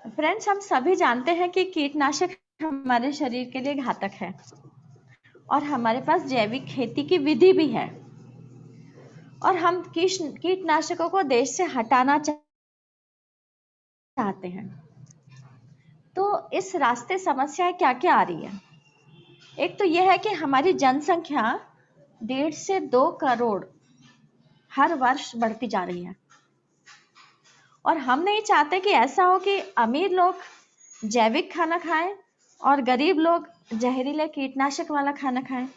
Friends, हम सभी जानते हैं कि कीटनाशक हमारे शरीर के लिए घातक है और हमारे पास जैविक खेती की विधि भी है और हम कीटनाशकों को देश से हटाना चाहते हैं। तो इस रास्ते समस्याएं क्या क्या आ रही है? एक तो यह है कि हमारी जनसंख्या 1.5 से 2 करोड़ हर वर्ष बढ़ती जा रही है और हम नहीं चाहते कि ऐसा हो कि अमीर लोग जैविक खाना खाएं और गरीब लोग जहरीले कीटनाशक वाला खाना खाएं,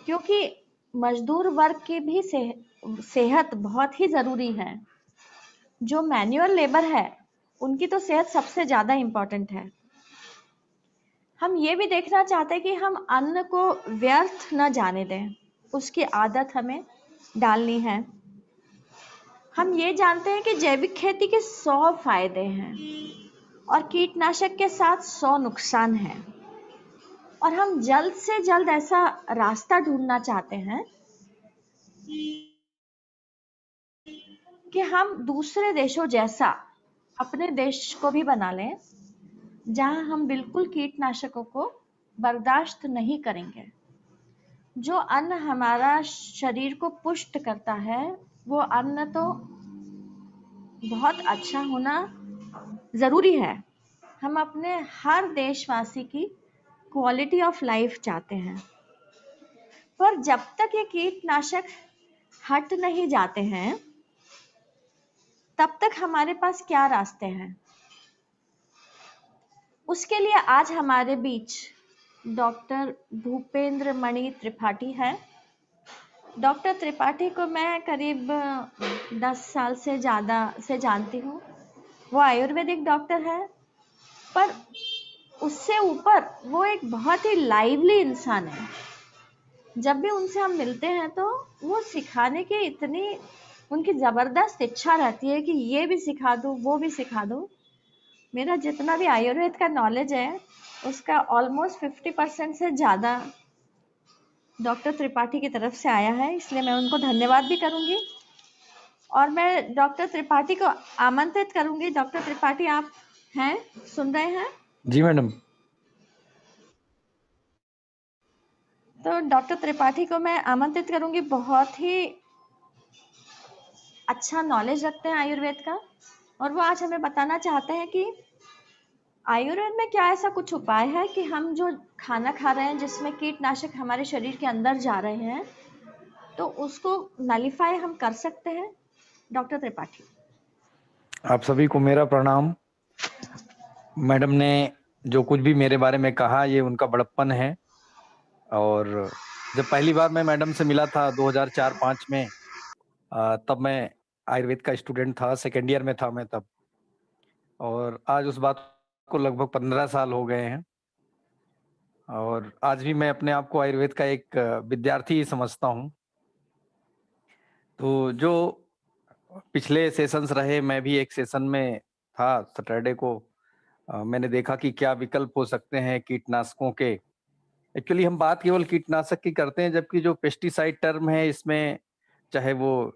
क्योंकि मजदूर वर्ग की भी सेहत बहुत ही जरूरी है। जो मैन्युअल लेबर है उनकी तो सेहत सबसे ज्यादा इंपॉर्टेंट है। हम ये भी देखना चाहते हैं कि हम अन्न को व्यर्थ न जाने दें, उसकी आदत हमें डालनी है। हम ये जानते हैं कि जैविक खेती के 100 फायदे हैं और कीटनाशक के साथ 100 नुकसान हैं और हम जल्द से जल्द ऐसा रास्ता ढूंढना चाहते हैं कि हम दूसरे देशों जैसा अपने देश को भी बना लें, जहां हम बिल्कुल कीटनाशकों को बर्दाश्त नहीं करेंगे। जो अन्न हमारा शरीर को पुष्ट करता है वो अन्न तो बहुत अच्छा होना जरूरी है। हम अपने हर देशवासी की क्वालिटी ऑफ लाइफ चाहते हैं, पर जब तक ये कीटनाशक हट नहीं जाते हैं तब तक हमारे पास क्या रास्ते हैं? उसके लिए आज हमारे बीच डॉक्टर भूपेंद्र मणि त्रिपाठी है। डॉक्टर त्रिपाठी को मैं करीब 10 साल से ज़्यादा से जानती हूँ। वो आयुर्वेदिक डॉक्टर है, पर उससे ऊपर वो एक बहुत ही लाइवली इंसान है। जब भी उनसे हम मिलते हैं तो वो सिखाने की इतनी उनकी ज़बरदस्त इच्छा रहती है कि ये भी सिखा दूँ, वो भी सिखा दूँ। मेरा जितना भी आयुर्वेद का नॉलेज है उसका ऑलमोस्ट 50% से ज़्यादा डॉक्टर त्रिपाठी की तरफ से आया है, इसलिए मैं उनको धन्यवाद भी करूंगी और मैं डॉक्टर त्रिपाठी को आमंत्रित करूंगी। डॉक्टर त्रिपाठी, आप हैं, सुन रहे हैं? जी मैडम। तो डॉक्टर त्रिपाठी को मैं आमंत्रित करूंगी। बहुत ही अच्छा नॉलेज रखते हैं आयुर्वेद का और वो आज हमें बताना चाहते हैं कि आयुर्वेद में क्या ऐसा कुछ उपाय है कि हम जो खाना खा रहे हैं जिसमें कीटनाशक हमारे शरीर के अंदर जा रहे हैं तो उसको नलीफाई हम कर सकते हैं? डॉक्टर त्रिपाठी, आप सभी को मेरा प्रणाम। मैडम ने जो कुछ भी मेरे बारे में कहा ये उनका बड़प्पन है। और जब पहली बार मैं मैडम से मिला था 2004-05 में, तब मैं आयुर्वेद का स्टूडेंट था, सेकेंड ईयर में था मैं तब। और आज उस बात को लगभग 15 साल हो गए हैं और आज भी मैं अपने आप को आयुर्वेद का एक विद्यार्थी ही समझता हूँ। तो जो पिछले सेशंस रहे, मैं भी एक सेशन में था सैटरडे को। मैंने देखा कि क्या विकल्प हो सकते हैं कीटनाशकों के। एक्चुअली हम बात केवल कीटनाशक की करते हैं, जबकि जो पेस्टिसाइड टर्म है इसमें चाहे वो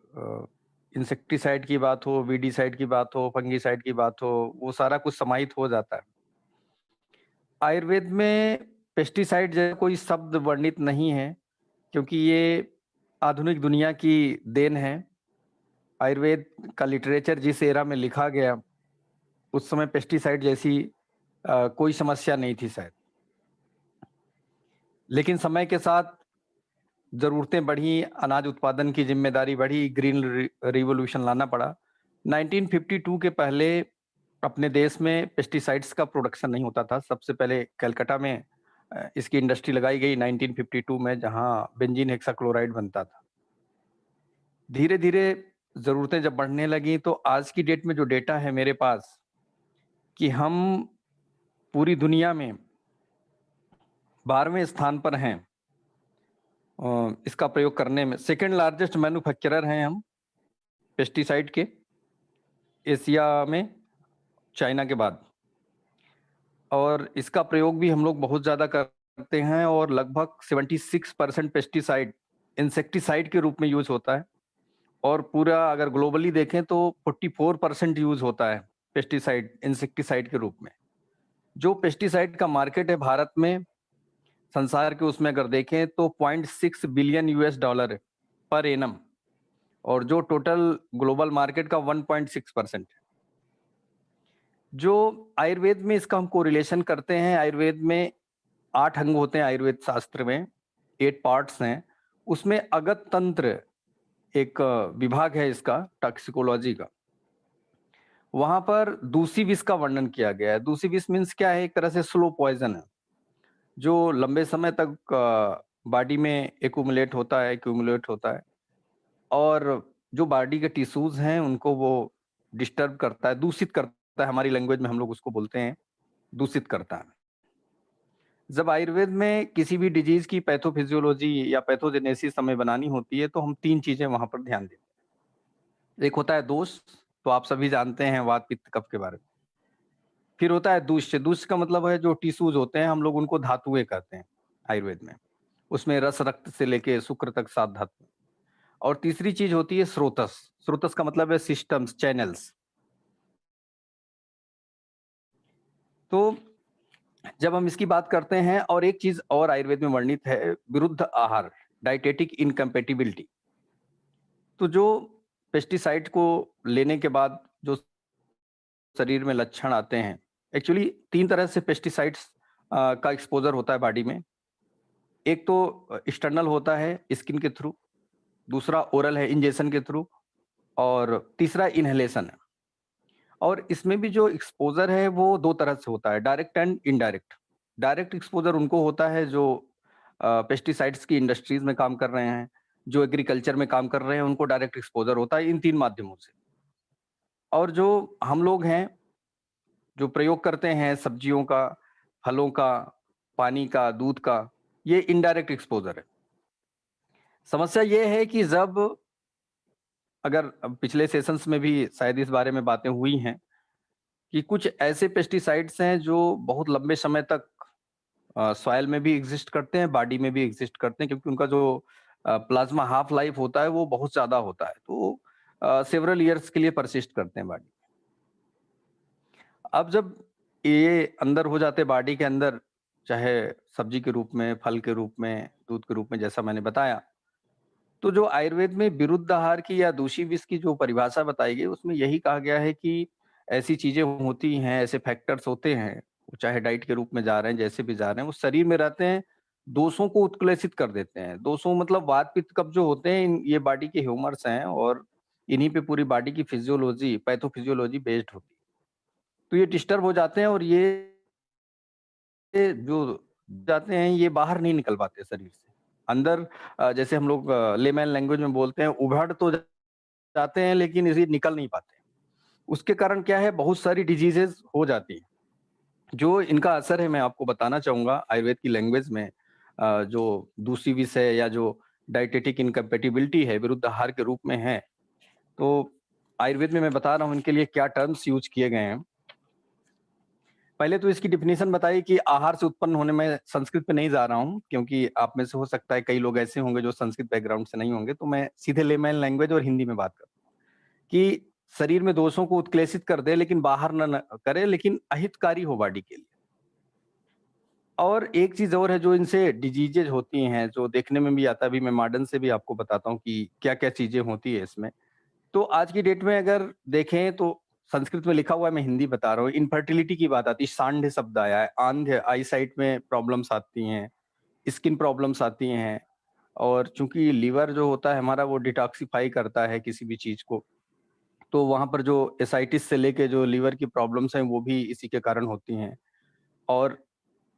इंसेक्टिसाइड की बात हो, वीडीसाइड की बात हो, फंगीसाइड की बात हो, वो सारा कुछ समाहित हो जाता है। आयुर्वेद में पेस्टिसाइड जैसा कोई शब्द वर्णित नहीं है, क्योंकि ये आधुनिक दुनिया की देन है। आयुर्वेद का लिटरेचर जिस एरा में लिखा गया उस समय पेस्टिसाइड जैसी कोई समस्या नहीं थी शायद। लेकिन समय के साथ जरूरतें बढ़ी, अनाज उत्पादन की जिम्मेदारी बढ़ी, ग्रीन रिवॉल्यूशन लाना पड़ा। 1952 के पहले अपने देश में पेस्टिसाइड्स का प्रोडक्शन नहीं होता था। सबसे पहले कलकत्ता में इसकी इंडस्ट्री लगाई गई 1952 में, जहां बेंजीन हेक्साक्लोराइड बनता था। धीरे धीरे जरूरतें जब बढ़ने लगी तो आज की डेट में जो डेटा है मेरे पास कि हम पूरी दुनिया में 12वें स्थान पर हैं इसका प्रयोग करने में। सेकेंड लार्जेस्ट मैन्युफैक्चरर हैं हम पेस्टिसाइड के एशिया में, चाइना के बाद। और इसका प्रयोग भी हम लोग बहुत ज़्यादा करते हैं और लगभग 76% पेस्टिसाइड इंसेक्टिसाइड के रूप में यूज होता है। और पूरा अगर ग्लोबली देखें तो 44% यूज होता है पेस्टिसाइड, इंसेक्टिसाइड के रूप में। जो पेस्टिसाइड का मार्केट है भारत में, संसार के उसमें अगर देखें तो $0.6 बिलियन है पर एनम, और जो टोटल ग्लोबल मार्केट का 1.6%। जो आयुर्वेद में इसका हम कोरिलेशन करते हैं, आयुर्वेद में 8 अंग होते हैं, आयुर्वेद शास्त्र में 8 पार्ट्स हैं। उसमें अगत तंत्र एक विभाग है इसका, टॉक्सिकोलॉजी का। वहां पर दूषी विष का वर्णन किया गया है। दूषी विष मीन्स क्या है? एक तरह से स्लो पॉइजन है जो लंबे समय तक बॉडी में एक्यूमुलेट होता है और जो बॉडी के टिश्यूज हैं उनको वो डिस्टर्ब करता है, दूषित करता है। हमारी लैंग्वेज में हम लोग उसको बोलते हैं दूषित करता है। जब आयुर्वेद में किसी भी डिजीज की पैथोफिजियोलॉजी या पैथोजेनेसिस हमें बनानी होती है तो हम 3 चीजें वहां पर ध्यान देते हैं। एक होता है दोष, तो आप सभी जानते हैं वात पित्त कफ के बारे में। फिर होता है दूष्य। दूष्य का मतलब है जो टिश्यूज होते हैं, हम लोग उनको धातुएं कहते हैं आयुर्वेद में। उसमें रस, रक्त से लेके शुक्र तक 7 धातु। और तीसरी चीज होती है स्रोतस। स्रोतस का मतलब है सिस्टम्स, चैनल्स। तो जब हम इसकी बात करते हैं, और एक चीज और आयुर्वेद में वर्णित है, विरुद्ध आहार, डाइटेटिक इनकम्पेटिबिलिटी। तो जो पेस्टिसाइड को लेने के बाद जो शरीर में लक्षण आते हैं, एक्चुअली 3 तरह से पेस्टिसाइड्स का एक्सपोजर होता है बॉडी में। एक तो एक्सटर्नल होता है स्किन के थ्रू, दूसरा ओरल है इंजेक्शन के थ्रू, और तीसरा इनहेलेशन है। और इसमें भी जो एक्सपोजर है वो 2 तरह से होता है, direct and indirect. Direct exposure उनको होता है जो पेस्टिसाइड्स की इंडस्ट्रीज में काम कर रहे हैं, जो एग्रीकल्चर में काम कर रहे हैं, उनको डायरेक्ट एक्सपोजर होता है इन 3 माध्यमों से। और जो हम लोग हैं जो प्रयोग करते हैं सब्जियों का, फलों का, पानी का, दूध का, ये इनडायरेक्ट एक्सपोजर है। समस्या ये है कि जब, अगर पिछले सेशंस में भी शायद इस बारे में बातें हुई हैं कि कुछ ऐसे पेस्टिसाइड्स हैं जो बहुत लंबे समय तक सॉइल में भी एग्जिस्ट करते हैं, बॉडी में भी एग्जिस्ट करते हैं, क्योंकि उनका जो प्लाज्मा हाफ लाइफ होता है वो बहुत ज्यादा होता है, तो सेवरल ईयर्स के लिए परसिस्ट करते हैं बॉडी। अब जब ये अंदर हो जाते बॉडी के अंदर, चाहे सब्जी के रूप में, फल के रूप में, दूध के रूप में, जैसा मैंने बताया, तो जो आयुर्वेद में विरुद्ध आहार की या दूषी विष की जो परिभाषा बताई गई, उसमें यही कहा गया है कि ऐसी चीजें होती हैं, ऐसे फैक्टर्स होते हैं, चाहे डाइट के रूप में जा रहे हैं, जैसे भी जा रहे हैं, वो शरीर में रहते हैं, दोषों को उत्क्लेशित कर देते हैं। दोषों मतलब वात पित्त कफ जो होते हैं, ये बॉडी के ह्यूमर्स हैं और इन्हीं पे पूरी बॉडी की फिजियोलॉजी, पैथोफिजियोलॉजी बेस्ड होती है। तो ये डिस्टर्ब हो जाते हैं और ये जो जाते हैं ये बाहर नहीं निकल पाते शरीर से। अंदर जैसे हम लोग लेमैन लैंग्वेज में बोलते हैं, उभड़ तो जाते हैं लेकिन इसे निकल नहीं पाते। उसके कारण क्या है, बहुत सारी डिजीजेस हो जाती हैं। जो इनका असर है मैं आपको बताना चाहूंगा आयुर्वेद की लैंग्वेज में। जो दूसरी विष है या जो डाइटेटिक इनकम्पेटिबिलिटी है, विरुद्ध आहार के रूप में है, तो आयुर्वेद में मैं बता रहा हूँ इनके लिए क्या टर्म्स यूज किए गए हैं। पहले तो इसकी डिफिनीशन बताइए कि आहार से उत्पन्न होने में, संस्कृत पे नहीं जा रहा हूँ क्योंकि आप में से हो सकता है कई लोग ऐसे होंगे जो संस्कृत बैकग्राउंड से नहीं होंगे, तो मैं सीधे लेमैन लैंग्वेज और हिंदी में बात करता हूँ कि शरीर में दोषों को उत्क्लेशित कर दे लेकिन बाहर न करे, लेकिन अहितकारी हो बॉडी के लिए। और एक चीज और है जो इनसे डिजीजेज होती हैं, जो देखने में भी आता है, अभी मैं मॉडर्न से भी आपको बताता हूँ कि क्या क्या चीजें होती है इसमें। तो आज की डेट में अगर देखें तो संस्कृत में लिखा हुआ है, मैं हिंदी बता रहा हूँ, इनफर्टिलिटी की बात आती है, सांध्य शब्द आया है, आंध्य, आई साइट में प्रॉब्लम्स आती हैं, स्किन प्रॉब्लम्स आती हैं। और चूंकि लीवर जो होता है हमारा वो डिटॉक्सिफाई करता है किसी भी चीज को, तो वहां पर जो एसाइटिस से लेके जो लीवर की प्रॉब्लम्स हैं वो भी इसी के कारण होती हैं। और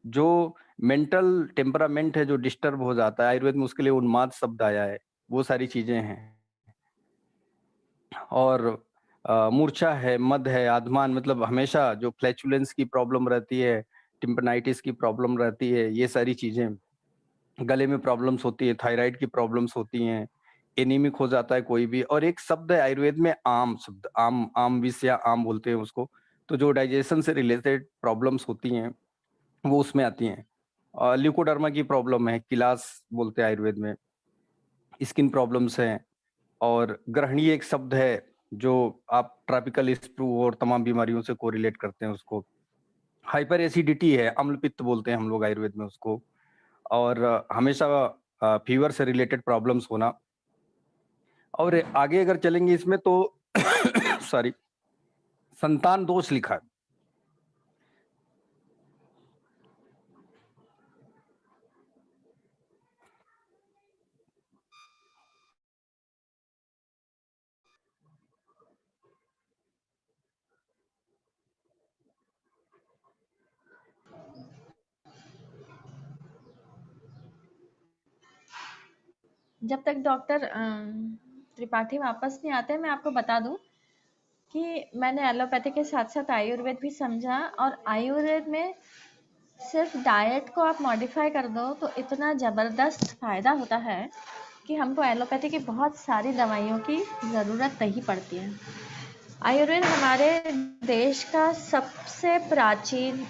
जो मेंटल टेम्परामेंट है जो डिस्टर्ब हो जाता है, आयुर्वेद में उसके लिए उन्माद शब्द आया है, वो सारी चीजें हैं। और मूर्छा है, मद है, आधमान, मतलब हमेशा जो फ्लैचुलेंस की प्रॉब्लम रहती है, टिम्पनाइटिस की प्रॉब्लम रहती है, ये सारी चीजें, गले में प्रॉब्लम्स होती है, थायराइड की प्रॉब्लम्स होती हैं, एनीमिक हो जाता है कोई भी। और एक शब्द है आयुर्वेद में आम शब्द, आम, आम विष या आम बोलते हैं उसको, तो जो डाइजेशन से रिलेटेड प्रॉब्लम्स होती हैं वो उसमें आती हैं। ल्यूकोडर्मा की प्रॉब्लम है, किलास बोलते हैं आयुर्वेद में, स्किन प्रॉब्लम्स हैं। और ग्रहणीय एक शब्द है, जो आप ट्रॉपिकल फ्लू और तमाम बीमारियों से कोरिलेट करते हैं उसको। हाइपर एसिडिटी है, अम्ल पित्त बोलते हैं हम लोग आयुर्वेद में उसको, और हमेशा फीवर से रिलेटेड प्रॉब्लम्स होना। और आगे अगर चलेंगे इसमें तो सॉरी, संतान दोष लिखा है। जब तक डॉक्टर त्रिपाठी वापस नहीं आते, मैं आपको बता दूं कि मैंने एलोपैथी के साथ साथ आयुर्वेद भी समझा, और आयुर्वेद में सिर्फ डाइट को आप मॉडिफाई कर दो तो इतना ज़बरदस्त फ़ायदा होता है कि हमको एलोपैथी की बहुत सारी दवाइयों की ज़रूरत नहीं पड़ती है। आयुर्वेद हमारे देश का सबसे प्राचीन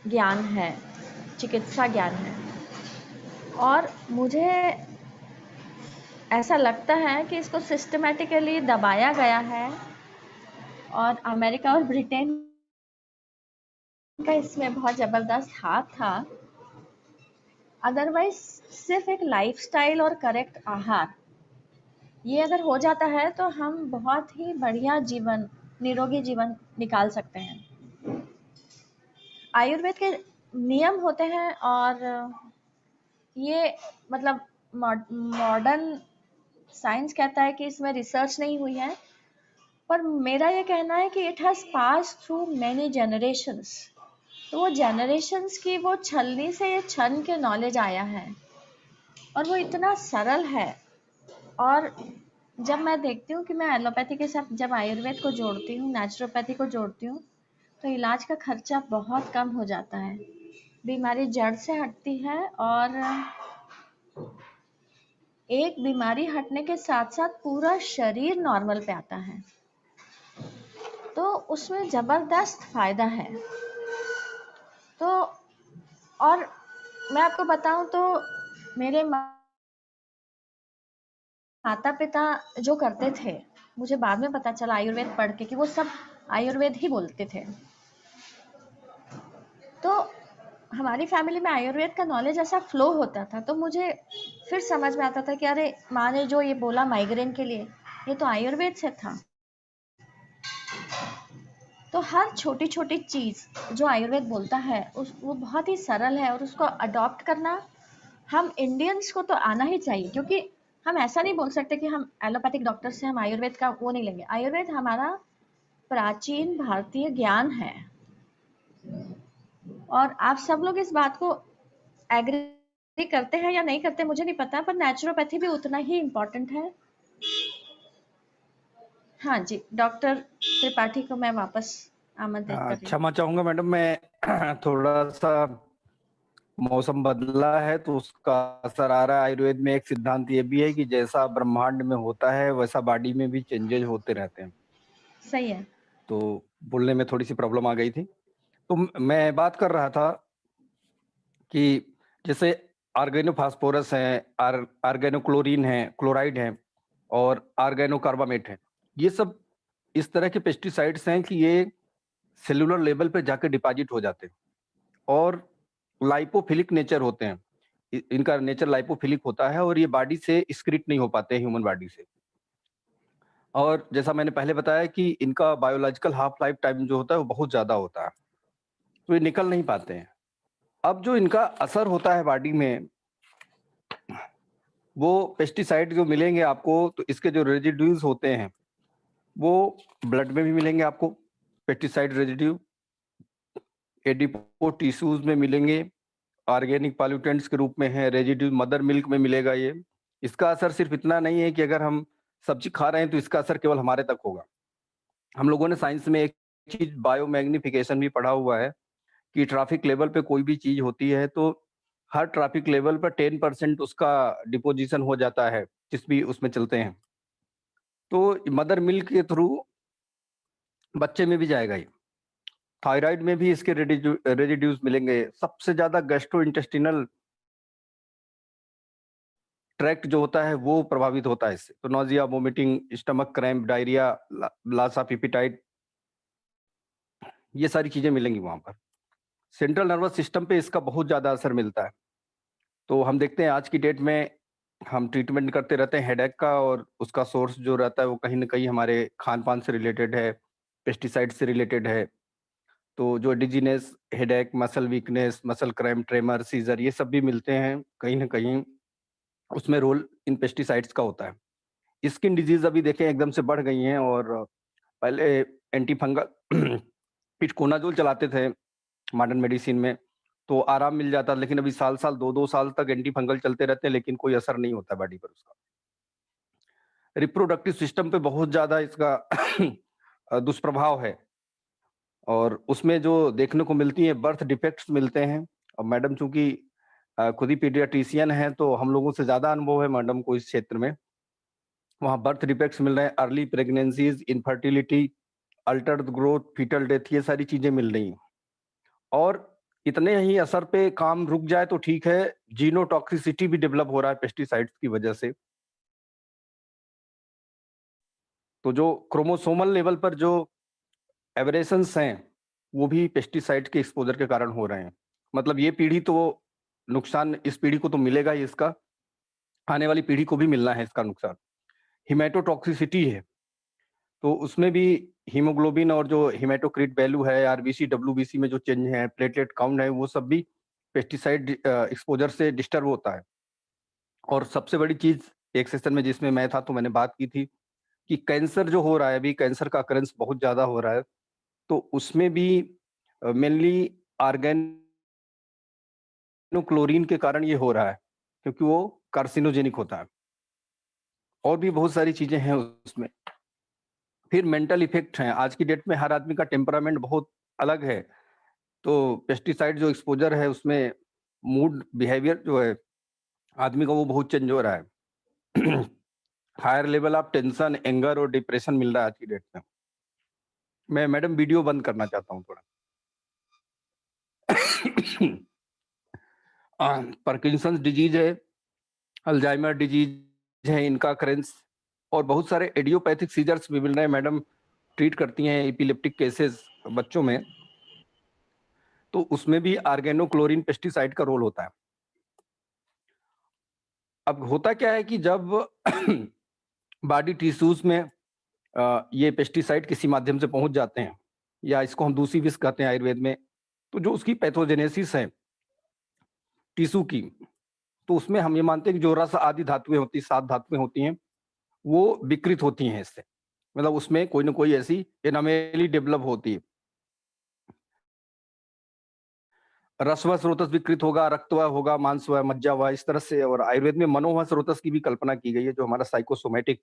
ज्ञान है, चिकित्सा ज्ञान है, और मुझे ऐसा लगता है कि इसको सिस्टमैटिकली दबाया गया है, और अमेरिका और ब्रिटेन का इसमें बहुत ज़बरदस्त हाथ था। अदरवाइज सिर्फ एक लाइफस्टाइल और करेक्ट आहार, ये अगर हो जाता है तो हम बहुत ही बढ़िया जीवन, निरोगी जीवन निकाल सकते हैं। आयुर्वेद के नियम होते हैं, और ये मतलब मॉडर्न साइंस कहता है कि इसमें रिसर्च नहीं हुई है, पर मेरा ये कहना है कि it has pass through many generations. तो वो जनरेशंस की वो छलनी से ये छन के नॉलेज आया है, और वो इतना सरल है। और जब मैं देखती हूँ कि मैं एलोपैथी के साथ जब आयुर्वेद को जोड़ती हूँ, नेचुरोपैथी को जोड़ती हूँ, तो इलाज का खर्चा बहुत कम हो जाता है, बीमारी जड़ से हटती है, और एक बीमारी हटने के साथ साथ पूरा शरीर नॉर्मल पे आता है, तो उसमें ज़बरदस्त फ़ायदा है। तो और मैं आपको बताऊं तो मेरे माता पिता जो करते थे, मुझे बाद में पता चला आयुर्वेद पढ़ के कि वो सब आयुर्वेद ही बोलते थे। तो हमारी फैमिली में आयुर्वेद का नॉलेज ऐसा फ्लो होता था, तो मुझे फिर समझ में आता था कि अरे माँ ने जो ये बोला माइग्रेन के लिए, ये तो आयुर्वेद से था। तो हर छोटी छोटी चीज़ जो आयुर्वेद बोलता है वो बहुत ही सरल है, और उसको अडॉप्ट करना हम इंडियंस को तो आना ही चाहिए, क्योंकि हम ऐसा नहीं बोल सकते कि हम एलोपैथिक डॉक्टर से हम आयुर्वेद का वो नहीं लेंगे। आयुर्वेद हमारा प्राचीन भारतीय ज्ञान है, और आप सब लोग इस बात को एग्री करते हैं या नहीं करते मुझे नहीं पता, पर नेचुरोपैथी भी उतना ही इम्पोर्टेंट है। हाँ जी, डॉक्टर त्रिपाठी को मैं वापस आमंत्रित कर रही हूँ। क्षमा चाहूंगा मैडम, मैं थोड़ा सा मौसम बदला है तो उसका असर आ रहा है। आयुर्वेद में एक सिद्धांत ये भी है कि जैसा ब्रह्मांड में होता है वैसा बॉडी में भी चेंजेस होते रहते हैं। सही है। तो बोलने में थोड़ी सी प्रॉब्लम आ गई थी। तो मैं बात कर रहा था कि जैसे आर्गेनोफास्फोरस है, आर्गेनोक्लोरीन है, क्लोराइड है, और आर्गेनोकार्बामेट है। ये सब इस तरह के पेस्टिसाइड्स हैं कि ये सेलुलर लेवल पे जाकर डिपॉजिट हो जाते हैं, और लाइपोफिलिक नेचर होते हैं। इनका नेचर लाइपोफिलिक होता है, और ये बॉडी से एक्सक्रीट नहीं हो पाते ह्यूमन बॉडी से। और जैसा मैंने पहले बताया कि इनका बायोलॉजिकल हाफ लाइफ टाइम जो होता है वो बहुत ज्यादा होता है, तो ये निकल नहीं पाते हैं। अब जो इनका असर होता है बॉडी में, वो पेस्टिसाइड जो मिलेंगे आपको, तो इसके जो रेजिड्यूज होते हैं वो ब्लड में भी मिलेंगे आपको। पेस्टिसाइड रेजिड्यू एडिपो टिश्यूज में मिलेंगे, ऑर्गेनिक पॉल्यूटेंट्स के रूप में है, रेजिड्यू मदर मिल्क में मिलेगा ये। इसका असर सिर्फ इतना नहीं है कि अगर हम सब्जी खा रहे हैं तो इसका असर केवल हमारे तक होगा। हम लोगों ने साइंस में एक चीज बायो मैग्निफिकेशन भी पढ़ा हुआ है कि ट्रैफिक लेवल पे कोई भी चीज होती है तो हर ट्रैफिक लेवल पर 10% उसका डिपोजिशन हो जाता है जिस भी उसमें चलते हैं। तो मदर मिल्क के थ्रू बच्चे में भी जाएगा ये। थायराइड में भी इसके रेजिड्यूज मिलेंगे। सबसे ज्यादा गैस्ट्रो इंटेस्टिनल ट्रैक्ट जो होता है वो प्रभावित होता है इससे। तो nausea, vomiting, stomach cramp, diarrhoea, loss of appetite, ये सारी चीजें मिलेंगी वहां पर। सेंट्रल नर्वस सिस्टम पे इसका बहुत ज्यादा असर मिलता है। तो हम देखते हैं आज की डेट में हम ट्रीटमेंट करते रहते हैं हेडेक का, और उसका सोर्स जो रहता है वो कहीं ना कहीं हमारे खान पान से रिलेटेड है, पेस्टिसाइड से रिलेटेड है। तो जो dizziness, headache, muscle weakness, muscle cramp, tremor, seizure, ये सब भी मिलते हैं कहीं ना कहीं, उसमें रोल इन पेस्टिसाइड्स का होता है। स्किन डिजीज अभी देखें एकदम से बढ़ गई हैं, और पहले एंटी फंगल इटकोनाजोल चलाते थे मॉडर्न मेडिसिन में, तो आराम मिल जाता, लेकिन अभी साल-साल 2-2 साल तक एंटी फंगल चलते रहते हैं, लेकिन कोई असर नहीं होता बॉडी पर उसका। रिप्रोडक्टिव सिस्टम पे बहुत ज़्यादा इसका दुष्प्रभाव है, और उसमें जो देखने को मिलती है बर्थ डिफेक्ट्स मिलते हैं। और मैडम चूँकि खुद ही पीडियाट्रिशियन हैं, तो हम लोगों से ज़्यादा अनुभव है मैडम को इस क्षेत्र में। वहाँ बर्थ डिफेक्ट्स मिल रहे हैं, early pregnancies, infertility, altered growth, foetal death, ये सारी चीज़ें मिल रही हैं। और इतने ही असर पे काम रुक जाए तो ठीक है, जीनोटॉक्सिसिटी भी डेवलप हो रहा है पेस्टिसाइड्स की वजह से। तो जो क्रोमोसोमल लेवल पर जो एबरेशंस हैं, वो भी पेस्टिसाइड के एक्सपोज़र के कारण हो रहे हैं। मतलब ये पीढ़ी तो नुकसान, इस पीढ़ी को तो मिलेगा ही इसका, आने वाली पीढ़ी को भी मिलना है इसका नुकसान। हिमेटोटॉक्सिसिटी है, तो उसमें भी हीमोग्लोबिन और जो हेमाटोक्रिट वैल्यू है, आरबीसी, डब्ल्यूबीसी में जो चेंज है, प्लेटलेट काउंट है, वो सब भी पेस्टिसाइड एक्सपोज़र से डिस्टर्ब होता है। और सबसे बड़ी चीज़, एक सेशन में जिसमें मैं था तो मैंने बात की थी कि कैंसर जो हो रहा है, अभी कैंसर का अकरेंस बहुत ज़्यादा हो रहा है, तो उसमें भी मेनली ऑर्गेनोक्लोरीन के कारण ये हो रहा है, क्योंकि वो कार्सिनोजेनिक होता है। और भी बहुत सारी चीज़ें हैं उसमें। फिर मेंटल इफ़ेक्ट हैं, आज की डेट में हर आदमी का टेम्परामेंट बहुत अलग है, तो पेस्टिसाइड जो एक्सपोज़र है उसमें मूड, बिहेवियर जो है आदमी का, वो बहुत चेंज हो रहा है। Higher level of tension, anger और डिप्रेशन मिल रहा है आज की डेट में। मैं मैडम वीडियो बंद करना चाहता हूँ थोड़ा। पार्किंसंस डिजीज है, अल्जाइमर डिजीज है, इनका अकरेंस, और बहुत सारे इडियोपैथिक सीजर्स भी मिल रहे हैं। मैडम ट्रीट करती हैं एपिलेप्टिक केसेस बच्चों में, तो उसमें भी ऑर्गेनोक्लोरीन पेस्टिसाइड का रोल होता है। अब होता क्या है कि जब बॉडी टिश्यूज में ये पेस्टिसाइड किसी माध्यम से पहुंच जाते हैं, या इसको हम दूसरी विष कहते हैं आयुर्वेद में, तो जो उसकी पैथोजेनेसिस है टिश्यू की, तो उसमें हम ये मानते हैं कि जो रस आदि धातुएं होती, 7 धातुएं होती हैं, वो विकृत होती हैं इससे। मतलब उसमें कोई ना कोई ऐसी एनामेली डेवलप होती है। रसवा स्रोतस विकृत होगा, रक्तवा होगा, मांसवा, मज्जावा, इस तरह से। और आयुर्वेद में मनोवा स्रोतस की भी कल्पना की गई है, जो हमारा साइकोसोमैटिक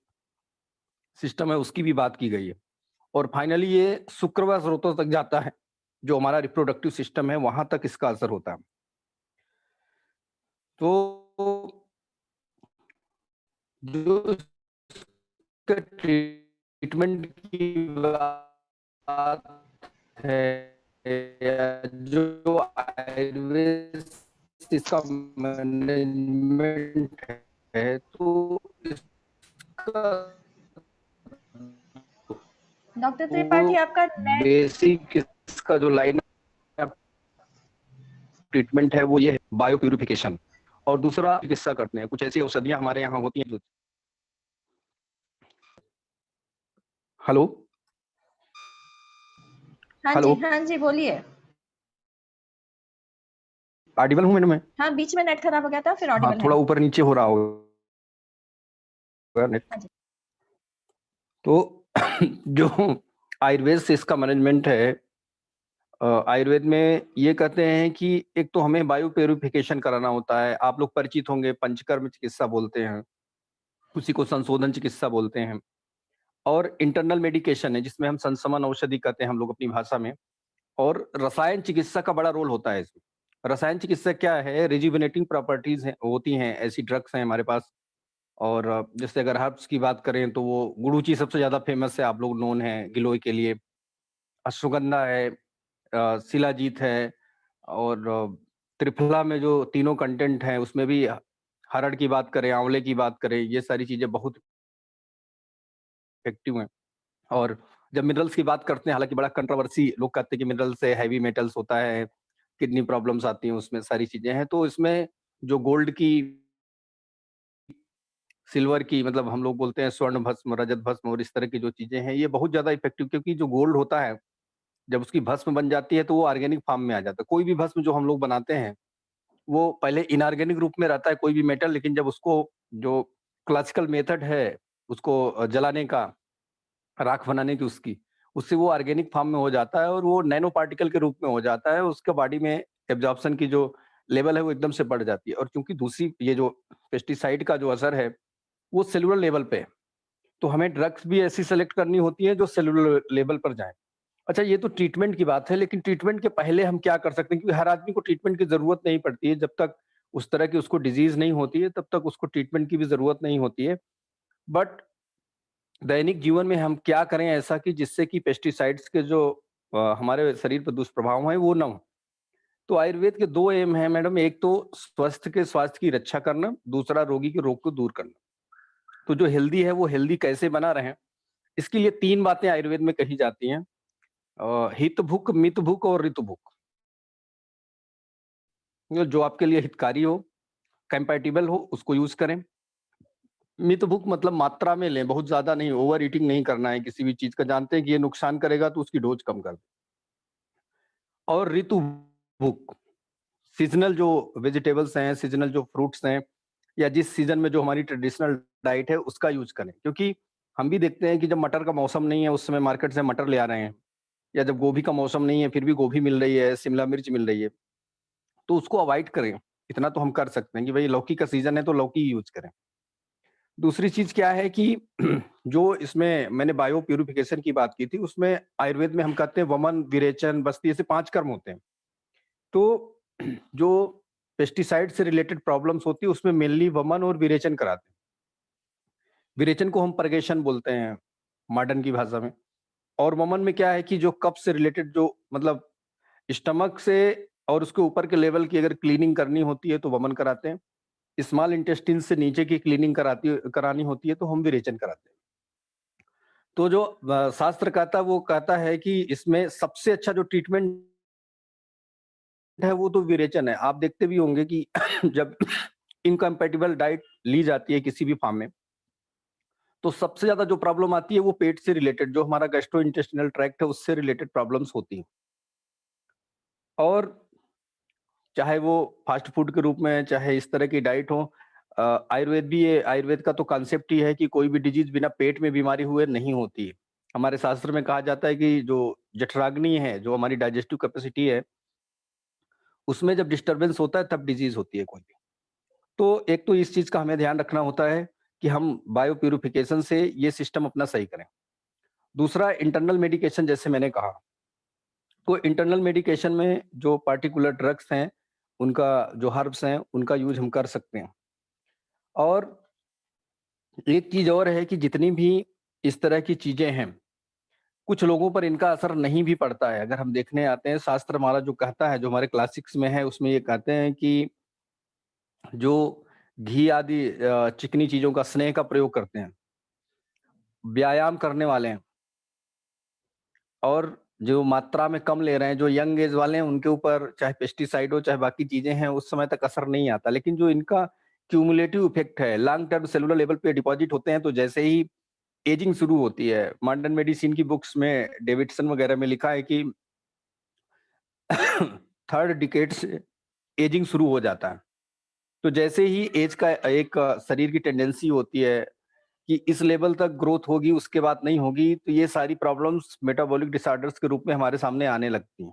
सिस्टम है उसकी भी बात की गई है। और फाइनली ये शुक्रवा स्रोतों तक जाता है, जो हमारा रिप्रोडक्टिव सिस्टम है, वहां तक इसका असर होता है। तो जो ट्रीटमेंट की बात है, या जो आयुर्वेद इसका मैनेजमेंट है, तो इसका डॉक्टर त्रिपाठी, आपका नेट बेसिक इसका जो लाइन ट्रीटमेंट है वो ये है, बायो प्यूरिफिकेशन। और दूसरा चिकित्सा करते हैं, कुछ ऐसी औषधियां हमारे यहाँ होती हैं जो। हेलो हेलो, हाँ जी, बोलिए। ऑडिबल हूँ मैडम मैं? हाँ, बीच में नेट खराब हो गया था, फिर हाँ, ऑडिबल है। थोड़ा ऊपर नीचे हो रहा होगा नेट। हाँ जी। तो जो आयुर्वेद से इसका मैनेजमेंट है, आयुर्वेद में ये कहते हैं कि एक तो हमें बायो प्यूरिफिकेशन कराना होता है। आप लोग परिचित होंगे, पंचकर्म चिकित्सा बोलते हैं, उसी को संशोधन चिकित्सा बोलते हैं। और इंटरनल मेडिकेशन है, जिसमें हम संशमन औषधि कहते हैं हम लोग अपनी भाषा में। और रसायन चिकित्सा का बड़ा रोल होता है इसमें। रसायन चिकित्सा क्या है, रिजुविनेटिंग प्रॉपर्टीज हैं, होती हैं, ऐसी ड्रग्स हैं हमारे पास। और जैसे अगर हर्ब्स की बात करें तो वो गुडुचि सबसे ज्यादा फेमस है, आप लोग नोन है गिलोय के लिए। अश्वगंधा है, शिलाजीत है, और त्रिफला में जो तीनों कंटेंट हैं उसमें भी हरड़ की बात करें, आंवले की बात करें, ये सारी चीज़ें बहुत इफ़ेक्टिव हैं। और जब मिनरल्स की बात करते हैं, हालाँकि बड़ा कंट्रोवर्सी, लोग कहते हैं कि मिनरल से हैवी मेटल्स होता है, किडनी प्रॉब्लम्स आती हैं, उसमें सारी चीज़ें हैं। तो इसमें जो गोल्ड की, सिल्वर की, मतलब हम लोग बोलते हैं स्वर्ण भस्म, रजत भस्म और इस तरह की जो चीज़ें हैं, ये बहुत ज़्यादा इफ़ेक्टिव, क्योंकि जो गोल्ड होता है, जब उसकी भस्म बन जाती है तो वो ऑर्गेनिक फॉर्म में आ जाता है। कोई भी भस्म जो हम लोग बनाते हैं, वो पहले इनऑर्गेनिक रूप में रहता है कोई भी मेटल, लेकिन जब उसको, जो क्लासिकल मेथड है उसको जलाने का, राख बनाने की उसकी, उससे वो ऑर्गेनिक फॉर्म में हो जाता है और वो नैनो पार्टिकल के रूप में हो जाता है। उसके बॉडी में एब्ज़ॉर्प्शन की जो लेवल है वो एकदम से बढ़ जाती है। और चूँकि दूसरी ये जो पेस्टिसाइड का जो असर है, वो सेलुलर लेवल पे है, तो हमें ड्रग्स भी ऐसी सेलेक्ट करनी होती है जो सेलुलर लेवल पर जाएँ। अच्छा, ये तो ट्रीटमेंट की बात है, लेकिन ट्रीटमेंट के पहले हम क्या कर सकते हैं? क्योंकि हर आदमी को ट्रीटमेंट की ज़रूरत नहीं पड़ती है, जब तक उस तरह की उसको डिज़ीज़ नहीं होती है, तब तक उसको ट्रीटमेंट की भी ज़रूरत नहीं होती है। बट दैनिक जीवन में हम क्या करें ऐसा कि जिससे कि पेस्टिसाइड्स के जो हमारे शरीर पर दुष्प्रभाव हैं, वो ना हो? तो आयुर्वेद के 2 एम हैं मैडम, एक तो स्वास्थ्य की रक्षा करना, दूसरा रोगी के रोग को दूर करना। तो जो हेल्दी है, वो हेल्दी कैसे बना रहें, इसके लिए 3 बातें आयुर्वेद में कही जाती हैं। हित भुक, मित भुक और ऋतु भुक। जो आपके लिए हितकारी हो, कंपैटिबल हो, उसको यूज़ करें। मित भुक मतलब मात्रा में लें, बहुत ज़्यादा नहीं, ओवर ईटिंग नहीं करना है किसी भी चीज़ का, जानते हैं कि ये नुकसान करेगा तो उसकी डोज़ कम कर दें। और ऋतु भुक, सीज़नल जो वेजिटेबल्स हैं, सीज़नल जो फ्रूट्स हैं, या जिस सीज़न में जो हमारी ट्रेडिशनल डाइट है, उसका यूज़ करें। क्योंकि हम भी देखते हैं कि जब मटर का मौसम नहीं है, उस समय मार्केट से मटर ले आ रहे हैं, या जब गोभी का मौसम नहीं है, फिर भी गोभी मिल रही है, शिमला मिर्च मिल रही है, तो उसको अवॉइड करें। इतना तो हम कर सकते हैं कि भई लौकी का सीज़न है, तो लौकी ही यूज़ करें। दूसरी चीज़ क्या है कि जो इसमें मैंने बायो प्यूरिफिकेशन की बात की थी, उसमें आयुर्वेद में हम कहते हैं वमन, विरेचन, बस्ती, ऐसे 5 कर्म होते हैं। तो जो पेस्टिसाइड से रिलेटेड प्रॉब्लम्स होती है, उसमें मेनली वमन और विरेचन कराते हैं। विरेचन को हम परगेशन बोलते हैं मॉडर्न की भाषा में। और वमन में क्या है कि जो कफ से रिलेटेड, जो मतलब स्टमक से और उसके ऊपर के लेवल की अगर क्लीनिंग करनी होती है तो वमन कराते हैं। स्मॉल इंटेस्टाइन से नीचे की क्लीनिंग करानी होती है तो हम विरेचन कराते हैं। तो जो शास्त्र कहता है, वो कहता है कि इसमें सबसे अच्छा जो ट्रीटमेंट है वो तो विरेचन है। आप देखते भी होंगे कि जब इनकम्पैटिबल डाइट ली जाती है किसी भी फॉर्म में, तो सबसे ज़्यादा जो प्रॉब्लम आती है वो पेट से रिलेटेड, जो हमारा गैस्ट्रोइंटेस्टिनल ट्रैक्ट है उससे रिलेटेड प्रॉब्लम्स होती हैं। और चाहे वो फास्ट फूड के रूप में, चाहे इस तरह की डाइट हो, आयुर्वेद का तो कॉन्सेप्ट ही है कि कोई भी डिजीज़ बिना पेट में बीमारी हुए नहीं होती है। हमारे शास्त्र में कहा जाता है कि जो जठराग्नि है, जो हमारी डाइजेस्टिव कैपेसिटी है, उसमें जब डिस्टर्बेंस होता है तब डिजीज़ होती है कोई भी। तो एक तो इस चीज़ का हमें ध्यान रखना होता है कि हम बायो प्यूरिफिकेशन से ये सिस्टम अपना सही करें। दूसरा, इंटरनल मेडिकेशन, जैसे मैंने कहा, तो इंटरनल मेडिकेशन में जो पार्टिकुलर ड्रग्स हैं, उनका, जो हर्ब्स हैं, उनका यूज़ हम कर सकते हैं। और एक चीज़ और है कि जितनी भी इस तरह की चीज़ें हैं, कुछ लोगों पर इनका असर नहीं भी पड़ता है। अगर हम देखने आते हैं, शास्त्र हमारा जो कहता है, जो हमारे क्लासिक्स में है, उसमें ये कहते हैं कि जो घी आदि चिकनी चीज़ों का, स्नेह का प्रयोग करते हैं, व्यायाम करने वाले हैं, और जो मात्रा में कम ले रहे हैं, जो यंग एज वाले हैं, उनके ऊपर चाहे पेस्टिसाइड हो, चाहे बाकी चीज़ें हैं, उस समय तक असर नहीं आता। लेकिन जो इनका क्यूमुलेटिव इफ़ेक्ट है, लॉन्ग टर्म सेलुलर लेवल पे डिपॉज़िट होते हैं, तो जैसे ही एजिंग शुरू होती है, मॉडर्न मेडिसिन की बुक्स में, डेविडसन वगैरह में लिखा है कि थर्ड डिकेड से एजिंग शुरू हो जाता है। तो जैसे ही एज का एक शरीर की टेंडेंसी होती है कि इस लेवल तक ग्रोथ होगी, उसके बाद नहीं होगी, तो ये सारी प्रॉब्लम्स मेटाबॉलिक डिसऑर्डर्स के रूप में हमारे सामने आने लगती हैं।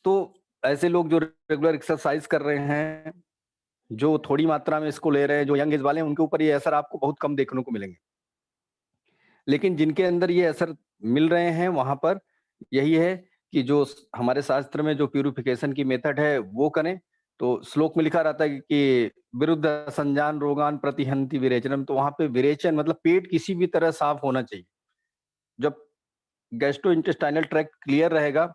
तो ऐसे लोग जो रेगुलर एक्सरसाइज कर रहे हैं, जो थोड़ी मात्रा में इसको ले रहे हैं, जो यंग एज वाले हैं, उनके ऊपर ये असर आपको बहुत कम देखने को मिलेंगे। लेकिन जिनके अंदर ये असर मिल रहे हैं, वहाँ पर यही है कि जो हमारे शास्त्र में जो प्यूरिफिकेशन की मेथड है, वो करें। तो श्लोक में लिखा रहता है कि विरुद्ध संजान रोगान प्रतिहंति विरेचनम, तो वहाँ पे विरेचन मतलब पेट किसी भी तरह साफ होना चाहिए। जब गैस्ट्रोइंटेस्टाइनल ट्रैक्ट क्लियर रहेगा,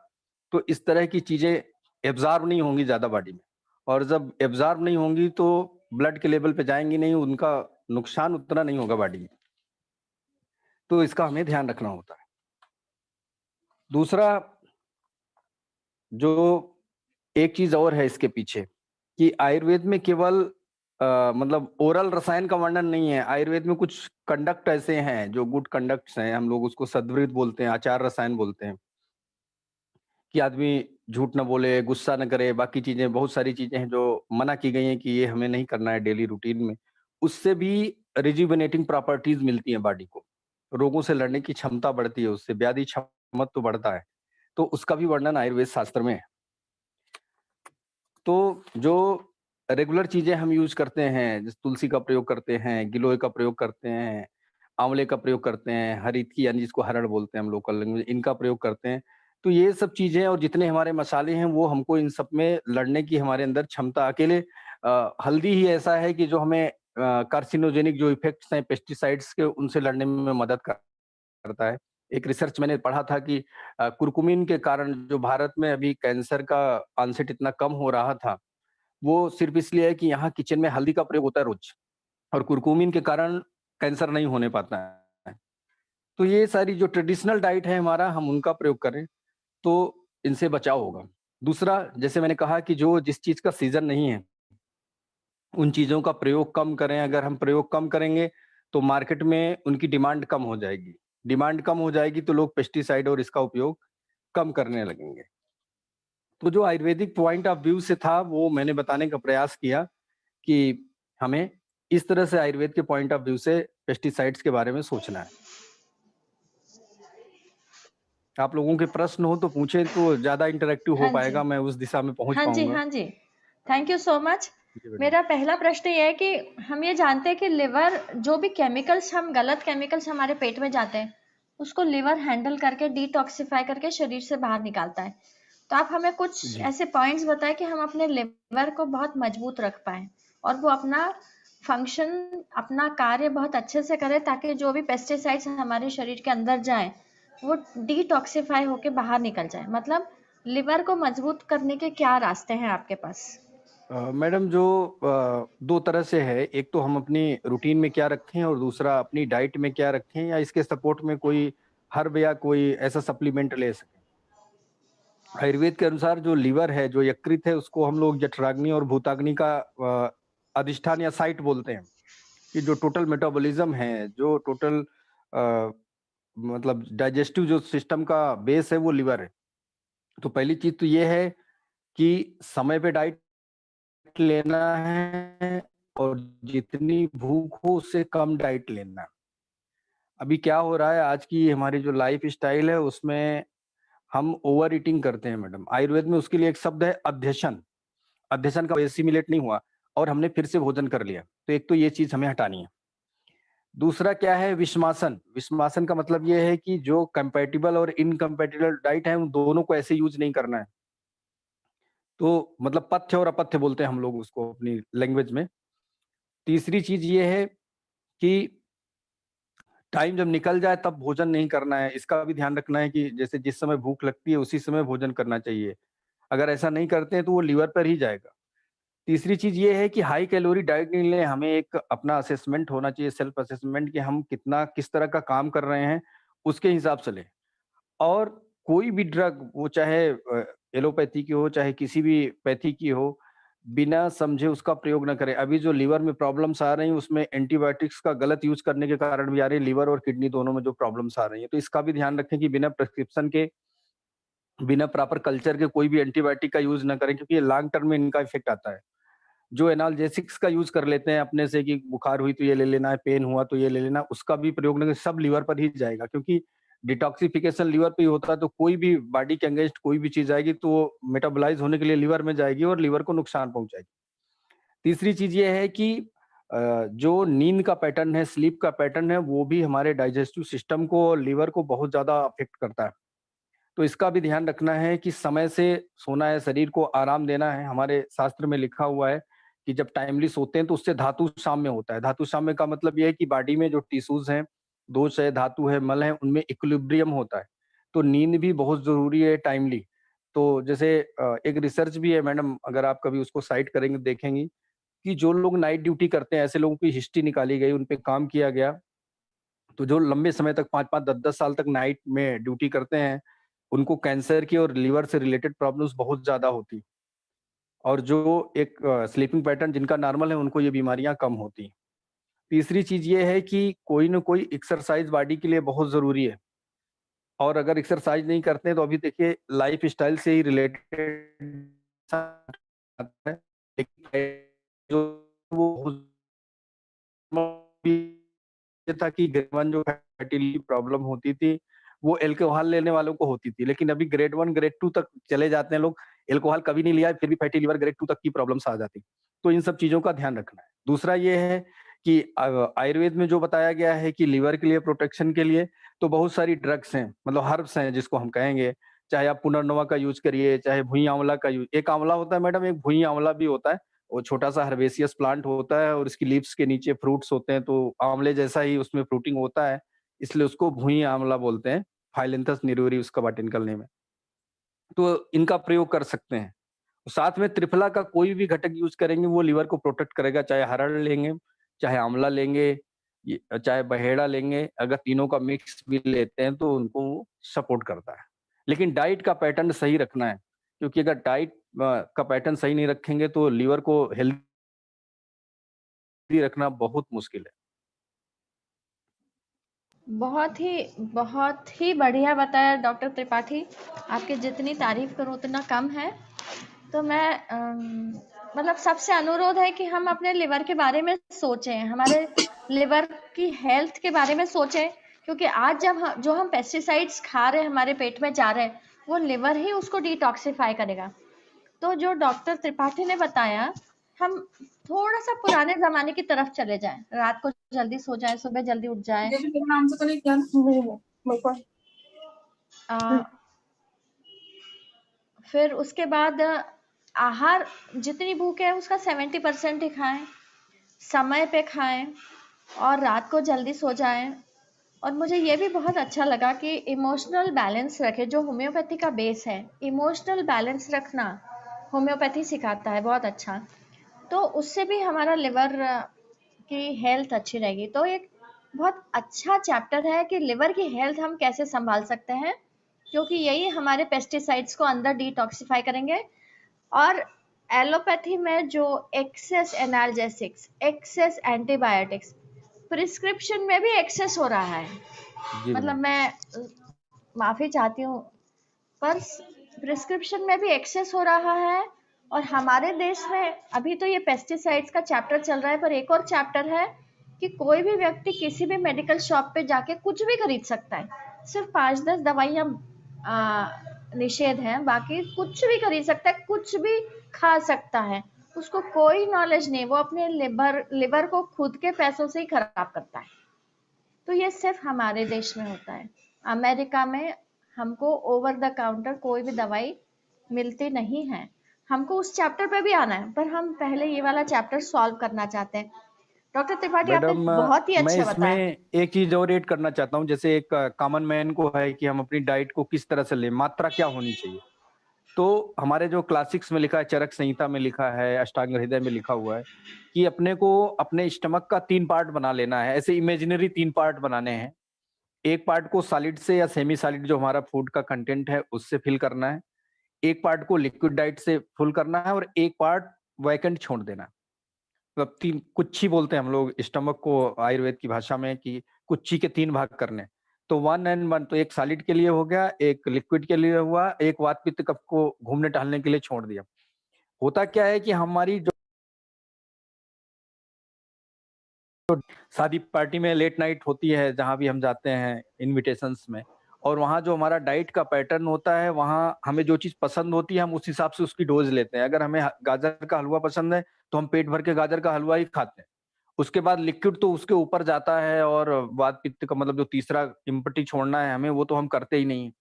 तो इस तरह की चीज़ें एब्ज़ॉर्ब नहीं होंगी ज़्यादा बॉडी में, और जब एब्जॉर्ब नहीं होंगी तो ब्लड के लेवल पे जाएंगी नहीं, उनका नुकसान उतना नहीं होगा बॉडी में। तो इसका हमें ध्यान रखना होता है। दूसरा, जो एक चीज और है इसके पीछे कि आयुर्वेद में केवल मतलब ओरल रसायन का वर्णन नहीं है। आयुर्वेद में कुछ कंडक्ट ऐसे हैं जो गुड कंडक्ट्स हैं, हम लोग उसको सद्वृत बोलते हैं, आचार रसायन बोलते हैं, कि आदमी झूठ न बोले, गुस्सा न करे, बाकी चीजें, बहुत सारी चीजें हैं जो मना की गई हैं कि ये हमें नहीं करना है डेली रूटीन में। उससे भी रिजुविनेटिंग प्रॉपर्टीज मिलती हैं बॉडी को, रोगों से लड़ने की क्षमता बढ़ती है, उससे व्याधि क्षमता तो बढ़ता है। तो उसका भी वर्णन आयुर्वेद शास्त्र में है। तो जो रेगुलर चीजें हम यूज करते हैं, जैसे तुलसी का प्रयोग करते हैं, गिलोय का प्रयोग करते हैं, आंवले का प्रयोग करते हैं, हरितकी यानी जिसको हरड़ बोलते हैं हम लोकल लैंग्वेज, इनका प्रयोग करते हैं। तो ये सब चीजें और जितने हमारे मसाले हैं वो हमको इन सब में लड़ने की हमारे अंदर क्षमता, अकेले हल्दी ही ऐसा है कि जो हमें कार्सिनोजेनिक जो इफेक्ट्स हैं पेस्टिसाइड्स के, उनसे लड़ने में मदद करता है। एक रिसर्च मैंने पढ़ा था कि कुरकुमिन के कारण जो भारत में अभी कैंसर का आंसर इतना कम हो रहा था, वो सिर्फ इसलिए है कि यहाँ किचन में हल्दी का प्रयोग होता है रोज, और कुरकुमिन के कारण कैंसर नहीं होने पाता है। तो ये सारी जो ट्रेडिशनल डाइट है हमारा, हम उनका प्रयोग करें तो इनसे बचाव होगा। दूसरा, जैसे मैंने कहा कि जो जिस चीज का सीजन नहीं है उन चीजों का प्रयोग कम करें। अगर हम प्रयोग कम करेंगे तो मार्केट में उनकी डिमांड कम हो जाएगी। डिमांड कम हो जाएगी तो लोग पेस्टिसाइड और इसका उपयोग कम करने लगेंगे। तो जो आयुर्वेदिक पॉइंट ऑफ व्यू से था वो मैंने बताने का प्रयास किया कि हमें इस तरह से आयुर्वेद के पॉइंट ऑफ व्यू से पेस्टिसाइड्स के बारे में सोचना है। आप लोगों के प्रश्न हो तो पूछें तो ज्यादा इंटरेक्टिव हो हाँ जी, पाएगा, मैं उस दिशा में पहुंच हाँ जी, पाऊंगा। हाँ जी। Thank you so much. जी मैडम। मेरा पहला प्रश्न ये है कि हम ये जानते हैं कि लिवर, जो भी केमिकल्स, हम गलत केमिकल्स हमारे पेट में जाते हैं, उसको लिवर हैंडल करके डिटॉक्सिफाई करके शरीर से बाहर निकालता है। तो आप हमें कुछ जी ऐसे पॉइंट्स बताएं कि हम अपने लिवर को बहुत मजबूत रख पाएं और वो अपना फंक्शन, अपना कार्य बहुत अच्छे से करे, ताकि जो भी पेस्टिसाइड्स हमारे शरीर के अंदर जाए वो डिटॉक्सिफाई होके बाहर निकल जाए। मतलब लिवर को मजबूत करने के क्या रास्ते हैं आपके पास? मैडम, जो दो तरह से है, एक तो हम अपनी रूटीन में क्या रखें और दूसरा अपनी डाइट में क्या रखें, या इसके सपोर्ट में कोई हर्ब या कोई ऐसा सप्लीमेंट ले सकें। आयुर्वेद के अनुसार जो लीवर है, जो यकृत है, उसको हम लोग जठराग्नि और भूताग्नि का अधिष्ठान या साइट बोलते हैं। कि जो टोटल मेटाबॉलिज्म है, जो टोटल मतलब डाइजेस्टिव जो सिस्टम का बेस है वो लीवर है। तो पहली चीज तो ये है कि समय पे डाइट लेना है और जितनी भूख हो उससे कम डाइट लेना है। अभी क्या हो रहा है, आज की हमारी जो लाइफ स्टाइल है उसमें हम ओवर ईटिंग करते हैं मैडम। आयुर्वेद में उसके लिए एक शब्द है अध्यशन। अध्यशन का एसिमिलेट नहीं हुआ और हमने फिर से भोजन कर लिया, तो एक तो ये चीज हमें हटानी है। दूसरा क्या है, विषमासन। विषमासन का मतलब ये है कि जो कंपैटिबल और इनकम्पैटिबल डाइट है उन दोनों को ऐसे यूज नहीं करना है। तो मतलब पथ्य और अपथ्य बोलते हैं हम लोग उसको अपनी लैंग्वेज में। तीसरी चीज ये है कि टाइम जब निकल जाए तब भोजन नहीं करना है। इसका भी ध्यान रखना है कि जैसे जिस समय भूख लगती है उसी समय भोजन करना चाहिए। अगर ऐसा नहीं करते हैं तो वो लीवर पर ही जाएगा। तीसरी चीज ये है कि हाई कैलोरी डाइट नहीं लें। हमें एक अपना असेसमेंट होना चाहिए, सेल्फ असेसमेंट, कि हम कितना किस तरह का काम कर रहे हैं, उसके हिसाब से लें। और कोई भी ड्रग, वो चाहे एलोपैथी की हो चाहे किसी भी पैथी की हो, बिना समझे उसका प्रयोग ना करें। अभी जो लीवर में प्रॉब्लम्स आ रही हैं उसमें एंटीबायोटिक्स का गलत यूज करने के कारण भी आ रही है। लीवर और किडनी दोनों में जो प्रॉब्लम्स आ रही है, तो इसका भी ध्यान रखें कि बिना प्रिस्क्रिप्शन के, बिना प्रॉपर कल्चर के कोई भी एंटीबायोटिक का यूज ना करें, क्योंकि ये लॉन्ग टर्म में इनका इफेक्ट आता है। जो एनाल्जेसिक्स का यूज कर लेते हैं अपने से कि बुखार हुई तो ये ले लेना है, पेन हुआ तो ये ले लेना, उसका भी प्रयोग नहीं, सब लीवर पर ही जाएगा। क्योंकि डिटॉक्सिफिकेशन लीवर पे ही होता है। तो कोई भी बॉडी के अगेंस्ट कोई भी चीज आएगी तो वो मेटाबोलाइज होने के लिए लीवर में जाएगी और लीवर को नुकसान पहुंचाएगी। तीसरी चीज ये है कि जो नींद का पैटर्न है, स्लीप का पैटर्न है, वो भी हमारे डाइजेस्टिव सिस्टम को और लीवर को बहुत ज्यादा अफेक्ट करता है। तो इसका भी ध्यान रखना है कि समय से सोना है, शरीर को आराम देना है। हमारे शास्त्र में लिखा हुआ है कि जब टाइमली सोते हैं तो उससे धातु साम्य होता है। धातु साम्य का मतलब ये है कि बॉडी में जो टिश्यूज हैं, दोष है, धातु है, मल है, उनमें इक्विलिब्रियम होता है। तो नींद भी बहुत जरूरी है टाइमली। तो जैसे एक रिसर्च भी है मैडम, अगर आप कभी उसको साइट करेंगे देखेंगी कि जो लोग नाइट ड्यूटी करते हैं, ऐसे लोगों की हिस्ट्री निकाली गई, उन पे काम किया गया, तो जो लंबे समय तक 5-5, 10-10 साल तक नाइट में ड्यूटी करते हैं, उनको कैंसर की और लिवर से रिलेटेड प्रॉब्लम्स बहुत ज़्यादा होती। और जो एक स्लीपिंग पैटर्न जिनका नॉर्मल है, उनको ये बीमारियाँ कम होती। तीसरी चीज़ ये है कि कोई न कोई एक्सरसाइज़ बॉडी के लिए बहुत ज़रूरी है, और अगर एक्सरसाइज़ नहीं करते हैं तो अभी देखिए लाइफ़स्टाइल से ही रिलेटेड आता है। एक जो वो ये था कि ग्रेड 1 जो फैटी लिवर प्रॉब्लम होती थी, वो अल्कोहल लेने वालों को होती थी। लेकिन अभी ग्रेड 1, ग्रेड 2 तक चले जाते हैं लोग, अल्कोहल कभी नहीं लिया है, फिर भी फैटी लिवर ग्रेड 2 तक की प्रॉब्लम्स आ जाती। तो इन सब चीज़ों का ध्यान रखना है। दूसरा ये है कि आयुर्वेद में जो बताया गया है कि लिवर के लिए, प्रोटेक्शन के लिए, तो बहुत सारी ड्रग्स हैं, मतलब हर्ब्स हैं जिसको हम कहेंगे। चाहे आप पुनर्नवा का यूज़ करिए, चाहे भुई आंवला का एक आंवला होता है मैडम, एक भुई आंवला भी होता है। वो छोटा-सा हर्बेसियस प्लांट होता है और इसकी लीव्स के नीचे फ्रूट्स होते हैं, तो आंवले जैसा ही उसमें फ्रूटिंग होता है, इसलिए उसको भुई आंवला बोलते हैं। फाइलेंथस निरूरी उसका बॉटेनिकल नेम है। तो इनका प्रयोग कर सकते हैं। साथ में त्रिफला का कोई भी घटक यूज़ करेंगे, वो लिवर को प्रोटेक्ट करेगा, चाहे हरड़ लेंगे, चाहे आंवला लेंगे, चाहे बहेड़ा लेंगे, अगर तीनों का मिक्स भी लेते हैं, तो उनको सपोर्ट करता है। लेकिन डाइट का पैटर्न सही रखना है, क्योंकि अगर डाइट का पैटर्न सही नहीं रखेंगे, तो लिवर को हेल्दी रखना बहुत मुश्किल है। बहुत ही बढ़िया बताया डॉक्टर त्रिपाठी। आपकी जितनी तारीफ करूं उतना कम है। तो मैं मतलब सबसे अनुरोध है कि हम अपने लिवर के बारे में सोचें, हमारे लिवर की हेल्थ के बारे में सोचें, क्योंकि आज जब जो हम पेस्टिसाइड्स खा रहे हैं, हमारे पेट में जा रहे हैं, वो लिवर ही उसको डिटॉक्सिफाई करेगा। तो जो डॉक्टर त्रिपाठी ने बताया, हम थोड़ा सा पुराने जमाने की तरफ चले जाएं, रात को जल्दी सो जाएं, सुबह जल्दी उठ जाएं। फिर उसके बाद आहार जितनी भूख है उसका 70% ही खाएं, समय पे खाएं और रात को जल्दी सो जाएं। और मुझे ये भी बहुत अच्छा लगा कि इमोशनल बैलेंस रखें, जो होम्योपैथी का बेस है। इमोशनल बैलेंस रखना होम्योपैथी सिखाता है, बहुत अच्छा। तो उससे भी हमारा लिवर की हेल्थ अच्छी रहेगी। तो एक बहुत अच्छा चैप्टर है कि लिवर की हेल्थ हम कैसे संभाल सकते हैं, क्योंकि यही हमारे पेस्टिसाइड्स को अंदर डिटॉक्सिफाई करेंगे। और एलोपैथी में जो excess analgesics, excess antibiotics, prescription में भी एक्सेस हो रहा है। जी मतलब मैडम। मैं माफ़ी चाहती हूँ, पर प्रिस्क्रिप्शन में भी एक्सेस हो रहा है। और हमारे देश में अभी तो ये पेस्टिसाइड्स का चैप्टर चल रहा है, पर एक और चैप्टर है कि कोई भी व्यक्ति किसी भी मेडिकल शॉप पे जाके कुछ भी खरीद सकता है। सिर्फ 5-10 दवाइयाँ निषेध हैं, बाकी कुछ भी खरीद सकता है, कुछ भी खा सकता है। उसको कोई नॉलेज नहीं, वो अपने लिवर को खुद के पैसों से ही खराब करता है। तो ये सिर्फ हमारे देश में होता है। अमेरिका में हमको ओवर द काउंटर कोई भी दवाई मिलती नहीं है। हमको उस चैप्टर पे भी आना है, पर हम पहले ये वाला चैप्टर सॉल्व करना चाहते हैं। डॉक्टर त्रिपाठी, आपने मैडम, बहुत ही मैं अच्छा इसमें बताया। एक चीज़ और ऐड करना चाहता हूँ, जैसे एक कॉमन मैन को है कि हम अपनी डाइट को किस तरह से लें, मात्रा क्या होनी चाहिए। तो हमारे जो क्लासिक्स में लिखा है, चरक संहिता में लिखा है, अष्टांग हृदय में लिखा हुआ है कि अपने को अपने स्टमक का 3 पार्ट बना लेना है, ऐसे इमेजिनरी 3 पार्ट बनाने हैं। एक पार्ट को सॉलिड से या सेमी सॉलिड जो हमारा फूड का कंटेंट है उससे फिल करना है, एक पार्ट को लिक्विड डाइट से फुल करना है और एक पार्ट वैकेंट छोड़ देना है। मतलब 3 कुच्ची बोलते हैं हम लोग स्टमक को आयुर्वेद की भाषा में, कि कुच्ची के 3 भाग करने। तो 1 एंड 1, तो एक सॉलिड के लिए हो गया, एक लिक्विड के लिए हुआ, एक वात पित्त कफ को घूमने टहलने के लिए छोड़ दिया। होता क्या है कि हमारी जो शादी पार्टी में लेट नाइट होती है, जहाँ भी हम जाते हैं इन्विटेशंस में, और वहाँ जो हमारा डाइट का पैटर्न होता है, वहाँ हमें जो चीज़ पसंद होती है हम उस हिसाब से उसकी डोज़ लेते हैं। अगर हमें गाजर का हलवा पसंद है, तो हम पेट भर के गाजर का हलवा ही खाते हैं। उसके बाद लिक्विड तो उसके ऊपर जाता है, और वात पित्त का मतलब जो तीसरा इम्पटी छोड़ना है हमें, वो तो हम करते ही नहीं।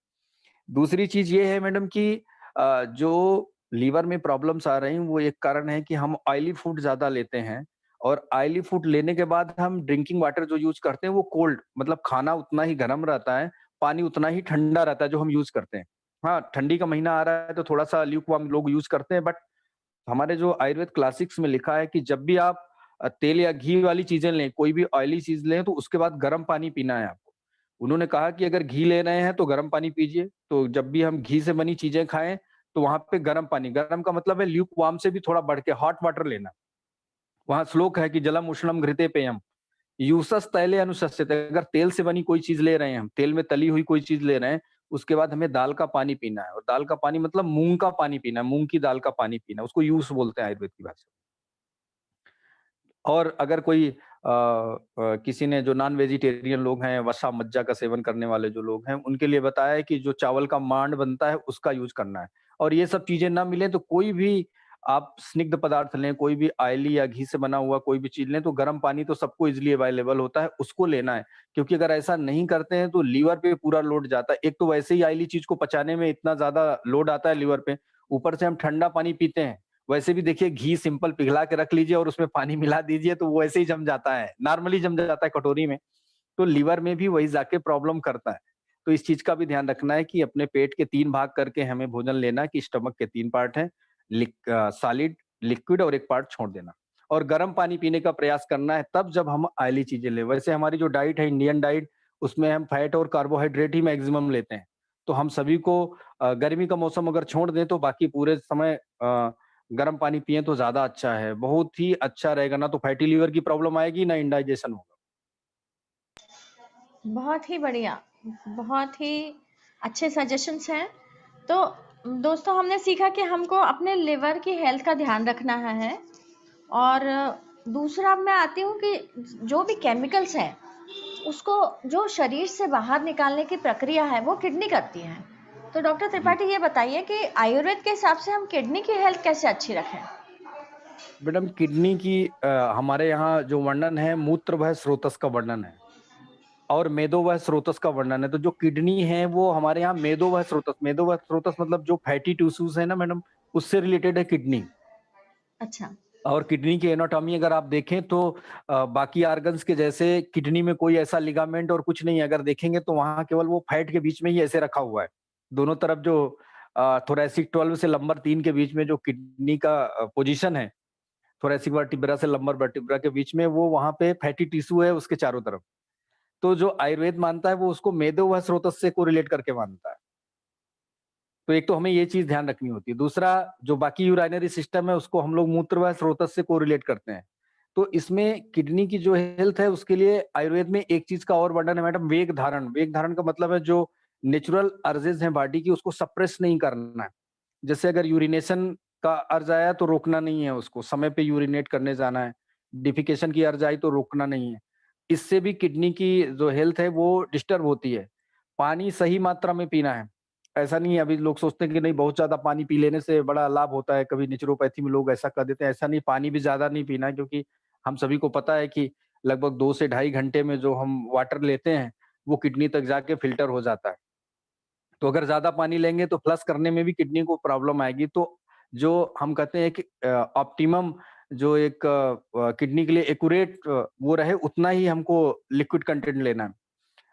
दूसरी चीज़ ये है मैडम कि जो लीवर में प्रॉब्लम्स आ रही हैं, वो एक कारण है कि हम ऑयली फूड ज़्यादा लेते हैं, और ऑयली फूड लेने के बाद हम ड्रिंकिंग वाटर जो यूज़ करते हैं वो कोल्ड, मतलब खाना उतना ही गर्म रहता है, पानी उतना ही ठंडा रहता है जो हम यूज़ करते हैं। हाँ, ठंडी का महीना आ रहा है तो थोड़ा-सा ल्यूकवार्म लोग यूज़ करते हैं, बट हमारे जो आयुर्वेद क्लासिक्स में लिखा है कि जब भी आप तेल या घी वाली चीज़ें लें, कोई भी ऑयली चीज़ लें, तो उसके बाद गर्म पानी पीना है आपको। उन्होंने कहा कि अगर घी ले रहे हैं तो गर्म पानी पीजिए, तो जब भी हम घी से बनी चीज़ें खाएँ, तो वहाँ पे गर्म पानी, गर्म का मतलब है ल्यूकवार्म से भी थोड़ा बढ़ के हॉट वाटर लेना। वहाँ श्लोक है कि जलम उष्णम घृते पेयम, यूसस तैले अनुशस्यते। अगर तेल से बनी कोई चीज़ ले रहे हैं हम, तेल में तली हुई कोई चीज़ ले रहे हैं, उसके बाद हमें दाल का पानी पीना है, और दाल का पानी मतलब मूँग का पानी पीना है, मूँग की दाल का पानी पीना है, उसको यूस बोलते हैं आयुर्वेद की भाषा में। और अगर कोई किसी ने जो नॉन वेजिटेरियन लोग हैं, वसा मज्जा का सेवन करने वाले जो लोग हैं, उनके लिए बताया है कि जो चावल का मांड बनता है, उसका यूज़ करना है। और ये सब चीज़ें ना मिलें तो कोई भी आप स्निग्ध पदार्थ लें, कोई भी ऑयली या घी से बना हुआ कोई भी चीज़ लें, तो गर्म पानी तो सबको ईज़िली अवेलेबल होता है, उसको लेना है। क्योंकि अगर ऐसा नहीं करते हैं, तो लीवर पे पूरा लोड जाता है। एक तो वैसे ही ऑयली चीज़ को पचाने में इतना ज़्यादा लोड आता है लीवर पे, ऊपर से हम ठंडा पानी पीते हैं। वैसे भी देखिए घी सिंपल पिघला के रख लीजिए और उसमें पानी मिला दीजिए तो वो ऐसे ही जम जाता है, नॉर्मली जम जाता है कटोरी में, तो लीवर में भी वही जाके प्रॉब्लम करता है। तो इस चीज़ का भी ध्यान रखना है कि अपने पेट के 3 भाग करके हमें भोजन लेना है कि स्टमक के 3 पार्ट हैं, सॉलिड, लिक्विड और 1 पार्ट छोड़ देना। और गर्म पानी पीने का प्रयास करना है तब जब हम ऑयली चीज़ें लें। वैसे हमारी जो डाइट है इंडियन डाइट, उसमें हम फैट और कार्बोहाइड्रेट ही मैक्सिमम लेते हैं। तो हम सभी को गर्मी का मौसम अगर छोड़ दें तो बाकी पूरे समय गर्म पानी पिएँ तो ज़्यादा अच्छा है, बहुत ही अच्छा रहेगा, ना तो फैटी लिवर की प्रॉब्लम आएगी, ना इंडाइजेशन होगा। बहुत ही बढ़िया, बहुत ही अच्छे सजेशंस हैं। तो दोस्तों, हमने सीखा कि हमको अपने लिवर की हेल्थ का ध्यान रखना है। और दूसरा मैं आती हूँ कि जो भी केमिकल्स हैं, उसको जो शरीर से बाहर निकालने की प्रक्रिया है, वो किडनी करती है। तो डॉक्टर जी। त्रिपाठी, ये बताइए कि आयुर्वेद के हिसाब से हम किडनी की हेल्थ कैसे अच्छी रखें? मैडम किडनी की हमारे यहाँ जो वर्णन है मूत्र वह स्रोतस का वर्णन है और मेदो वह स्रोतस का वर्णन है। तो जो किडनी है वो हमारे यहाँ मेदो वह स्रोतस मतलब जो फैटी टिश्यूज है ना मैडम, उससे रिलेटेड है किडनी। अच्छा। और किडनी की एनाटॉमी अगर आप देखें तो बाकी ऑर्गन्स के जैसे किडनी में कोई ऐसा लिगामेंट और कुछ नहीं है। अगर देखेंगे तो वहाँ केवल वो फैट के बीच में ही ऐसे रखा हुआ है। दोनों तरफ जो थोरैसिक 12 से लंबर 3 के बीच में जो किडनी का पोजीशन है, थोरैसिक वर्टिब्रा से लंबर वर्टिब्रा के बीच में, वो वहाँ पे फैटी टिश्यू है उसके चारों तरफ। तो जो आयुर्वेद मानता है वो उसको मेदो वह स्रोतस से कोरिलेट करके मानता है। तो एक तो हमें ये चीज़ ध्यान रखनी होती है। दूसरा, जो बाकी यूराइनरी सिस्टम है उसको हम लोग मूत्र व स्रोतस से कोरिलेट करते हैं। तो इसमें किडनी की जो हेल्थ है उसके लिए आयुर्वेद में एक चीज़ का और वर्णन है मैडम, वेग धारण। वेग धारण का मतलब है जो नेचुरल अर्जेज़ हैं बॉडी की उसको सप्रेस नहीं करना है। जैसे अगर यूरिनेशन का अर्ज आया तो रोकना नहीं है उसको, समय पे यूरिनेट करने जाना है। डिफेकेशन की अर्ज आई तो रोकना नहीं है। इससे भी किडनी की जो हेल्थ है वो डिस्टर्ब होती है। पानी सही मात्रा में पीना है। ऐसा नहीं है, अभी लोग सोचते हैं कि नहीं बहुत ज़्यादा पानी पी लेने से बड़ा लाभ होता है, कभी नेचुरोपैथी में लोग ऐसा कर देते हैं, ऐसा नहीं, पानी भी ज़्यादा नहीं पीना है क्योंकि हम सभी को पता है कि लगभग 2 से ढाई घंटे में जो हम वाटर लेते हैं, वो किडनी तक जाके फ़िल्टर हो जाता है। तो अगर ज़्यादा पानी लेंगे तो फ्लश करने में भी किडनी को प्रॉब्लम आएगी। तो जो हम कहते हैं कि ऑप्टिमम जो एक किडनी के लिए एक्यूरेट वो रहे उतना ही हमको लिक्विड कंटेंट लेना है।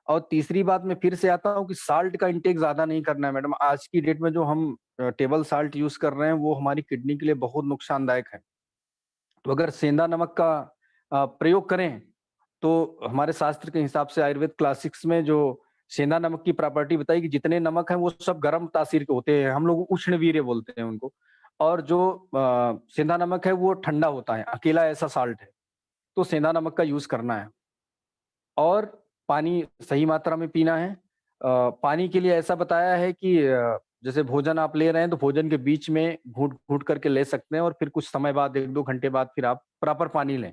और तीसरी बात मैं फिर से आता हूँ कि साल्ट का इंटेक ज़्यादा नहीं करना है मैडम। आज की डेट में जो हम टेबल साल्ट यूज़ कर रहे हैं वो हमारी किडनी के लिए बहुत नुकसानदायक है। तो अगर सेंधा नमक का प्रयोग करें तो हमारे शास्त्र के हिसाब से आयुर्वेद क्लासिक्स में जो सेंधा नमक की प्रॉपर्टी बताई कि जितने नमक हैं वो सब गर्म तासीर के होते हैं। हम लोग उष्णवीर्य बोलते हैं उनको। और जो सेंधा नमक है वो ठंडा होता है, अकेला ऐसा साल्ट है। तो सेंधा नमक का यूज़ करना है। और पानी सही मात्रा में पीना है। पानी के लिए ऐसा बताया है कि जैसे भोजन आप ले रहे हैं तो भोजन के बीच में घूँट-घूँट करके ले सकते हैं और फिर कुछ समय बाद 1-2 घंटे बाद फिर आप प्रॉपर पानी लें।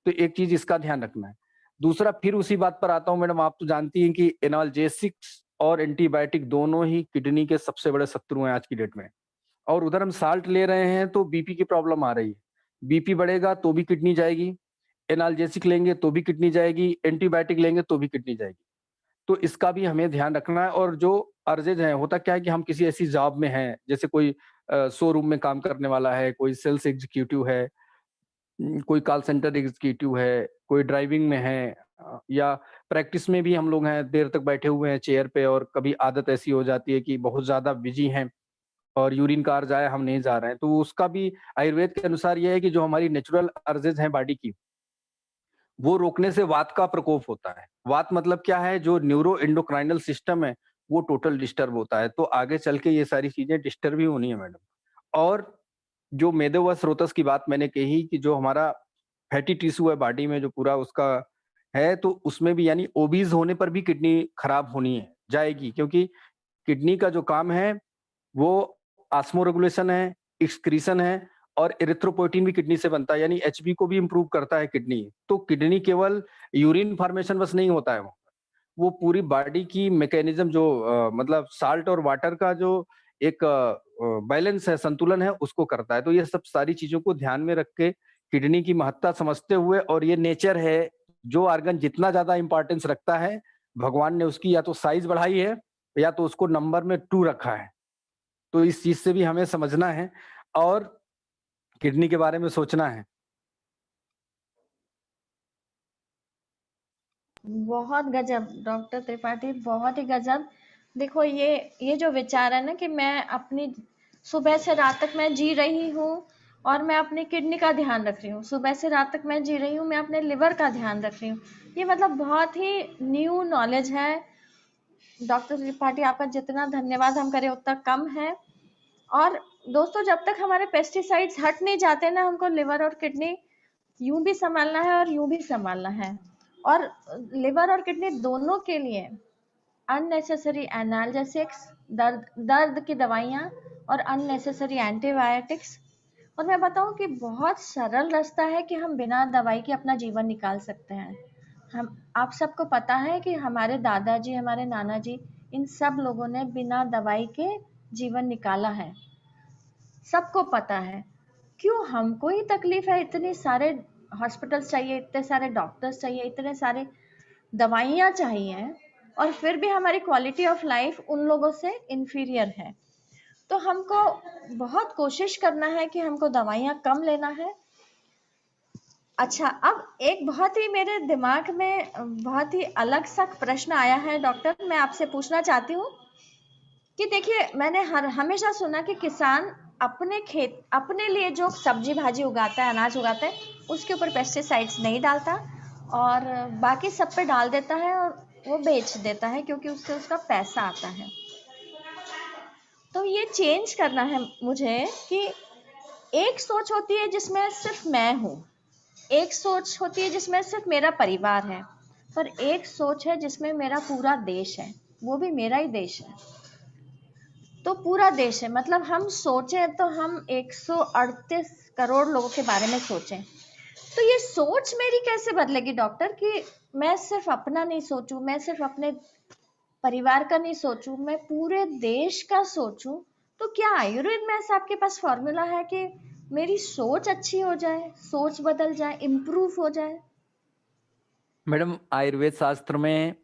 तो एक चीज़ इसका ध्यान रखना है। दूसरा फिर उसी बात पर आता हूँ मैडम, आप तो जानती हैं कि एनाल्जेसिक्स और एंटीबायोटिक दोनों ही किडनी के सबसे बड़े शत्रु हैं आज की डेट में। और उधर हम साल्ट ले रहे हैं तो बीपी की प्रॉब्लम आ रही है। बीपी बढ़ेगा तो भी किडनी जाएगी, एनाल्जेसिक लेंगे तो भी किडनी जाएगी, एंटीबायोटिक लेंगे तो भी किडनी जाएगी। तो इसका भी हमें ध्यान रखना है। और जो अर्जेज हैं, होता क्या है कि हम किसी ऐसी जॉब में हैं, जैसे कोई शोरूम में काम करने वाला है, कोई सेल्स एग्जीक्यूटिव है, कोई कॉल सेंटर एग्जीक्यूटिव है, कोई ड्राइविंग में है, या प्रैक्टिस में भी हम लोग हैं, देर तक बैठे हुए हैं चेयर पे और कभी आदत ऐसी हो जाती है कि बहुत ज़्यादा बिज़ी हैं और यूरिन कार जाए हम नहीं जा रहे हैं। तो उसका भी आयुर्वेद के अनुसार ये है कि जो हमारी नेचुरल अर्जेज़ हैं बॉडी की, वो रोकने से वात का प्रकोप होता है। वात मतलब क्या है? जो न्यूरो एंडोक्राइनल सिस्टम है, वो टोटल डिस्टर्ब होता है। तो आगे चल के ये सारी चीज़ें डिस्टर्ब ही होनी है मैडम। और जो मेदो व स्रोतस की बात मैंने कही कि जो हमारा फैटी टिश्यू है बॉडी में जो पूरा उसका है, तो उसमें भी यानी ओबीज़ होने पर भी किडनी खराब होनी है जाएगी क्योंकि किडनी का जो काम है, वो ऑस्मोरेगुलेशन है, एक्सक्रीशन है और एरिथ्रोपोइटिन भी किडनी से बनता है, यानी एचबी को भी इम्प्रूव करता है किडनी। तो किडनी केवल यूरिन फॉर्मेशन बस नहीं होता है वो पूरी बॉडी की मैकेनिज़्म जो मतलब साल्ट और वाटर का जो एक बैलेंस है, संतुलन है, उसको करता है। तो ये सब सारी चीज़ों को ध्यान में रख के किडनी की महत्ता समझते हुए और ये नेचर है, जो ऑर्गन जितना ज़्यादा इम्पोर्टेंस रखता है, भगवान ने उसकी या तो साइज़ बढ़ाई है या तो उसको नंबर में 2 रखा है। तो इस चीज़ से भी हमें समझना है और किडनी के बारे में सोचना है। बहुत गजब डॉक्टर त्रिपाठी, बहुत ही गजब। देखो ये जो विचार है ना कि मैं अपनी सुबह से रात तक मैं जी रही हूँ और मैं अपनी किडनी का ध्यान रख रही हूँ, सुबह से रात तक मैं जी रही हूँ, मैं अपने लिवर का ध्यान रख रही हूँ। ये मतलब बहुत ही न्यू नॉलेज है। डॉक्टर त्रिपाठी, आपका जितना धन्यवाद हम करें उतना कम है। और दोस्तों, जब तक हमारे पेस्टिसाइड्स हट नहीं जाते ना, हमको लिवर और किडनी यूं भी संभालना है और यूं भी संभालना है। और लिवर और किडनी दोनों के लिए अननेसेसरी एनाल्जेसिक्स, दर्द दर्द की दवाइयाँ और अननेसेसरी एंटीबायोटिक्स। और मैं बताऊं कि बहुत सरल रास्ता है कि हम बिना दवाई के अपना जीवन निकाल सकते हैं। हम आप सबको पता है कि हमारे दादाजी, हमारे नाना जी, इन सब लोगों ने बिना दवाई के जीवन निकाला है, सबको पता है। क्यों हमको ही तकलीफ है? इतने सारे हॉस्पिटल्स चाहिए, इतने सारे डॉक्टर्स चाहिए, इतने सारे दवाइयाँ चाहिए, और फिर भी हमारी क्वालिटी ऑफ लाइफ उन लोगों से इंफीरियर है। तो हमको बहुत कोशिश करना है कि हमको दवाइयाँ कम लेना है। अच्छा, अब एक बहुत ही मेरे दिमाग में बहुत ही अलग सा प्रश्न आया है डॉक्टर, मैं आपसे पूछना चाहती हूँ कि देखिए, मैंने हमेशा सुना कि किसान अपने खेत, अपने लिए जो सब्जी भाजी उगाता है, अनाज उगाता है, उसके ऊपर पेस्टिसाइड्स नहीं डालता और बाकी सब पे डाल देता है और वो बेच देता है क्योंकि उससे उसका पैसा आता है। तो ये चेंज करना है मुझे कि एक सोच होती है जिसमें सिर्फ मैं हूँ, एक सोच होती है जिसमें सिर्फ मेरा परिवार है, पर एक सोच है जिसमें मेरा पूरा देश है, वो भी मेरा ही देश है। तो पूरा देश है, मतलब हम सोचें तो हम 138 करोड़ लोगों के बारे में सोचें। तो ये सोच मेरी कैसे बदलेगी डॉक्टर कि मैं सिर्फ अपना नहीं सोचूं, मैं सिर्फ अपने परिवार का नहीं सोचूं, मैं पूरे देश का सोचूं। तो क्या आयुर्वेद में ऐसा आपके पास फॉर्मूला है कि मेरी सोच अच्छी हो जाए, सोच बदल जाए, इम्प्रूव हो जाए? मैडम आयुर्वेद शास्त्र में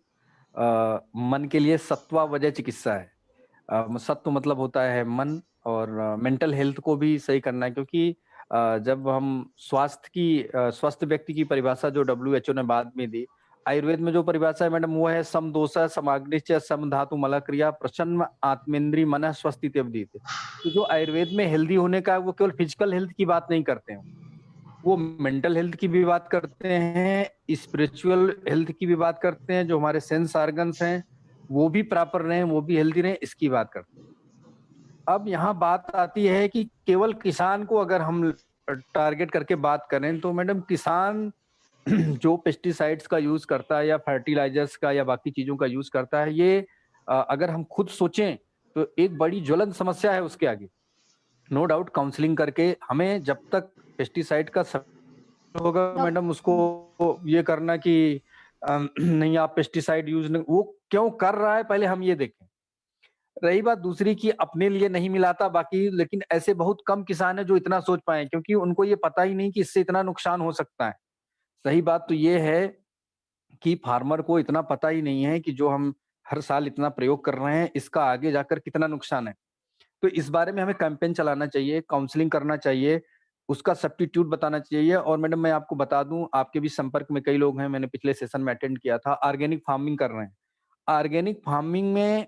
मन के लिए सत्वा वजह चिकित्सा है। सत्व मतलब होता है मन और मेंटल हेल्थ को भी सही करना है क्योंकि जब हम स्वस्थ व्यक्ति की परिभाषा जो डब्ल्यूएचओ ने बाद में दी, आयुर्वेद में जो परिभाषा है मैडम वो है समदोषः समाग्निश्च समधातु मलक्रिया प्रसन्न आत्मेंद्री मनः स्वस्थित्यवदीत। तो जो आयुर्वेद में हेल्दी होने का है वो केवल फिजिकल हेल्थ की बात नहीं करते हैं, वो मेंटल हेल्थ की भी बात करते हैं, स्पिरिचुअल हेल्थ की भी बात करते हैं, जो हमारे सेंस ऑर्गन्स हैं वो भी प्रॉपर रहें, वो भी हेल्दी रहें, इसकी बात करते हैं। अब यहाँ बात आती है कि केवल किसान को अगर हम टारगेट करके बात करें तो मैडम किसान जो पेस्टिसाइड्स का यूज करता है या फर्टिलाइजर्स का या बाकी चीजों का यूज करता है, ये अगर हम खुद सोचें तो एक बड़ी ज्वलंत समस्या है उसके आगे। नो डाउट काउंसलिंग करके हमें जब तक पेस्टिसाइड का होगा डॉक- मैडम उसको ये करना कि नहीं आप पेस्टिसाइड यूज नहीं, वो क्यों कर रहा है पहले हम ये देखें। रही बात दूसरी की अपने लिए नहीं मिलाता बाकी, लेकिन ऐसे बहुत कम किसान हैं जो इतना सोच पाए क्योंकि उनको ये पता ही नहीं कि इससे इतना नुकसान हो सकता है। सही बात तो ये है कि फार्मर को इतना पता ही नहीं है कि जो हम हर साल इतना प्रयोग कर रहे हैं इसका आगे जाकर कितना नुकसान है। तो इस बारे में हमें कैंपेन चलाना चाहिए, काउंसलिंग करना चाहिए उसका सब्स्टिट्यूट बताना चाहिए। और मैडम मैं आपको बता दूं, आपके भी संपर्क में कई लोग हैं, मैंने पिछले सेशन में अटेंड किया था, ऑर्गेनिक फार्मिंग कर रहे हैं। ऑर्गेनिक फार्मिंग में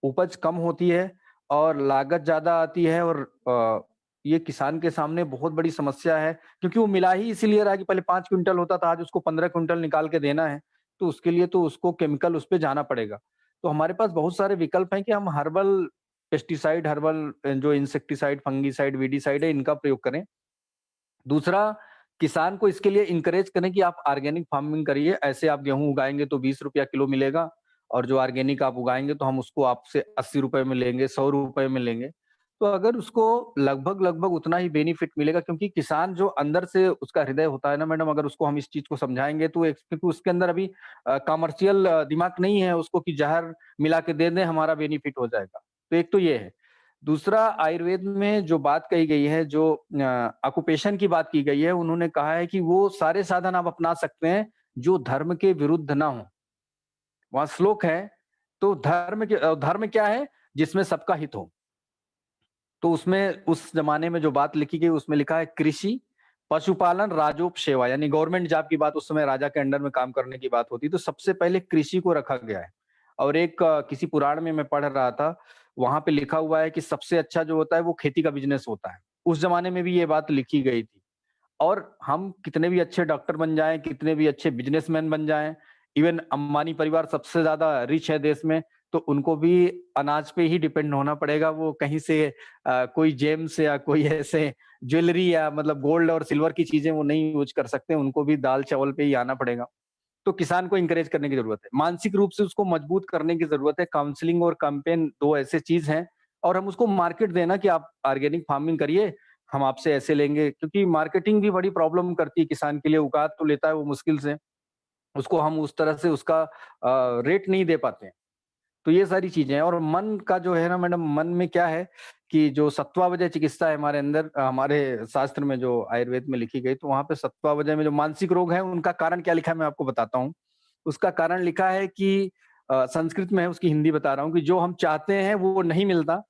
उपज कम होती है और लागत ज्यादा आती है, और ये किसान के सामने बहुत बड़ी समस्या है, क्योंकि वो मिला ही इसीलिए रहा कि पहले 5 क्विंटल होता था, आज उसको 15 क्विंटल निकाल के देना है, तो उसके लिए तो उसको केमिकल उस पे जाना पड़ेगा। तो हमारे पास बहुत सारे विकल्प हैं कि हम हर्बल पेस्टिसाइड, हर्बल जो इंसेक्टिसाइड, फंगीसाइड, वीडीसाइड है, इनका प्रयोग करें। दूसरा, किसान को इसके लिए इंकरेज करें कि आप ऑर्गेनिक फार्मिंग करिए। ऐसे आप गेहूँ उगाएँगे तो ₹20 किलो मिलेगा, और जो ऑर्गेनिक आप उगाएँगे तो हम उसको आपसे ₹80 में लेंगे, ₹100 में लेंगे। तो अगर उसको लगभग-लगभग उतना ही बेनिफिट मिलेगा, क्योंकि किसान जो अंदर से उसका हृदय होता है ना मैडम, अगर उसको हम इस चीज़ को समझाएँगे तो क्योंकि उसके अंदर अभी कमर्शियल दिमाग नहीं है उसको कि ज़हर मिला के दे दें, हमारा बेनिफिट हो जाएगा। तो एक तो ये है। दूसरा, आयुर्वेद में जो बात कही गई है, जो ऑक्यूपेशन की बात की गई है, उन्होंने कहा है कि वो सारे साधन आप अपना सकते हैं जो धर्म के विरुद्ध ना हो। वहाँ श्लोक है, तो धर्म क्या है? जिसमें सबका हित हो। तो उसमें उस जमाने में जो बात लिखी गई, उसमें लिखा है कृषि, पशुपालन, राजोप सेवा, यानी गवर्नमेंट जॉब की बात, उस समय राजा के अंडर में काम करने की बात होती, तो सबसे पहले कृषि को रखा गया है। और एक किसी पुराण में मैं पढ़ रहा था, वहां पे लिखा हुआ है कि सबसे अच्छा जो होता है वो खेती का बिजनेस होता है। उस जमाने में भी ये बात लिखी गई थी। और हम कितने भी अच्छे डॉक्टर बन जाएं, कितने भी अच्छे बिजनेसमैन बन जाएं, इवन अंबानी परिवार सबसे ज्यादा रिच है देश में, तो उनको भी अनाज पे ही डिपेंड होना पड़ेगा। वो कहीं से कोई जेम्स या कोई ऐसे ज्वेलरी या मतलब गोल्ड और सिल्वर की चीजें वो नहीं यूज कर सकते, उनको भी दाल चावल पे ही आना पड़ेगा। तो किसान को इंकरेज करने की जरूरत है, मानसिक रूप से उसको मजबूत करने की जरूरत है। काउंसलिंग और कैंपेन दो ऐसे चीज हैं, और हम उसको मार्केट देना कि आप ऑर्गेनिक फार्मिंग करिए, हम आपसे ऐसे लेंगे, क्योंकि मार्केटिंग भी बड़ी प्रॉब्लम करती है किसान के लिए। उगा तो लेता है वो मुश्किल से, उसको हम उस तरह से उसका रेट नहीं दे पाते हैं। तो ये सारी चीजें हैं। और मन का जो है ना मैडम, मन में क्या है कि जो सत्वावजय चिकित्सा है हमारे अंदर, हमारे शास्त्र में जो आयुर्वेद में लिखी गई, तो वहां पे सत्वावजय में जो मानसिक रोग है उनका कारण क्या लिखा है मैं आपको बताता हूँ। उसका कारण लिखा है कि संस्कृत में है, उसकी हिंदी बता रहा हूँ, कि जो हम चाहते हैं वो नहीं मिलता,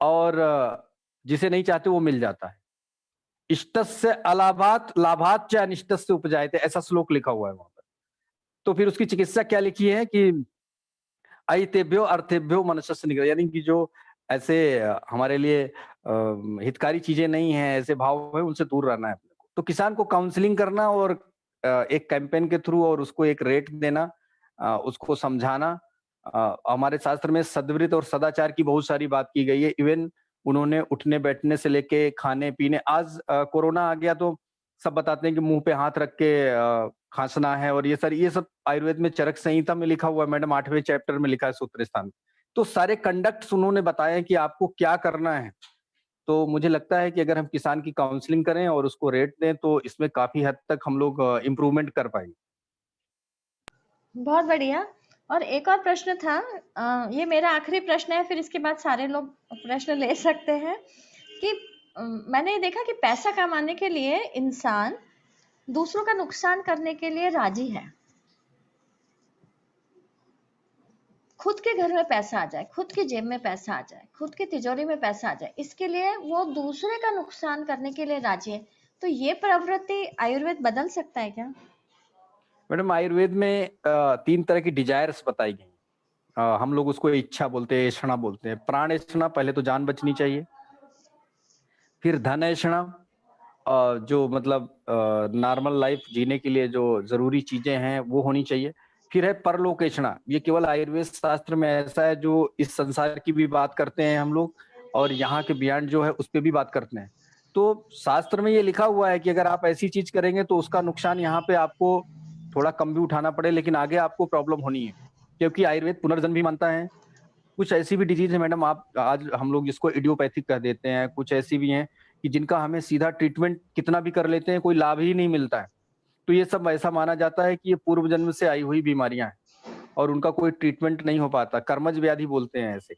और जिसे नहीं चाहते वो मिल जाता है। इष्टस्य अलाभात लाभात च अनिष्टस्य उपजायते, ऐसा श्लोक लिखा हुआ है वहां पर। तो फिर उसकी चिकित्सा क्या लिखी है कि अइतेभ्यो अर्थेभ्यो मनुष्यस्य निग्रह, यानी कि जो ऐसे हमारे लिए हितकारी चीजें नहीं है, ऐसे भाव है, उनसे दूर रहना है अपने को। तो किसान को काउंसलिंग करना, और एक कैंपेन के थ्रू, और उसको एक रेट देना, उसको समझाना। हमारे शास्त्र में सद्वृत और सदाचार की बहुत सारी बात की गई है। इवन उन्होंने उठने बैठने से लेके खाने पीने, आज कोरोना आ गया तो सब बताते हैं कि मुंह पे हाथ रख के खांसना है, और ये सब आयुर्वेद में चरक संहिता में लिखा हुआ है मैडम, 8वें चैप्टर में लिखा है सूत्र स्थान। तो सारे कंडक्ट्स उन्होंने बताए कि आपको क्या करना है। तो मुझे लगता है कि अगर हम किसान की काउंसलिंग करें और उसको रेट दें, तो इसमें काफी हद तक हम लोग इम्प्रूवमेंट कर पाएंगे। बहुत बढ़िया। और एक और प्रश्न था, ये मेरा आखिरी प्रश्न है, फिर इसके बाद सारे लोग प्रश्न ले सकते हैं कि मैंने ये देखा कि पैसा कमाने के लिए इंसान दूसरों का नुकसान करने के लिए राजी है। खुद के घर में पैसा आ जाए, खुद की जेब में पैसा आ जाए, खुद की तिजोरी में पैसा आ जाए, इसके लिए वो दूसरे का नुकसान करने के लिए राजी है। तो ये प्रवृत्ति आयुर्वेद बदल सकता है क्या? मैडम आयुर्वेद में 3 तरह की डिजायर्स बताई गई। हम लोग उसको इच्छा बोलते हैं, ऐषणा बोलते हैं। प्राण ऐषणा, पहले तो जान बचनी चाहिए। फिर धन ऐषणा, जो मतलब नॉर्मल लाइफ जीने के लिए जो जरूरी चीजें हैं वो होनी चाहिए। फिर है परलोक ऐषणा, ये केवल आयुर्वेद शास्त्र में ऐसा है जो इस संसार की भी बात करते हैं हम लोग, और यहाँ के बियॉन्ड जो है उस पर भी बात करते हैं। तो शास्त्र में ये लिखा हुआ है कि अगर आप ऐसी चीज करेंगे तो उसका नुकसान यहाँ पे आपको थोड़ा कम भी उठाना पड़े, लेकिन आगे आपको प्रॉब्लम होनी है, क्योंकि आयुर्वेद पुनर्जन्म भी मानता है। कुछ ऐसी भी डिजीज है मैडम, आप आज हम लोग जिसको इडियोपैथिक कह देते हैं, कुछ ऐसी भी हैं कि जिनका हमें सीधा ट्रीटमेंट कितना भी कर लेते हैं कोई लाभ ही नहीं मिलता है। तो ये सब ऐसा माना जाता है कि ये पूर्व जन्म से आई हुई बीमारियां हैं, और उनका कोई ट्रीटमेंट नहीं हो पाता, कर्मज व्याधि बोलते हैं ऐसे।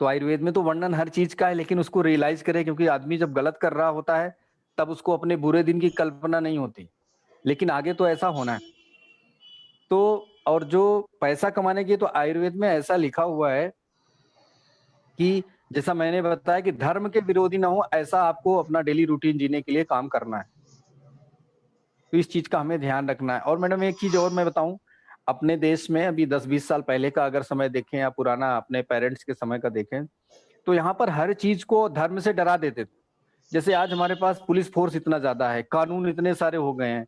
तो आयुर्वेद में तो वर्णन हर चीज का है, लेकिन उसको रियलाइज करें, क्योंकि आदमी जब गलत कर रहा होता है तब उसको अपने बुरे दिन की कल्पना नहीं होती, लेकिन आगे तो ऐसा होना है। तो और जो पैसा कमाने की, तो आयुर्वेद में ऐसा लिखा हुआ है कि जैसा मैंने बताया कि धर्म के विरोधी ना हो, ऐसा आपको अपना डेली रूटीन जीने के लिए काम करना है। तो इस चीज का हमें ध्यान रखना है। और मैडम एक चीज और मैं बताऊं, अपने देश में अभी 10-20 साल पहले का अगर समय देखें या पुराना अपने पेरेंट्स के समय का देखें, तो यहाँ पर हर चीज को धर्म से डरा देते थे। जैसे आज हमारे पास पुलिस फोर्स इतना ज्यादा है, कानून इतने सारे हो गए हैं,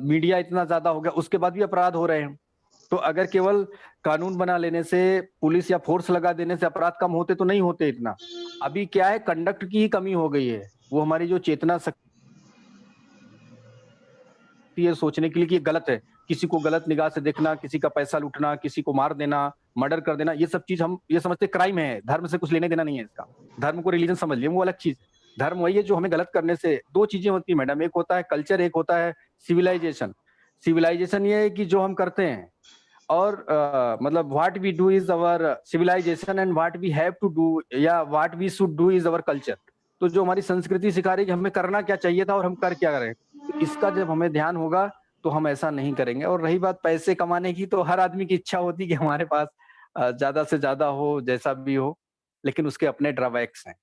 मीडिया इतना ज्यादा हो गया, उसके बाद भी अपराध हो रहे हैं। तो अगर केवल कानून बना लेने से, पुलिस या फोर्स लगा देने से अपराध कम होते तो नहीं होते इतना। अभी क्या है, कंडक्ट की ही कमी हो गई है। वो हमारी जो चेतना शक्ति है सोचने के लिए कि ये गलत है, किसी को गलत निगाह से देखना, किसी का पैसा लूटना, किसी को मार देना, मर्डर कर देना, ये सब चीज हम ये समझते क्राइम है। धर्म से कुछ लेने देना नहीं है इसका। धर्म को रिलीजन समझ लिया, वो अलग चीज है। धर्म वही है जो हमें गलत करने से, दो चीजें होती है मैडम, एक होता है कल्चर, एक होता है सिविलाइजेशन। सिविलाइजेशन ये है कि जो हम करते हैं, और मतलब what we do is our civilisation and what we have to do or what we should do is our culture. तो जो हमारी संस्कृति सिखा रही है कि हमें करना क्या चाहिए था और हम कर क्या रहे हैं, तो इसका जब हमें ध्यान होगा तो हम ऐसा नहीं करेंगे। और रही बात पैसे कमाने की, तो हर आदमी की इच्छा होती है कि हमारे पास ज्यादा से ज्यादा हो, जैसा भी हो, लेकिन उसके अपने ड्रॉबैक्स हैं।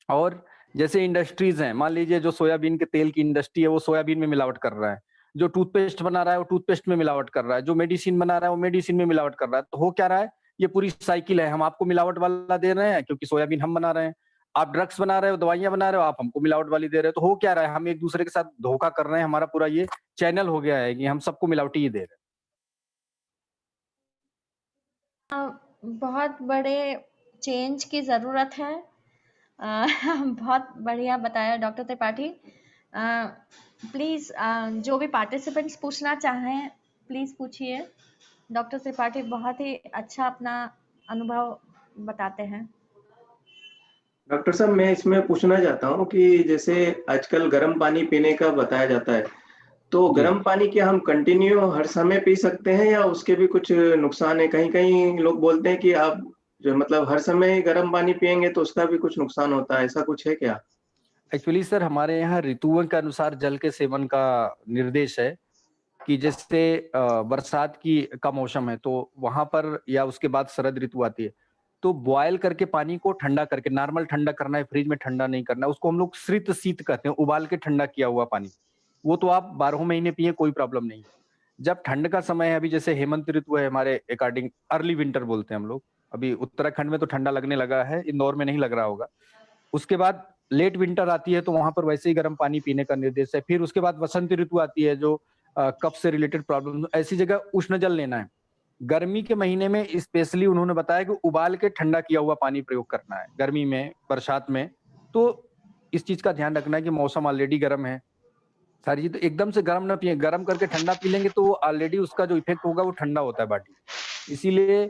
और जैसे इंडस्ट्रीज हैं, मान लीजिए जो सोयाबीन के तेल की इंडस्ट्री है, वो सोयाबीन में मिलावट कर रहा है। जो टूथपेस्ट बना रहा है, वो टूथपेस्ट में मिलावट कर रहा है। जो मेडिसिन बना रहा है, वो मेडिसिन में मिलावट कर रहा है। तो हो क्या रहा है, ये पूरी साइकिल है। हम आपको मिलावट वाला दे रहे हैं क्योंकि सोयाबीन हम बना रहे हैं। आप ड्रग्स बना रहे हो, दवाइयां बना रहे हो, आप हमको मिलावट वाली दे रहे हो। तो हो क्या रहा है, हम एक दूसरे के साथ धोखा कर रहे हैं। हमारा पूरा ये चैनल हो गया है कि हम सबको मिलावटी ही दे रहे बहुत बड़े चेंज की ज़रूरत है। बहुत बढ़िया बताया डॉक्टर त्रिपाठी। प्लीज़ जो भी पार्टिसिपेंट्स पूछना चाहें प्लीज़ पूछिए। डॉक्टर त्रिपाठी बहुत ही अच्छा अपना अनुभव बताते हैं। डॉक्टर साहब, मैं इसमें पूछना चाहता हूँ कि जैसे आजकल गर्म पानी पीने का बताया जाता है, तो जी। गर्म पानी क्या हम कंटिन्यू हर समय पी सकते हैं या उसके भी कुछ नुकसान है? कहीं-कहीं लोग बोलते हैं कि आप जो मतलब हर समय गर्म पानी पिएँगे तो उसका भी कुछ नुकसान होता है, ऐसा कुछ है क्या? एक्चुअली सर, हमारे यहाँ ऋतुओं के अनुसार जल के सेवन का निर्देश है कि जैसे बरसात की का मौसम है तो वहां पर, या उसके बाद शरद ऋतु आती है, तो बॉयल करके पानी को ठंडा करके, नॉर्मल ठंडा करना है, फ्रिज में ठंडा नहीं करना है। उसको हम लोग शीत शीत कहते हैं, उबाल के ठंडा किया हुआ पानी। वो तो आप 12 महीने पिए, कोई प्रॉब्लम नहीं है। जब ठंड का समय है, अभी जैसे हेमंत ऋतु है हमारे अकॉर्डिंग, अर्ली विंटर बोलते हैं हम लोग। अभी उत्तराखंड में तो ठंडा लगने लगा है, इंदौर में नहीं लग रहा होगा। उसके बाद लेट विंटर आती है तो वहां पर वैसे ही गर्म पानी पीने का निर्देश है। फिर उसके बाद वसंत ऋतु आती है, जो कफ से रिलेटेड प्रॉब्लम, ऐसी जगह उष्ण जल लेना है। गर्मी के महीने में स्पेशली उन्होंने बताया कि उबाल के ठंडा किया हुआ पानी प्रयोग करना है गर्मी में, बरसात में। तो इस चीज का ध्यान रखना है कि मौसम ऑलरेडी गर्म है, सारी चीज तो एकदम से गर्म ना पिए। गर्म करके ठंडा पी लेंगे तो ऑलरेडी उसका जो इफेक्ट होगा वो ठंडा होता है बॉडी। इसीलिए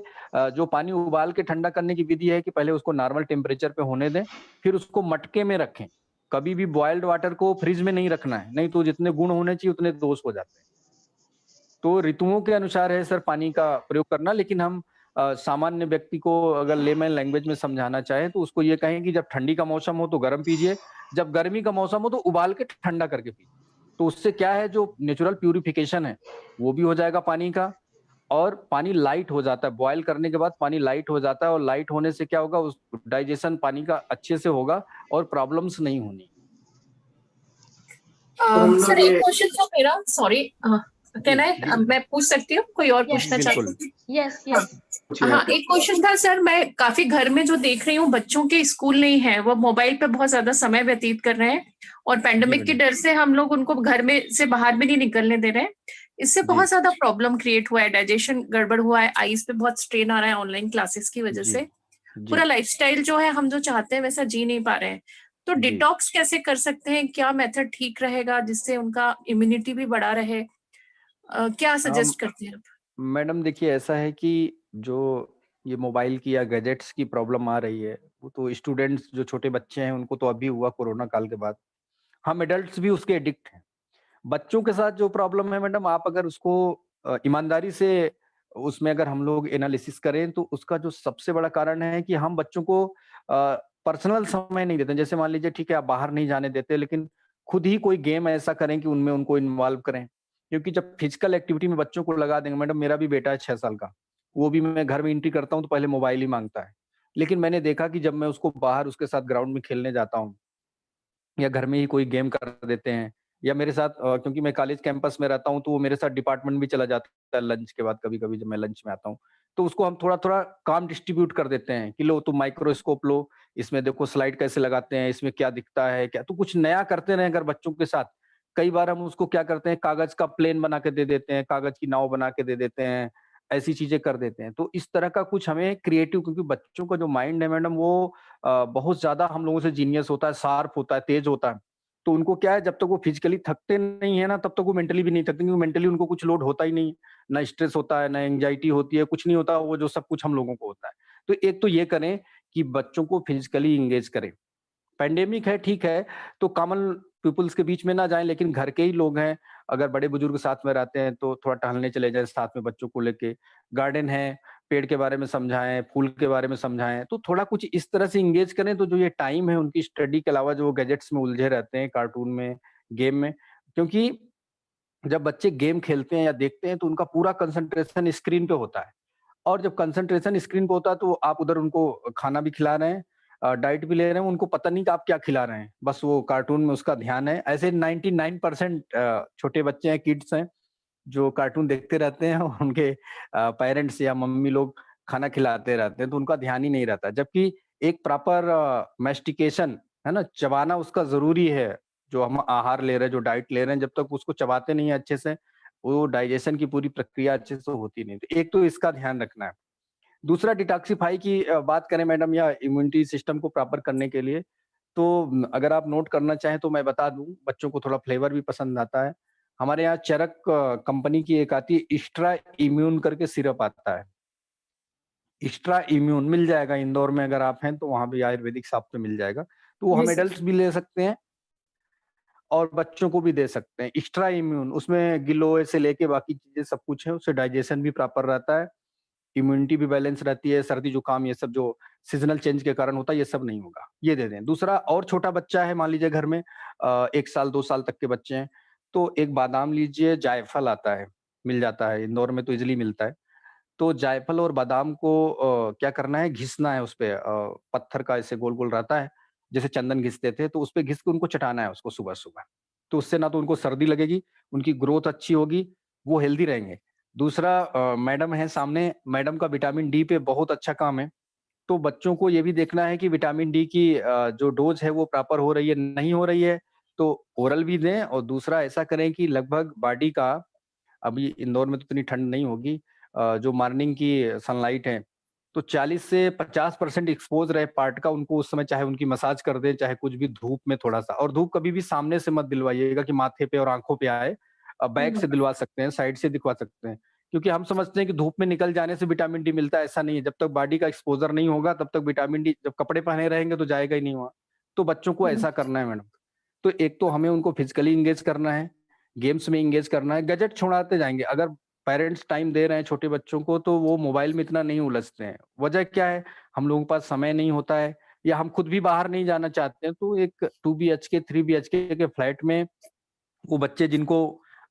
जो पानी उबाल के ठंडा करने की विधि है कि पहले उसको नॉर्मल टेम्परेचर पे होने दें, फिर उसको मटके में रखें। कभी भी बॉइल्ड वाटर को फ्रिज में नहीं रखना है, नहीं तो जितने गुण होने चाहिए उतने दोष हो जाते हैं। तो ऋतुओं के अनुसार है सर पानी का प्रयोग करना। लेकिन हम सामान्य व्यक्ति को अगर लेमैन लैंग्वेज में समझाना चाहें तो उसको ये कहें कि जब ठंडी का मौसम हो तो गर्म पीजिए, जब गर्मी का मौसम हो तो उबाल के ठंडा करके पीजिए। तो उससे क्या है, जो नेचुरल प्यूरिफिकेशन है वो भी हो जाएगा पानी का, और पानी लाइट हो जाता है। बॉयल करने के बाद पानी लाइट हो जाता है, और लाइट होने से क्या होगा, उस डाइजेशन पानी का अच्छे से होगा और प्रॉब्लम्स नहीं होनी। तो हम सर लोग एक ये क्वेश्चन था मेरा, सॉरी, कैन आई, मैं पूछ सकती हूँ? कोई और Yes. पूछना चाहती बिल्कुल। हूँ? यस यस पूछिए हाँ, आप। एक क्वेश्चन था सर। मैं काफी घर में जो देख रही हूँ, बच्चों के स्कूल नहीं है, वो मोबाइल पे बहुत ज्यादा समय व्यतीत कर रहे हैं, और पैंडेमिक के मैडम। डर से हम लोग उनको घर में से बाहर भी नहीं निकलने दे रहे हैं। इससे जी। बहुत ज्यादा प्रॉब्लम क्रिएट हुआ है, डाइजेशन गड़बड़ हुआ है, आईज पे बहुत स्ट्रेन आ रहा है ऑनलाइन क्लासेस की वजह जी। से। जी। पूरा लाइफस्टाइल जो है हम जो चाहते हैं वैसा जी नहीं पा रहे हैं। तो जी। डिटॉक्स कैसे कर सकते हैं? क्या मेथड ठीक रहेगा जिससे उनका इम्यूनिटी भी बढ़ा रहे? क्या सजेस्ट करते हैं आप? मैडम देखिए, ऐसा है कि जो ये मोबाइल की या गैजेट्स की प्रॉब्लम आ रही है, वो तो स्टूडेंट्स जो छोटे बच्चे हैं उनको तो अभी हुआ कोरोना काल के बाद। हम एडल्ट्स भी उसके एडिक्ट हैं। बच्चों के साथ जो प्रॉब्लम है मैडम, आप अगर उसको ईमानदारी से उसमें अगर हम लोग एनालिसिस करें तो उसका जो सबसे बड़ा कारण है कि हम बच्चों को पर्सनल समय नहीं देते। जैसे मान लीजिए, ठीक है, आप बाहर नहीं जाने देते, लेकिन खुद ही कोई गेम ऐसा करें कि उनमें उनको इन्वॉल्व करें। क्योंकि जब फिजिकल एक्टिविटी में बच्चों को लगा देंगे, मैडम मेरा भी बेटा है 6 साल का, वो भी मैं घर में एंट्री करता हूँ तो पहले मोबाइल ही मांगता है। लेकिन मैंने देखा कि जब मैं उसको बाहर उसके साथ ग्राउंड में खेलने जाता हूँ या घर में ही कोई गेम कर देते हैं या मेरे साथ क्योंकि मैं कॉलेज कैंपस में रहता हूँ तो वो मेरे साथ डिपार्टमेंट भी चला जाता है लंच के बाद, कभी-कभी जब मैं लंच में आता हूँ। तो उसको हम थोड़ा-थोड़ा काम डिस्ट्रीब्यूट कर देते हैं कि लो तुम माइक्रोस्कोप लो, इसमें देखो स्लाइड कैसे लगाते हैं, इसमें क्या दिखता है, क्या तो कुछ नया करते रहें अगर बच्चों के साथ। कई बार हम उसको क्या करते हैं, कागज़ का प्लेन बना के दे देते हैं, कागज़ की नाव बना के दे देते हैं, ऐसी चीज़ें कर देते हैं। तो इस तरह का कुछ हमें क्रिएटिव, क्योंकि बच्चों का जो माइंड है मैडम वो बहुत ज़्यादा हम लोगों से जीनियस होता है, शार्प होता है, तेज़ होता है। तो उनको क्या है, जब तक वो फिजिकली थकते नहीं है ना, तब तक वो मेंटली भी नहीं थकते, क्योंकि मेंटली उनको कुछ लोड होता ही नहीं, ना स्ट्रेस होता है, ना एंग्जायटी होती है, कुछ नहीं होता, वो जो सब कुछ हम लोगों को होता है। तो एक तो ये करें कि बच्चों को फिजिकली एंगेज करें। पैंडेमिक है, ठीक है, तो कॉमन पीपल्स के बीच में ना जाएँ, लेकिन घर के ही लोग हैं, अगर बड़े-बुजुर्ग साथ में रहते हैं, तो थोड़ा टहलने चले जाएँ साथ में बच्चों को लेके। गार्डन है, पेड़ के बारे में समझाएँ, फूल के बारे में समझाएँ, तो थोड़ा कुछ इस तरह से एंगेज करें, तो जो ये टाइम है उनकी स्टडी के अलावा जो वो गैजेट्स में उलझे रहते हैं, कार्टून में, गेम में, क्योंकि जब बच्चे गेम खेलते हैं या देखते हैं, तो उनका पूरा कंसंट्रेशन स्क्रीन पे होता है। और जब कंसंट्रेशन स्क्रीन पे होता है तो आप उधर उनको खाना भी खिला रहे हैं, डाइट भी ले रहे हैं, उनको पता नहीं कि आप क्या खिला रहे हैं, बस वो कार्टून में उसका ध्यान है। ऐसे 99% छोटे बच्चे हैं, किड्स हैं, जो कार्टून देखते रहते हैं और उनके पेरेंट्स या मम्मी लोग खाना खिलाते रहते हैं, तो उनका ध्यान ही नहीं रहता। जबकि एक प्रॉपर मैस्टिकेशन, है ना? चबाना उसका ज़रूरी है, जो हम आहार ले रहे हैं, जो डाइट ले रहे हैं, जब तक उसको चबाते नहीं हैं अच्छे से, वो डाइजेशन की पूरी प्रक्रिया अच्छे से होती नहीं। तो एक तो इसका ध्यान रखना है। दूसरा डिटॉक्सिफाई की बात करें मैडम, या इम्यूनिटी सिस्टम को प्रॉपर करने के लिए, तो अगर आप नोट करना चाहें तो मैं बता दूँ, बच्चों को थोड़ा फ्लेवर भी पसंद आता है। हमारे यहाँ चरक कंपनी की एक आती है, एक्स्ट्रा इम्यून करके सिरप आता है। एक्स्ट्रा इम्यून मिल जाएगा इंदौर में, अगर आप हैं तो वहाँ भी आयुर्वेदिक शॉप पे मिल जाएगा। तो वो जी हम सर। एडल्ट्स भी ले सकते हैं और बच्चों को भी दे सकते हैं। एक्स्ट्रा इम्यून उसमें गिलोय से लेके बाकी चीज़ें सब कुछ है, उससे डाइजेशन भी प्रॉपर रहता है, इम्यूनिटी भी बैलेंस रहती है, सर्दी-जुकाम ये सब जो सीज़नल चेंज के कारण होता है, ये सब नहीं होगा, ये दे दें। दूसरा, और छोटा बच्चा है, मान लीजिए घर में 1 साल 2 साल तक के बच्चे हैं, तो एक बादाम लीजिए, जायफल आता है, मिल जाता है, इंदौर में तो ईज़िली मिलता है। तो जायफल और बादाम को क्या करना है, घिसना है उसपे, पत्थर का ऐसे गोल-गोल रहता है, जैसे चंदन घिसते थे, तो उसपे घिस के उनको चटाना है उसको सुबह-सुबह। तो उससे ना तो उनको सर्दी लगेगी, उनकी ग्रोथ अच्छी होगी, वो हेल्दी रहेंगे। दूसरा, मैडम हैं सामने, मैडम का विटामिन डी पे बहुत अच्छा काम है, तो बच्चों को ये भी देखना है कि विटामिन डी की जो डोज़ है वो प्रॉपर हो रही है, नहीं हो रही है, तो ओरल भी दें। और दूसरा ऐसा करें कि लगभग बॉडी का, अभी इंदौर में तो इतनी ठंड नहीं होगी, जो मॉर्निंग की सनलाइट है, तो 40 से 50% एक्सपोज़ रहे पार्ट का, उनको उस समय चाहे उनकी मसाज कर दें, चाहे कुछ भी धूप में थोड़ा-सा। और धूप कभी भी सामने से मत दिलवाइएगा कि माथे पे और आँखों पे आए, बैक से दिलवा सकते हैं, साइड से दिखवा सकते हैं। क्योंकि हम समझते हैं कि धूप में निकल जाने से विटामिन डी मिलता है, ऐसा नहीं है। जब तक बॉडी का एक्सपोज़र नहीं होगा, तब तक विटामिन डी, जब कपड़े पहने रहेंगे तो जाएगा ही नहीं वहाँ। तो बच्चों को हुँ, ऐसा करना है मैडम। तो एक तो हमें उनको फिज़िकली एंगेज करना है, गेम्स में एंगेज करना है, गैजेट छुड़ाते जाएँगे। अगर पेरेंट्स टाइम दे रहे हैं छोटे बच्चों को, तो वो मोबाइल में इतना नहीं उलझते हैं। वजह क्या है? हम लोगों के पास समय नहीं होता है, या हम खुद भी बाहर नहीं जाना चाहते हैं, तो एक 2 बीएचके, 3 बीएचके के फ्लैट में वो बच्चे जिनको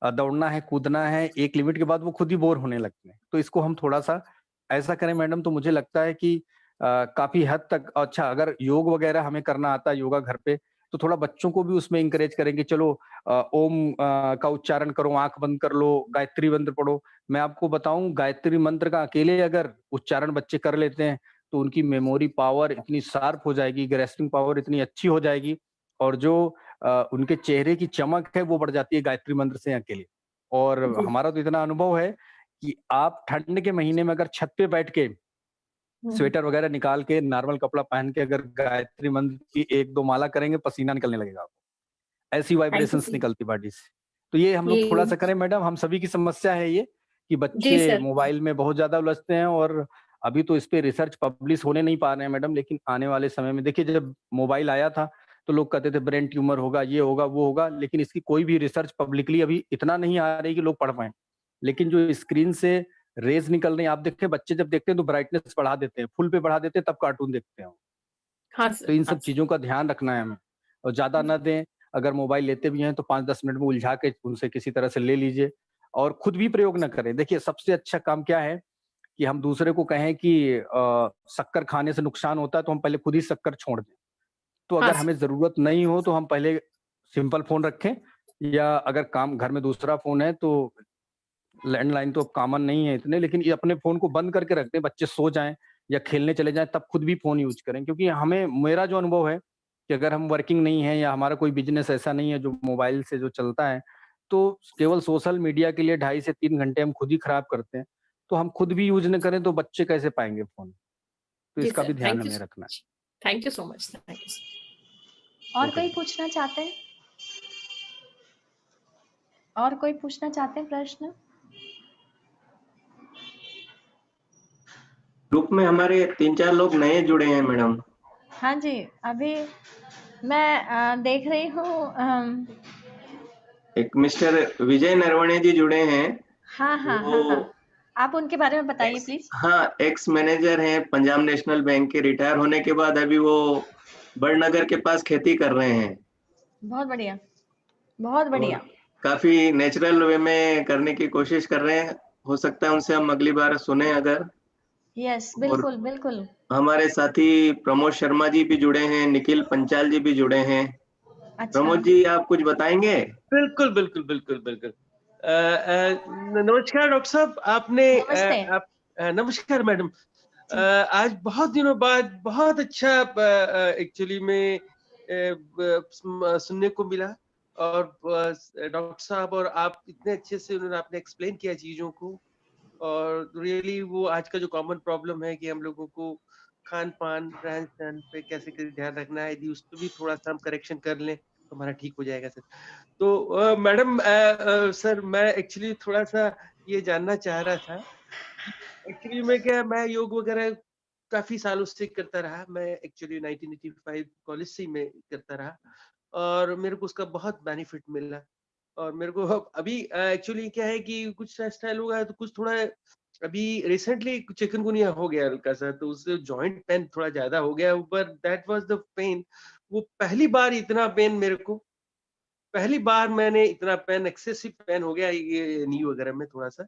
दौड़ना है, कूदना है, एक लिमिट के बाद वो खुद ही बोर होने लगते हैं। तो इसको हम थोड़ा-सा ऐसा करें मैडम, तो मुझे लगता है कि काफ़ी हद तक अच्छा, अगर योग वगैरह हमें करना आता है, योगा घर पे, तो थोड़ा बच्चों को भी उसमें एनकरेज करेंगे, चलो ओम का उच्चारण करो, आँख बंद कर लो, गायत्री मंत्र पढ़ो। मैं आपको बताऊँ, गायत्री मंत्र का अकेले अगर उच्चारण बच्चे कर लेते हैं, तो उनकी मेमोरी पावर इतनी शार्प हो जाएगी, ग्रेस्पिंग पावर इतनी अच्छी हो जाएगी, और जो उनके चेहरे की चमक है वो बढ़ जाती है गायत्री मंत्र से अकेले। और जी। हमारा तो इतना अनुभव है कि आप ठंड के महीने में अगर छत पे बैठ के हुँ, स्वेटर वगैरह निकाल के नॉर्मल कपड़ा पहन के अगर गायत्री मंत्र की 1-2 माला करेंगे, पसीना निकलने लगेगा आपको। ऐसी थैंक यू वाइब्रेशंस सर। निकलती बॉडी से। तो ये हम लोग ये थोड़ा-सा करें मैडम, हम सभी की समस्या है ये, कि जी बच्चे सर। मोबाइल में बहुत ज़्यादा उलझते हैं, और अभी तो इस पे रिसर्च पब्लिश होने नहीं पा रहे हैं मैडम, लेकिन आने वाले समय में देखिए, जब मोबाइल आया था, तो लोग कहते थे ब्रेन ट्यूमर होगा, ये होगा, वो होगा, लेकिन इसकी कोई भी रिसर्च पब्लिकली अभी इतना नहीं आ रही कि लोग पढ़ पाएँ। लेकिन जो स्क्रीन से रेज़ निकल रही हैं, आप देखें बच्चे जब देखते हैं तो ब्राइटनेस बढ़ा देते हैं, फुल पे बढ़ा देते हैं, तब कार्टून देखते हैं वो। हाँ तो सर, इन हाँ सब सर। चीज़ों का ध्यान रखना है हमें, और ज़्यादा ना दें। अगर मोबाइल लेते भी हैं तो 5-10 मिनट में उलझा के उनसे किसी तरह से ले लीजिए, और खुद भी प्रयोग ना करें। देखिए, सबसे अच्छा काम क्या है कि हम दूसरे को कहें कि शक्कर खाने से नुकसान होता है तो हम पहले खुद ही शक्कर छोड़ दें। तो हाँ अगर सर। हमें जरूरत नहीं हो तो हम पहले सिंपल फोन रखें, या अगर काम घर में दूसरा फोन है तो लैंडलाइन तो अब कॉमन नहीं है इतने, लेकिन ये अपने फोन को बंद करके रख दें, बच्चे सो जाएं या खेलने चले जाएं तब खुद भी फोन यूज करें। क्योंकि हमें, मेरा जो अनुभव है कि अगर हम वर्किंग नहीं है या हमारा कोई बिजनेस ऐसा नहीं है जो मोबाइल से जो चलता है, तो केवल सोशल मीडिया के लिए 2.5 से 3 घंटे हम खुद ही खराब करते हैं। तो हम खुद भी यूज न करें तो बच्चे कैसे पाएंगे फोन? तो जी इसका सर, भी ध्यान थैंक यू हमें सो रखना much, thank you so much, thank you sir. और ओके कोई जी। पूछना चाहते हैं? और कोई पूछना चाहते हैं प्रश्न? ग्रुप में हमारे 3-4 लोग नए जुड़े हैं मैडम। हाँ जी, अभी मैं देख रही हूँ। एक मिस्टर विजय नरवणे जी जुड़े हैं। हाँ हाँ वो हाँ, आप उनके बारे में बताइए प्लीज। एक्स मैनेजर हैं पंजाब नेशनल बैंक के। रिटायर होने के बाद अभी वो बड़नगर के पास खेती कर रहे हैं। बहुत बढ़िया, बहुत और बढ़िया। काफी नेचुरल वे में करने की कोशिश कर रहे हैं। हो सकता है उनसे हम अगली बार सुने अगर। यस, और बिल्कुल बिल्कुल। हमारे साथी प्रमोद शर्मा जी भी जुड़े हैं, निखिल पंचाल जी भी जुड़े हैं। अच्छा, प्रमोद जी आप कुछ बताएंगे? बिल्कुल बिल्कुल बिल्कुल बिल्कुल। नमस्कार डॉक्टर साहब, आपने नमस्ते। आप नमस्कार मैडम। आज बहुत दिनों बाद बहुत अच्छा एक्चुअली में सुनने को मिला। और डॉक्टर साहब और आप इतने अच्छे से उन्होंने आपने एक्सप्लेन किया चीजों को। और रियली वो आज का जो कॉमन प्रॉब्लम है कि हम लोगों को खान पान रहन सहन पे कैसे कैसे ध्यान रखना है, यदि उस पर भी थोड़ा सा हम करेक्शन कर लें तो हमारा ठीक हो जाएगा सर। तो मैडम सर मैं एक्चुअली थोड़ा सा ये जानना चाह रहा था। एक्चुअली मैं क्या, मैं योग वगैरह काफी सालों से करता रहा। मैं एक्चुअली 1985 कॉलेज से ही मैं करता रहा और मेरे को उसका बहुत बेनिफिट मिला। और मेरे को अभी एक्चुअली क्या है कि कुछ स्टाइल हो गया तो कुछ थोड़ा अभी रिसेंटली चिकनगुनिया हो गया हल्का सा, तो उससे जॉइंट पेन थोड़ा ज्यादा हो गया। ऊपर दैट वाज द पेन। वो पहली बार इतना पेन मेरे को, पहली बार मैंने इतना पेन, एक्सेसिव पेन हो गया ये नी वगैरह में थोड़ा सा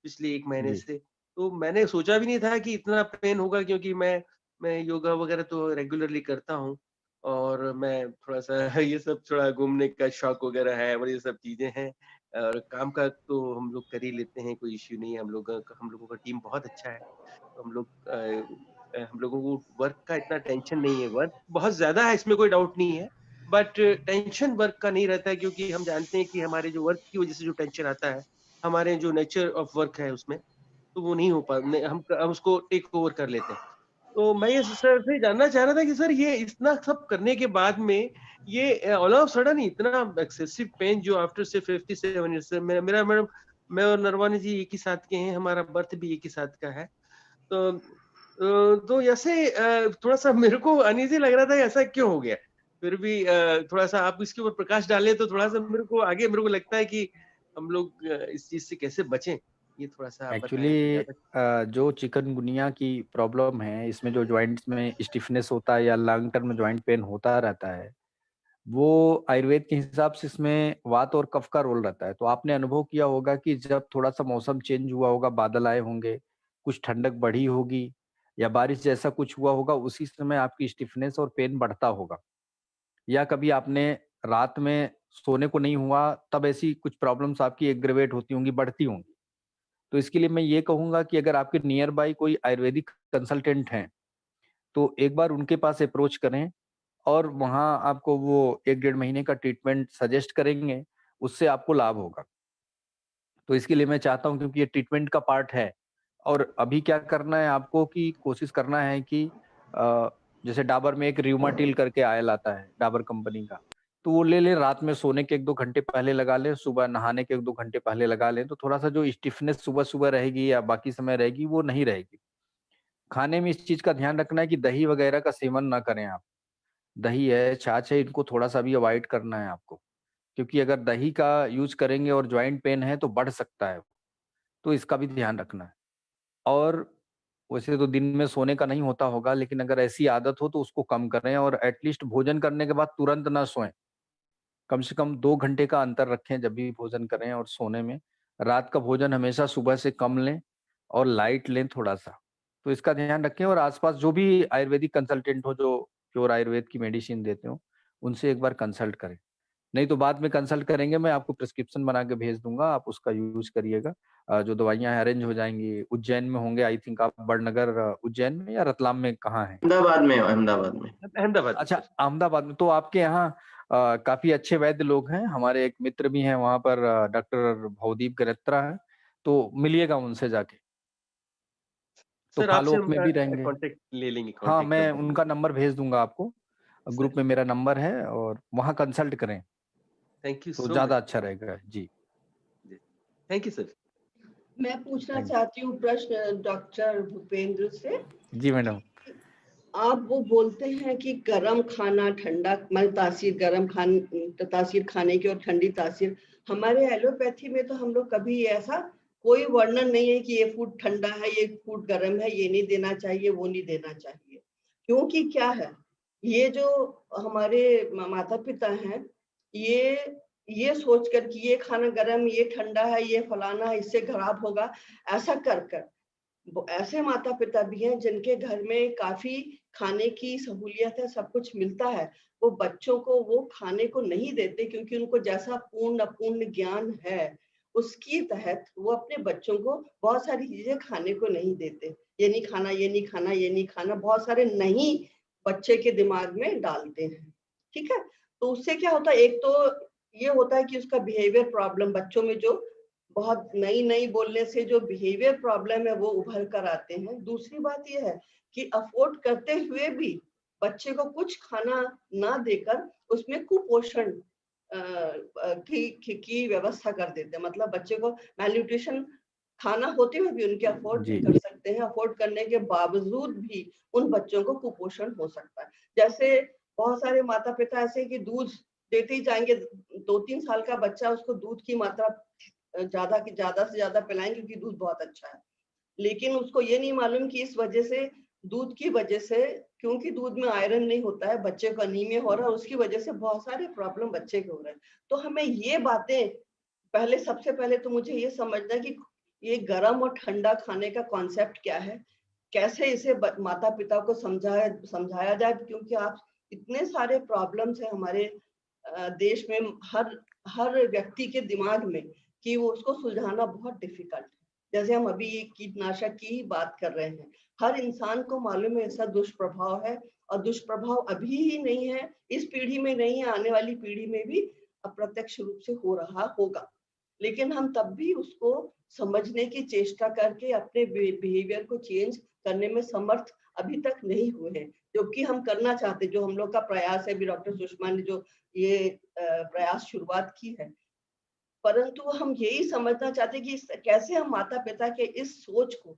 पिछले 1 महीने जी। से। तो मैंने सोचा भी नहीं था कि इतना पेन होगा, क्योंकि मैं योगा वगैरह तो रेगुलरली करता हूँ। और मैं थोड़ा सा ये सब थोड़ा घूमने का शौक वगैरह है और ये सब चीजें हैं। और काम का तो हम लोग कर ही लेते हैं, कोई इश्यू नहीं है। हम लोगों का टीम बहुत अच्छा है। तो हम लोगों को वर्क का इतना टेंशन नहीं है। वर्क बहुत ज्यादा है, इसमें कोई डाउट नहीं है। बट टेंशन वर्क का नहीं रहता है, क्योंकि हम जानते हैं कि हमारे जो वर्क की वजह से जो टेंशन आता है, हमारे जो नेचर ऑफ वर्क है उसमें, तो वो नहीं हो पा हम उसको टेक ओवर कर लेते हैं। तो मैं ये सर से जानना चाह रहा था कि सर ये इतना सब करने के बाद में ये ऑल ऑफ सडन इतना एक्सेसिव पेन जो आफ्टर से 57 ईयर्स से मेरा मैडम, मैं और नरवानी जी एक ही साथ के हैं, हमारा बर्थ भी एक ही साथ का है। तो ऐसे थोड़ा सा मेरे को अनईजी लग रहा था, ऐसा क्यों हो गया। फिर भी थोड़ा सा आप इसके ऊपर प्रकाश डालें तो थोड़ा सा मेरे को लगता है कि हम लोग इस चीज से कैसे बचें, ये थोड़ा सा आप बताएं तो एक्चुअली ज्यादा। जो चिकनगुनिया की प्रॉब्लम है, इसमें जो जॉइंट्स में स्टिफनेस होता है या लॉन्ग टर्म जॉइंट पेन होता रहता है, वो आयुर्वेद के हिसाब से इसमें वात और कफ का रोल रहता है। तो आपने अनुभव किया होगा कि जब थोड़ा सा मौसम चेंज हुआ होगा, बादल आए होंगे, कुछ ठंडक बढ़ी होगी या बारिश जैसा कुछ हुआ होगा, उसी समय आपकी स्टिफनेस और पेन बढ़ता होगा। या कभी आपने रात में सोने को नहीं हुआ, तब ऐसी कुछ प्रॉब्लम्स आपकी एग्रेवेट होती होंगी, बढ़ती होंगी। तो इसके लिए मैं ये कहूंगा कि अगर आपके नियर बाय कोई आयुर्वेदिक कंसल्टेंट हैं, तो एक बार उनके पास अप्रोच करें और वहाँ आपको वो 1 डेढ़ महीने का ट्रीटमेंट सजेस्ट करेंगे, उससे आपको लाभ होगा। तो इसके लिए मैं चाहता हूँ, क्योंकि ये ट्रीटमेंट का पार्ट है। और अभी क्या करना है आपको कि कोशिश करना है कि जैसे डाबर में एक र्यूमाटिल करके आयल आता है डाबर कंपनी का, तो वो ले लें, रात में सोने के 1-2 घंटे पहले लगा लें, सुबह नहाने के 1-2 घंटे पहले लगा लें, तो थोड़ा-सा जो स्टिफनेस सुबह-सुबह रहेगी या बाकी समय रहेगी, वो नहीं रहेगी। खाने में इस चीज़ का ध्यान रखना है कि दही वगैरह का सेवन ना करें आप। दही है, छाछ है, इनको थोड़ा-सा भी अवॉइड करना है आपको। क्योंकि अगर दही का यूज़ करेंगे और जॉइंट पेन है तो बढ़ सकता है, तो इसका भी ध्यान रखना है। और वैसे तो दिन में सोने का नहीं होता होगा, लेकिन अगर ऐसी आदत हो तो उसको कम करें और एट लीस्ट भोजन करने के बाद तुरंत ना सोएँ। कम से कम 2 घंटे का अंतर रखें जब भी भोजन करें और सोने में। रात का भोजन हमेशा सुबह से कम लें और लाइट लें थोड़ा सा। तो इसका ध्यान रखें और आसपास जो भी आयुर्वेदिक कंसल्टेंट हो जो प्योर आयुर्वेद की मेडिसिन देते हो, उनसे एक बार कंसल्ट करें। नहीं तो बाद में कंसल्ट करेंगे, मैं आपको प्रिस्क्रिप्शन बना के भेज दूँगा, आप उसका यूज़ करिएगा। जो दवाइयाँ हैं अरेंज हो जाएँगी। उज्जैन में होंगे आई थिंक आप, बड़नगर उज्जैन में या रतलाम में कहाँ हैं? अहमदाबाद में। अहमदाबाद में अच्छा, सर। अहमदाबाद में। तो आपके यहाँ काफ़ी अच्छे वैद्य लोग हैं। हमारे एक मित्र भी हैं वहाँ पर, डॉक्टर भवदीप गल्होत्रा हैं, तो मिलिएगा उनसे जाके। तो सर आपसे फ़ॉलो-अप में उनका भी रहेंगे। कॉन्टैक्ट ले लेंगे, हाँ, कॉन्टैक्ट मैं नंबर। उनका नंबर भेज दूँगा आपको। ग्रुप सर में मेरा नंबर है और वहाँ कंसल्ट करें, थैंक यू तो सो ज़्यादा मच। अच्छा रहेगा। जी। Thank you sir. मैं पूछना थैंक यू। चाहती हूँ प्रश्न डॉक्टर भूपेंद्र से। जी मैडम। आप वो बोलते हैं कि गर्म खाना ठंडा, मतलब तासीर खाने की और ठंडी तासीर, हमारे एलोपैथी में तो हम लोग कभी ऐसा कोई वर्णन नहीं है कि ये फूड ठंडा है, ये फूड गर्म है, ये नहीं देना चाहिए, वो नहीं देना चाहिए। क्योंकि क्या है, ये जो हमारे माता पिता हैं, ये सोचकर कि ये खाना गर्म, ये ठंडा है, ये फलाना है, इससे खराब होगा, ऐसा कर ऐसे माता पिता भी हैं जिनके घर में काफी खाने की सहूलियत है, सब कुछ मिलता है, वो बच्चों को वो खाने को नहीं देते क्योंकि उनको जैसा पूर्ण अपूर्ण ज्ञान है उसकी तहत वो अपने बच्चों को बहुत सारी चीजें खाने को नहीं देते। ये नहीं खाना, ये नहीं खाना, ये नहीं खाना, बहुत सारे नहीं बच्चे के दिमाग में डालते हैं। ठीक है, तो उससे क्या होता है, एक तो ये होता है कि उसका बिहेवियर प्रॉब्लम बच्चों में जो बहुत नई बोलने से जो बिहेवियर प्रॉब्लम है वो उभर कर आते हैं। दूसरी बात ये है कि अफोर्ड करते हुए भी बच्चे को कुछ खाना ना देकर उसमें कुपोषण की व्यवस्था कर देते हैं। मतलब बच्चे को मैल्यूट्रिशन खाना होते हुए भी उनके अफोर्ड जी। कर सकते हैं, अफोर्ड करने के बावजूद भी उन बच्चों को कुपोषण हो सकता है। जैसे बहुत सारे माता पिता ऐसे कि दूध देते ही जाएंगे, 2-3 साल का बच्चा, उसको दूध की मात्रा ज्यादा से ज्यादा पिलाएं क्योंकि दूध बहुत अच्छा है, लेकिन उसको ये नहीं मालूम कि इस वजह से, दूध की वजह से, क्योंकि दूध में आयरन नहीं होता है, बच्चे को अनीमिया हो रहा है, उसकी वजह से बहुत सारे प्रॉब्लम बच्चे के हो रहे हैं। तो हमें ये बातें सबसे पहले तो मुझे ये समझना है कि ये गर्म और ठंडा खाने का कॉन्सेप्ट क्या है, कैसे इसे माता पिता को समझाया जाए, क्योंकि आप इतने सारे प्रॉब्लम्स है हमारे देश में, हर व्यक्ति के दिमाग में, कि वो उसको सुलझाना बहुत डिफिकल्ट है। जैसे हम अभी कीटनाशक की ही बात कर रहे हैं, हर इंसान को मालूम है इसका दुष्प्रभाव है, और दुष्प्रभाव अभी ही नहीं है, इस पीढ़ी में नहीं है, आने वाली पीढ़ी में भी अप्रत्यक्ष रूप से हो रहा होगा, लेकिन हम तब भी उसको समझने की चेष्टा करके अपने बिहेवियर को चेंज करने में समर्थ अभी तक नहीं हुए हैं, जो कि हम करना चाहते, जो हम लोग का प्रयास है। भी डॉक्टर सुषमा ने जो ये प्रयास शुरुआत की है, परंतु हम यही समझना चाहते हैं कि कैसे हम माता पिता के इस सोच को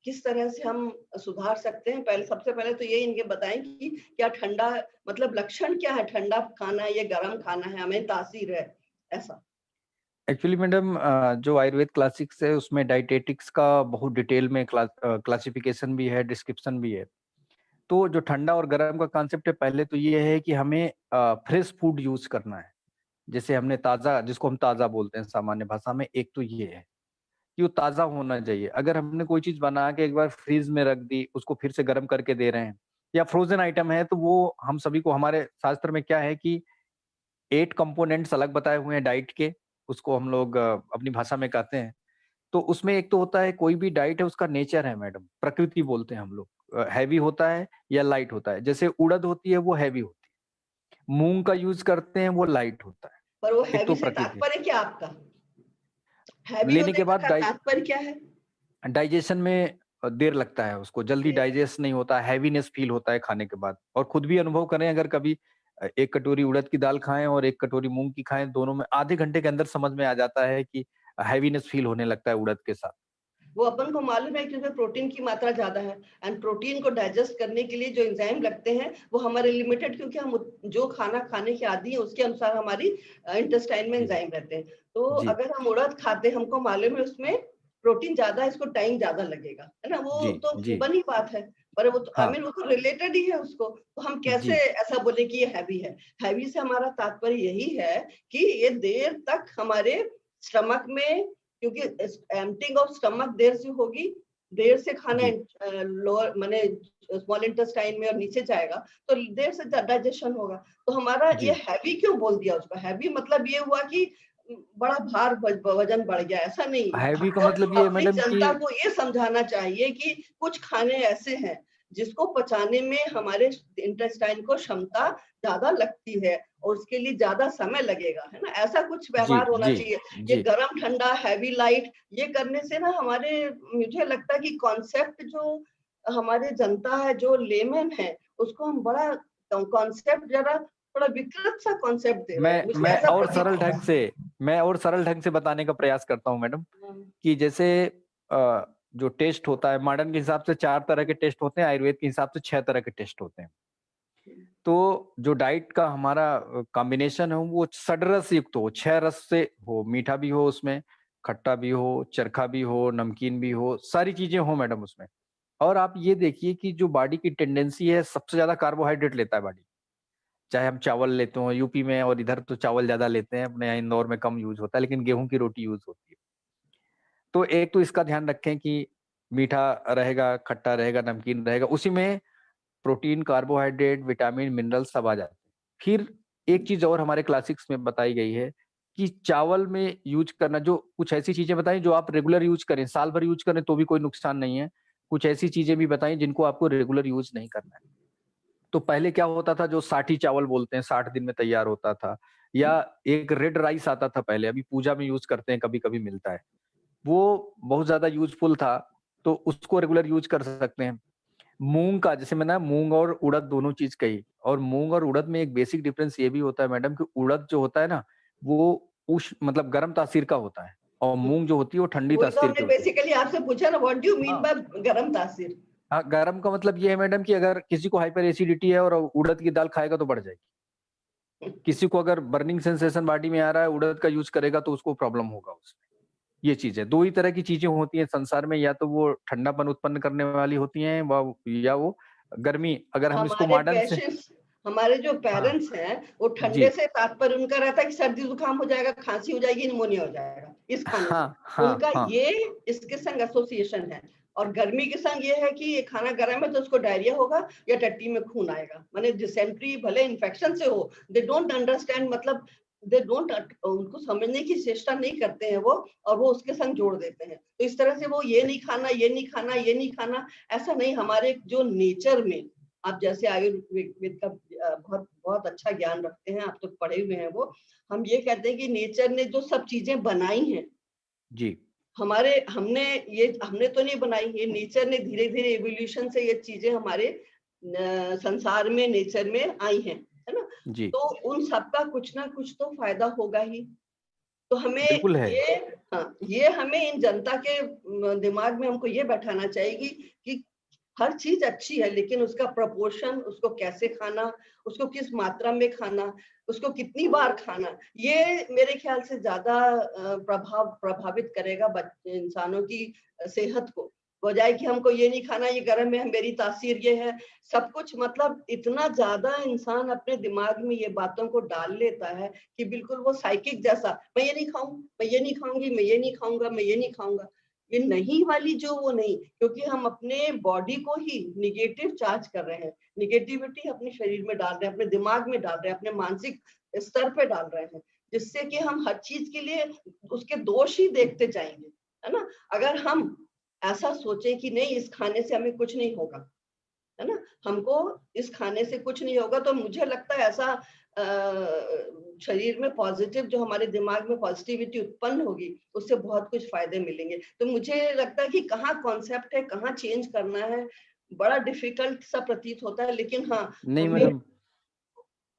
किस तरह से हम सुधार सकते हैं। सबसे पहले तो ये इनके बताएं कि क्या ठंडा, मतलब लक्षण क्या है, ठंडा खाना है या गर्म खाना है, हमें तासीर है ऐसा। एक्चुअली मैडम, जो आयुर्वेद क्लासिक्स है उसमें डाइटेटिक्स का बहुत डिटेल में क्लासिफिकेशन भी है, डिस्क्रिप्शन भी है। तो जो ठंडा और गर्म का कॉन्सेप्ट है, पहले तो ये है कि हमें फ्रेश फूड यूज करना है। जैसे हमने ताजा, जिसको हम ताजा बोलते हैं सामान्य भाषा में, एक तो ये है कि वो ताजा होना चाहिए। अगर हमने कोई चीज बना के एक बार फ्रीज में रख दी, उसको फिर से गर्म करके दे रहे हैं, या फ्रोजन आइटम है, तो वो हम सभी को, हमारे शास्त्र में क्या है कि 8 कंपोनेंट्स अलग बताए हुए हैं डाइट के, उसको हम लोग अपनी भाषा में कहते हैं। तो उसमें एक तो होता है, कोई भी डाइट है उसका नेचर है मैडम, प्रकृति बोलते हैं हम लोग, हैवी होता है या लाइट होता है। जैसे उड़द होती है वो हैवी होती है, मूंग का यूज करते हैं वो लाइट होता है। पर वो एक तो हैवी से प्रकृति तात्पर्य क्या आपका, हैवी लेने होने के बाद का तात्पर्य क्या है? डाइजेशन में देर लगता है, उसको जल्दी डाइजेस्ट नहीं होता, हैवीनेस फील होता है खाने के बाद। और खुद भी अनुभव करें, अगर कभी 1 कटोरी उड़द की दाल खाएं और 1 कटोरी मूंग की खाएं, दोनों में आधे घंटे के अंदर समझ में आ जाता है कि हैवीनेस फील होने लगता है उड़द के साथ। वो अपन को मालूम है कि उसमें प्रोटीन की मात्रा ज्यादा है, एंड प्रोटीन को डाइजेस्ट करने के लिए जो एंजाइम लगते हैं वो हमारे लिमिटेड, क्योंकि हम जो खाना खाने के आदी हैं उसके अनुसार हमारी इंटेस्टाइन में एंजाइम रहते हैं। तो अगर हम उड़द खाते, हमको मालूम है उसमें प्रोटीन ज्यादा है, इसको टाइम ज्यादा लगेगा, है ना, वो तो बनी बात है, पर वो तो वो तो रिलेटेड ही है उसको। तो हम कैसे ऐसा बोले कि ये हैवी है? हैवी से हमारा तात्पर्य यही है कि ये देर तक हमारे स्टमक में, क्योंकि एम्प्टिंग ऑफ स्टमक देर से होगी, देर से खाना लोअर माने स्मॉल इंटेस्टाइन में और नीचे जाएगा तो देर से डाइजेशन होगा। तो हमारा ये हैवी क्यों बोल दिया उसको? हैवी मतलब ये हुआ कि बड़ा भार वजन बढ़ गया, ऐसा नहीं। हैवी का मतलब ये मैडम जनता को ये समझाना चाहिए कि कुछ खाने ऐसे हैं जिसको पचाने में हमारे इंटेस्टाइन को क्षमता ज्यादा लगती है और उसके लिए ज्यादा समय लगेगा, है ना? ऐसा कुछ व्यवहार होना चाहिए। ये गरम ठंडा हैवी लाइट ये करने से ना हमारे, मुझे लगता है कि कॉन्सेप्ट जो हमारे जनता है, जो लेमैन है, उसको हम बड़ा कॉन्सेप्ट जरा थोड़ा विकृत सा कॉन्सेप्ट दे रहे हैं। मैं और सरल ढंग से बताने का प्रयास करता हूँ मैडम, कि जैसे जो टेस्ट होता है मॉडर्न के हिसाब से 4 तरह के टेस्ट होते हैं, आयुर्वेद के हिसाब से 6 तरह के टेस्ट होते हैं। तो जो डाइट का हमारा कॉम्बिनेशन है वो षड्रस युक्त हो, 6 रस से हो, मीठा भी हो उसमें, खट्टा भी हो, चरखा भी हो, नमकीन भी हो, सारी चीजें हो मैडम उसमें। और आप ये देखिए कि जो बॉडी की टेंडेंसी है, सबसे ज्यादा कार्बोहाइड्रेट लेता है बॉडी, चाहे हम चावल लेते हो यूपी में, और इधर तो चावल ज्यादा लेते हैं, अपने यहाँ इंदौर में कम यूज होता है, लेकिन गेहूं की रोटी यूज होती है। तो एक तो इसका ध्यान रखें कि मीठा रहेगा, खट्टा रहेगा, नमकीन रहेगा, उसी में प्रोटीन, कार्बोहाइड्रेट, विटामिन, मिनरल सब आ जाते हैं। फिर एक चीज और हमारे क्लासिक्स में बताई गई है कि चावल में यूज करना, जो कुछ ऐसी चीजें बताई जो आप रेगुलर यूज करें, साल भर यूज करें तो भी कोई नुकसान नहीं है, कुछ ऐसी चीजें भी बताई जिनको आपको रेगुलर यूज नहीं करना है। तो पहले क्या होता था, जो 60 चावल बोलते हैं, 60 दिन में तैयार होता था, या एक रेड राइस आता था पहले, अभी पूजा में यूज करते हैं, कभी कभी मिलता है, वो बहुत ज्यादा यूजफुल था, तो उसको रेगुलर यूज कर सकते हैं। मूंग का, जैसे मैंने मूंग और उड़द दोनों चीज कही, और मूंग और उड़द में एक बेसिक डिफरेंस ये भी होता है मैडम कि उड़द जो होता है ना, वो मतलब गर्म तासीर का होता है, और मूंग जो होती है वो ठंडी तासीर की होती है। बेसिकली आपसे पूछा ना, what do you mean by गर्म तासीर? हाँ, गर्म का मतलब ये है मैडम कि अगर किसी को हाइपर एसिडिटी है और उड़द की दाल खाएगा तो बढ़ जाएगी, किसी को अगर बर्निंग सेंसेशन बॉडी में आ रहा है, उड़द का यूज करेगा तो उसको प्रॉब्लम होगा उसमें। ये चीज है, 2 ही तरह की चीजें होती हैं संसार में, या तो वो ठंडापन उत्पन्न करने वाली होती हैं, या वो गर्मी। अगर हम इसको मॉडर्न से, हमारे जो पेरेंट्स हैं, वो ठंडे से तात्पर्य उनका रहता है कि सर्दी जुकाम हो जाएगा, खांसी हो जाएगी, निमोनिया हो जाएगा इस खाने से। उनका ये इसके संग एसोसिएशन है। और गर्मी के संग ये है कि ये खाना गर्म है तो उसको डायरिया होगा या टट्टी में खून आएगा, माने डिसेंट्री भले इन्फेक्शन से हो। दे डोंट अंडरस्टैंड, मतलब उनको समझने की चेष्टा नहीं करते हैं वो, और वो उसके संग जोड़ देते हैं। तो इस तरह से वो ये नहीं खाना, ये नहीं खाना, ये नहीं खाना, ऐसा नहीं। हमारे जो नेचर में, आप जैसे आयुर्वेद का बहुत बहुत अच्छा ज्ञान रखते हैं, आप तो पढ़े हुए हैं वो, हम ये कहते हैं कि नेचर ने जो सब चीजें बनाई हैं जी, हमने तो नहीं बनाई, ये नेचर ने धीरे धीरे एवोल्यूशन से ये चीजें हमारे संसार में, नेचर में आई हैं, है ना? जी, तो उन सबका कुछ ना कुछ तो फायदा होगा ही। तो हमें ये हमें इन जनता के दिमाग में हमको ये बैठाना चाहिए कि हर चीज अच्छी है, लेकिन उसका प्रपोर्शन, उसको कैसे खाना, उसको किस मात्रा में खाना, उसको कितनी बार खाना, ये मेरे ख्याल से ज्यादा प्रभावित करेगा इंसानों की सेहत को, बजाय कि हमको ये नहीं खाना, ये गर्म है, मेरी तासीर ये है, सब कुछ। मतलब इतना ज्यादा इंसान अपने दिमाग में ये बातों को डाल लेता है कि बिल्कुल वो साइकिक जैसा, मैं ये नहीं खाऊं, मैं ये नहीं खाऊंगी, मैं ये नहीं खाऊंगा, मैं ये नहीं खाऊंगा, ये नहीं वाली जो वो नहीं, क्योंकि हम अपने बॉडी को ही निगेटिव चार्ज कर रहे हैं, निगेटिविटी अपने शरीर में डाल रहे हैं, अपने दिमाग में डाल रहे हैं, अपने मानसिक स्तर पे डाल रहे हैं, जिससे कि हम हर चीज के लिए उसके दोष ही देखते जाएंगे, है ना? अगर हम ऐसा सोचें कि नहीं, इस खाने से हमें कुछ नहीं होगा, है ना, हमको इस खाने से कुछ नहीं होगा, तो मुझे लगता है ऐसा शरीर में पॉजिटिव, जो हमारे दिमाग में पॉजिटिविटी उत्पन्न होगी, उससे बहुत कुछ फायदे मिलेंगे। तो मुझे लगता है कि कहाँ कॉन्सेप्ट है, कहाँ चेंज करना है, बड़ा डिफिकल्ट सा प्रतीत होता है। लेकिन हाँ, नहीं मैडम,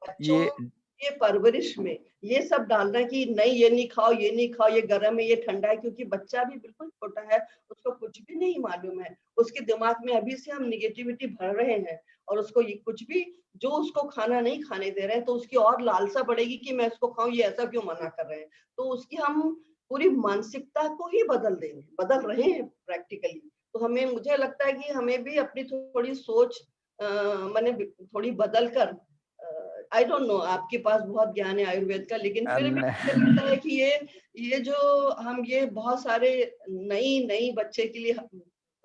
बच्चों ये परवरिश में ये सब डालना कि नहीं, ये नहीं खाओ, ये नहीं खाओ, ये गर्म है, ये ठंडा है, क्योंकि बच्चा भी बिल्कुल छोटा है, उसको कुछ भी नहीं मालूम है, उसके दिमाग में अभी से हम निगेटिविटी भर रहे हैं, और उसको ये कुछ भी जो उसको खाना नहीं खाने दे रहे हैं, तो उसकी और लालसा बढ़ेगी कि मैं इसको खाऊं, ये ऐसा क्यों मना कर रहे हैं। तो उसकी हम पूरी मानसिकता को ही बदल रहे हैं प्रैक्टिकली। तो हमें, मुझे लगता है कि हमें भी अपनी थोड़ी सोच मैंने थोड़ी बदल कर, आई डोंट नो, आपके पास बहुत ज्ञान है आयुर्वेद का, लेकिन फिर भी मुझे लगता है कि ये जो हम ये बहुत सारे नई बच्चे के लिए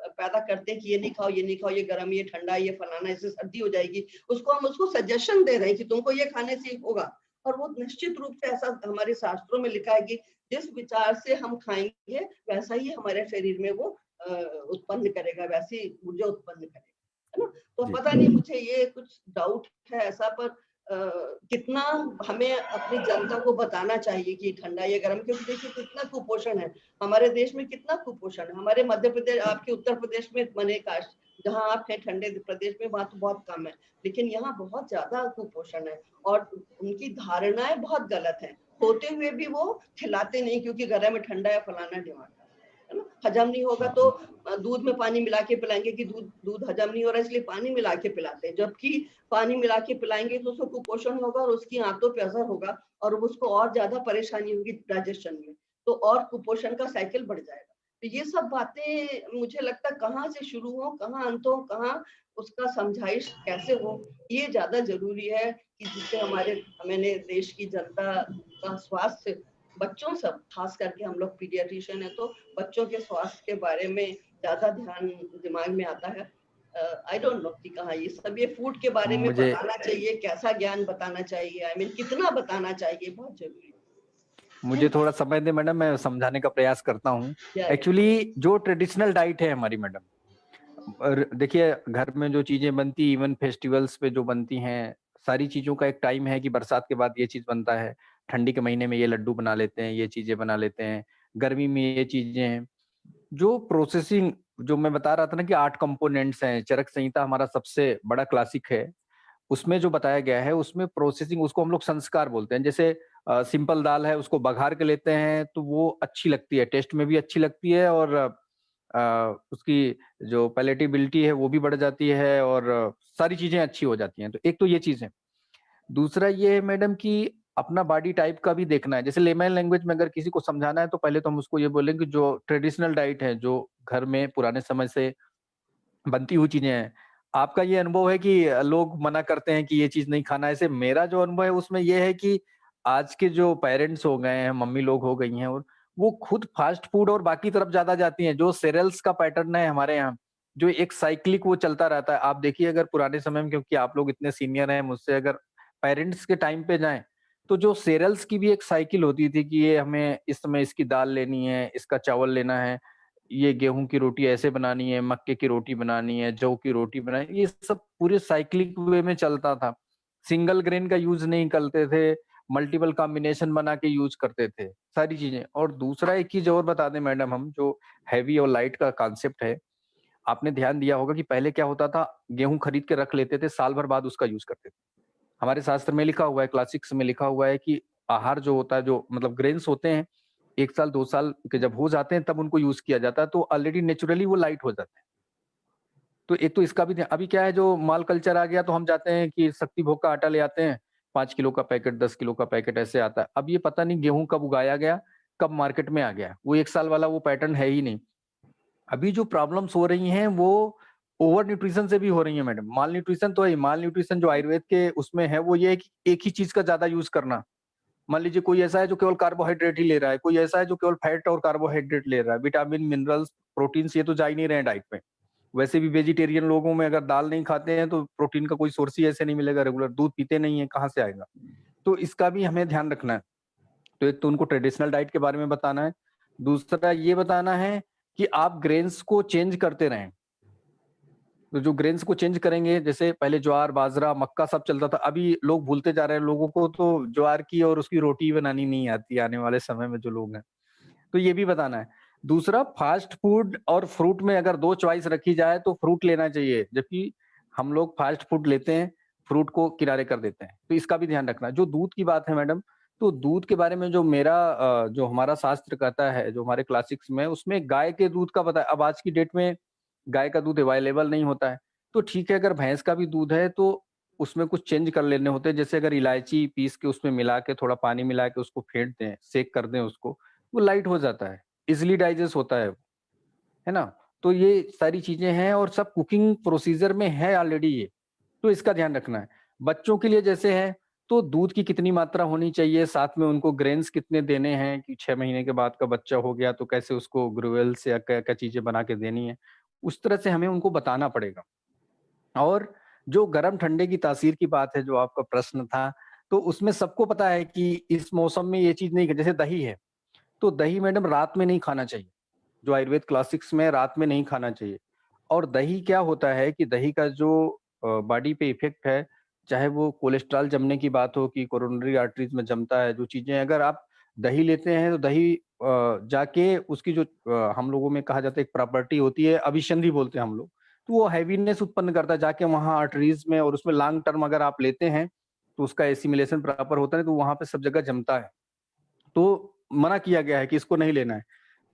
पैदा करते हैं कि ये नहीं खाओ, ये नहीं खाओ, ये गर्म, ये ठंडा, ये फलाना, इससे सर्दी हो जाएगी, उसको हम उसको सजेशन दे रहे हैं कि तुमको ये खाने से होगा। और वो निश्चित रूप से ऐसा हमारे शास्त्रों में लिखा है कि जिस विचार से हम खाएंगे वैसा ही हमारे शरीर में वो उत्पन्न करेगा, वैसी ऊर्जा उत्पन्न करेगा, है ना। तो पता नहीं, मुझे ये कुछ डाउट है ऐसा, पर कितना हमें अपनी जनता को बताना चाहिए कि ठंडा या गर्म, क्योंकि देखिए कितना कुपोषण है हमारे देश में, कितना कुपोषण है हमारे मध्य प्रदेश, आपके उत्तर प्रदेश में मने काश जहाँ आप हैं ठंडे प्रदेश में, वहां तो बहुत कम है, लेकिन यहाँ बहुत ज्यादा कुपोषण है और उनकी धारणाएं बहुत गलत है, होते हुए भी वो खिलाते नहीं क्योंकि गर्म में ठंडा या फलाना डिमांड है ना। हजम नहीं होगा तो दूध में पानी मिला के पिलाएंगे कि दूध हजम नहीं हो रहा इसलिए पानी मिला के पिलाते हैं, जबकि पानी मिला के पिलाएंगे तो उसको कुपोषण होगा और उसकी आंतों पे असर होगा और उसको और ज्यादा परेशानी होगी डाइजेशन में, तो और कुपोषण का साइकिल बढ़ जाएगा। तो ये सब बातें मुझे लगता है कहाँ से शुरू हो, कहाँ अंत हो, कहाँ उसका समझाइश कैसे हो, ये ज्यादा जरूरी है कि जिससे हमारे देश की जनता का स्वास्थ्य, बच्चों सब खास करके हम लोग पीडियाट्रिशियन है तो बच्चों के स्वास्थ्य के बारे में ज्यादा ध्यान दिमाग में आता है। आई डोंट नो कि कहाँ ये सब, ये फूड के बारे में बताना चाहिए, कैसा ज्ञान बताना चाहिए, आई मीन कितना बताना चाहिए, बहुत जरूरी है। मुझे थोड़ा समय दे मैडम, मैं समझाने का प्रयास करता हूँ। एक्चुअली जो ट्रेडिशनल डाइट है हमारी मैडम, देखिए घर में जो चीजें बनती, इवन फेस्टिवल्स पे जो बनती हैं, सारी चीजों का एक टाइम है कि बरसात के बाद ये चीज बनता है, ठंडी के महीने में ये लड्डू बना लेते हैं, ये चीजें बना लेते हैं, गर्मी में ये चीजें हैं। जो प्रोसेसिंग, जो मैं बता रहा था ना कि 8 कंपोनेंट्स हैं, चरक संहिता हमारा सबसे बड़ा क्लासिक है, उसमें जो बताया गया है उसमें प्रोसेसिंग, उसको हम लोग संस्कार बोलते हैं। जैसे सिंपल दाल है, उसको बघार के लेते हैं तो वो अच्छी लगती है, टेस्ट में भी अच्छी लगती है और उसकी जो पैलेटेबिलिटी है वो भी बढ़ जाती है और सारी चीजें अच्छी हो जाती हैं। तो एक तो ये चीज है। दूसरा ये है मैडम कि अपना बॉडी टाइप का भी देखना है। जैसे लेमन लैंग्वेज में अगर किसी को समझाना है तो पहले तो हम उसको ये बोलेंगे जो ट्रेडिशनल डाइट है, जो घर में पुराने समय से बनती हुई चीजें हैं। आपका ये अनुभव है कि लोग मना करते हैं कि ये चीज नहीं खाना, ऐसे मेरा जो अनुभव है उसमें ये है कि आज के जो पेरेंट्स हो गए हैं, मम्मी लोग हो गई हैं, और वो खुद फास्ट फूड और बाकी तरफ ज्यादा जाती हैं। जो सीरियल्स का पैटर्न है हमारे यहाँ, जो एक साइक्लिक वो चलता रहता है। आप देखिए अगर पुराने समय में, क्योंकि आप लोग इतने सीनियर हैं मुझसे, अगर पेरेंट्स के टाइम पे जाएं तो जो सीरियल्स की भी एक साइकिल होती थी कि ये हमें इस समय इसकी दाल लेनी है, इसका चावल लेना है, ये गेहूं की रोटी ऐसे बनानी है, मक्के की रोटी बनानी है, जौ की रोटी बनानी, ये सब पूरे साइक्लिक वे में चलता था। सिंगल ग्रेन का यूज नहीं करते थे, मल्टीपल कॉम्बिनेशन बना के यूज करते थे सारी चीजें। और दूसरा एक चीज और बता दें मैडम, हम जो हैवी और लाइट का कॉन्सेप्ट है, आपने ध्यान दिया होगा कि पहले क्या होता था, गेहूं खरीद के रख लेते थे, साल भर बाद उसका यूज करते थे। हमारे शास्त्र में लिखा हुआ है, क्लासिक्स में लिखा हुआ है कि आहार जो होता है, जो मतलब ग्रेन्स होते हैं, 1 साल 2 साल के जब हो जाते हैं तब उनको यूज किया जाता है, तो ऑलरेडी नेचुरली वो लाइट हो जाते हैं। तो एक तो इसका भी अभी क्या है, जो माल कल्चर आ गया तो हम जाते हैं कि शक्ति भोग का आटा ले आते हैं, 5 किलो का पैकेट, 10 किलो का पैकेट ऐसे आता है। अब ये पता नहीं गेहूं कब उगाया गया, कब मार्केट में आ गया, वो 1 साल वाला वो पैटर्न है ही नहीं। अभी जो प्रॉब्लम्स हो रही हैं वो ओवर न्यूट्रिशन से भी हो रही है मैडम। माल न्यूट्रिशन तो है, माल न्यूट्रिशन जो आयुर्वेद के उसमें है वो ये है कि एक ही चीज का ज्यादा यूज करना। मान लीजिए कोई ऐसा है जो केवल कार्बोहाइड्रेट ही ले रहा है, कोई ऐसा है जो केवल फैट और कार्बोहाइड्रेट ले रहा है, विटामिन मिनरल्स प्रोटीन्स ये तो जा ही नहीं रहे हैं डाइट में। वैसे भी वेजिटेरियन लोगों में अगर दाल नहीं खाते हैं तो प्रोटीन का कोई सोर्स ही ऐसे नहीं मिलेगा, रेगुलर दूध पीते नहीं है, कहाँ से आएगा। तो इसका भी हमें ध्यान रखना है। तो एक तो उनको ट्रेडिशनल डाइट के बारे में बताना है, दूसरा ये बताना है कि आप ग्रेन्स को चेंज करते रहें। तो जो ग्रेन्स को चेंज करेंगे, जैसे पहले ज्वार, बाजरा, मक्का सब चलता था, अभी लोग भूलते जा रहे हैं। लोगों को तो ज्वार की और उसकी रोटी बनानी नहीं आती आने वाले समय में जो लोग हैं, तो ये भी बताना है। दूसरा, फास्ट फूड और फ्रूट में अगर 2 चॉइस रखी जाए तो फ्रूट लेना चाहिए, जबकि हम लोग फास्ट फूड लेते हैं, फ्रूट को किनारे कर देते हैं। तो इसका भी ध्यान रखना। जो दूध की बात है मैडम, तो दूध के बारे में जो मेरा जो हमारा शास्त्र कहता है, जो हमारे क्लासिक्स में, उसमें गाय के दूध का बताया। अब आज की डेट में गाय का दूध अवेलेबल नहीं होता है, तो ठीक है अगर भैंस का भी दूध है तो उसमें कुछ चेंज कर लेने होते हैं। जैसे अगर इलायची पीस के उसमें मिला के, थोड़ा पानी मिला के उसको फेंट दें, सेक कर दें उसको, वो लाइट हो जाता है, इजिली डाइजेस्ट होता है ना। तो ये सारी चीजें हैं और सब कुकिंग प्रोसीजर में है ऑलरेडी ये, तो इसका ध्यान रखना है। बच्चों के लिए जैसे है तो दूध की कितनी मात्रा होनी चाहिए, साथ में उनको ग्रेन्स कितने देने हैं कि 6 महीने के बाद का बच्चा हो गया तो कैसे उसको ग्रेनुल्स या क्या-क्या चीज़ें बना के देनी है, उस तरह से हमें उनको बताना पड़ेगा। और जो गरम-ठंडे की तासीर की बात है, जो आपका प्रश्न था, तो उसमें सबको पता है कि इस मौसम में ये चीज़ नहीं, जैसे दही है, तो दही मैडम रात में नहीं खाना चाहिए। जो आयुर्वेद क्लासिक्स में रात में नहीं खाना चाहिए। और दही क्या होता है कि दही का जो बॉडी पे इफ़ेक्ट है, चाहे वो कोलेस्ट्रॉल जमने की बात हो कि कोरोनरी आर्टरीज़ में जमता है, जो चीज़ें अगर आप दही लेते हैं तो दही जाके उसकी जो हम लोगों में कहा जाता है एक प्रॉपर्टी होती है, अभिसंधि बोलते हैं हम लोग, तो वो हेवीनेस उत्पन्न करता है जाके वहाँ आर्टरीज़ में, और उसमें लॉन्ग टर्म अगर आप लेते हैं, तो उसका एसिमिलेशन प्रॉपर होता है, तो वहाँ पे सब जगह जमता है। तो मना किया गया है कि इसको नहीं लेना है।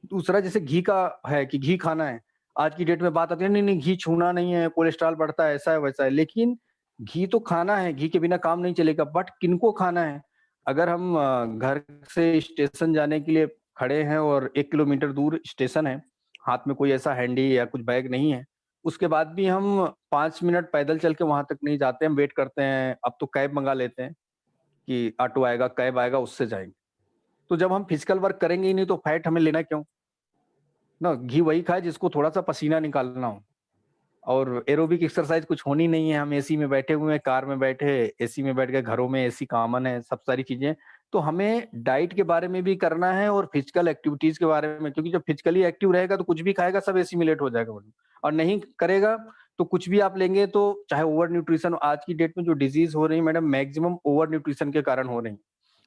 दूसरा जैसे घी का है कि घी खाना है। आज की डेट में बात आती है नहीं घी छूना नहीं है, कोलेस्ट्रॉल बढ़ता है, ऐसा है वैसा है। लेकिन घी तो खाना है, घी के बिना काम नहीं चलेगा, बट किनको खाना है? अगर हम घर से स्टेशन जाने के लिए खड़े हैं और 1 किलोमीटर दूर स्टेशन है, हाथ में कोई ऐसा हैंडी या कुछ बैग नहीं है, उसके बाद भी हम 5 मिनट पैदल चल के वहाँ तक नहीं जाते, हम वेट करते हैं। अब तो कैब मंगा लेते हैं कि ऑटो आएगा, कैब आएगा, उससे जाएँगे। तो जब हम फिजिकल वर्क करेंगे ही नहीं तो फैट हमें लेना क्यों? ना घी वही खाए जिसको थोड़ा-सा पसीना निकालना हो, और एरोबिक एक्सरसाइज कुछ होनी नहीं है। हम एसी में बैठे हुए हैं, कार में बैठे, एसी में बैठ गए, घरों में एसी कॉमन है, सब सारी चीज़ें। तो हमें डाइट के बारे में भी करना है और फिजिकल एक्टिविटीज़ के बारे में, क्योंकि जब फिजिकली एक्टिव रहेगा तो कुछ भी खाएगा सब एसिमिलेट हो जाएगा बॉडी, और नहीं करेगा तो कुछ भी आप लेंगे तो चाहे ओवर न्यूट्रिशन। आज की डेट में जो डिज़ीज़ हो रही है मैडम, मैक्सिमम ओवर न्यूट्रिशन के कारण हो रही है।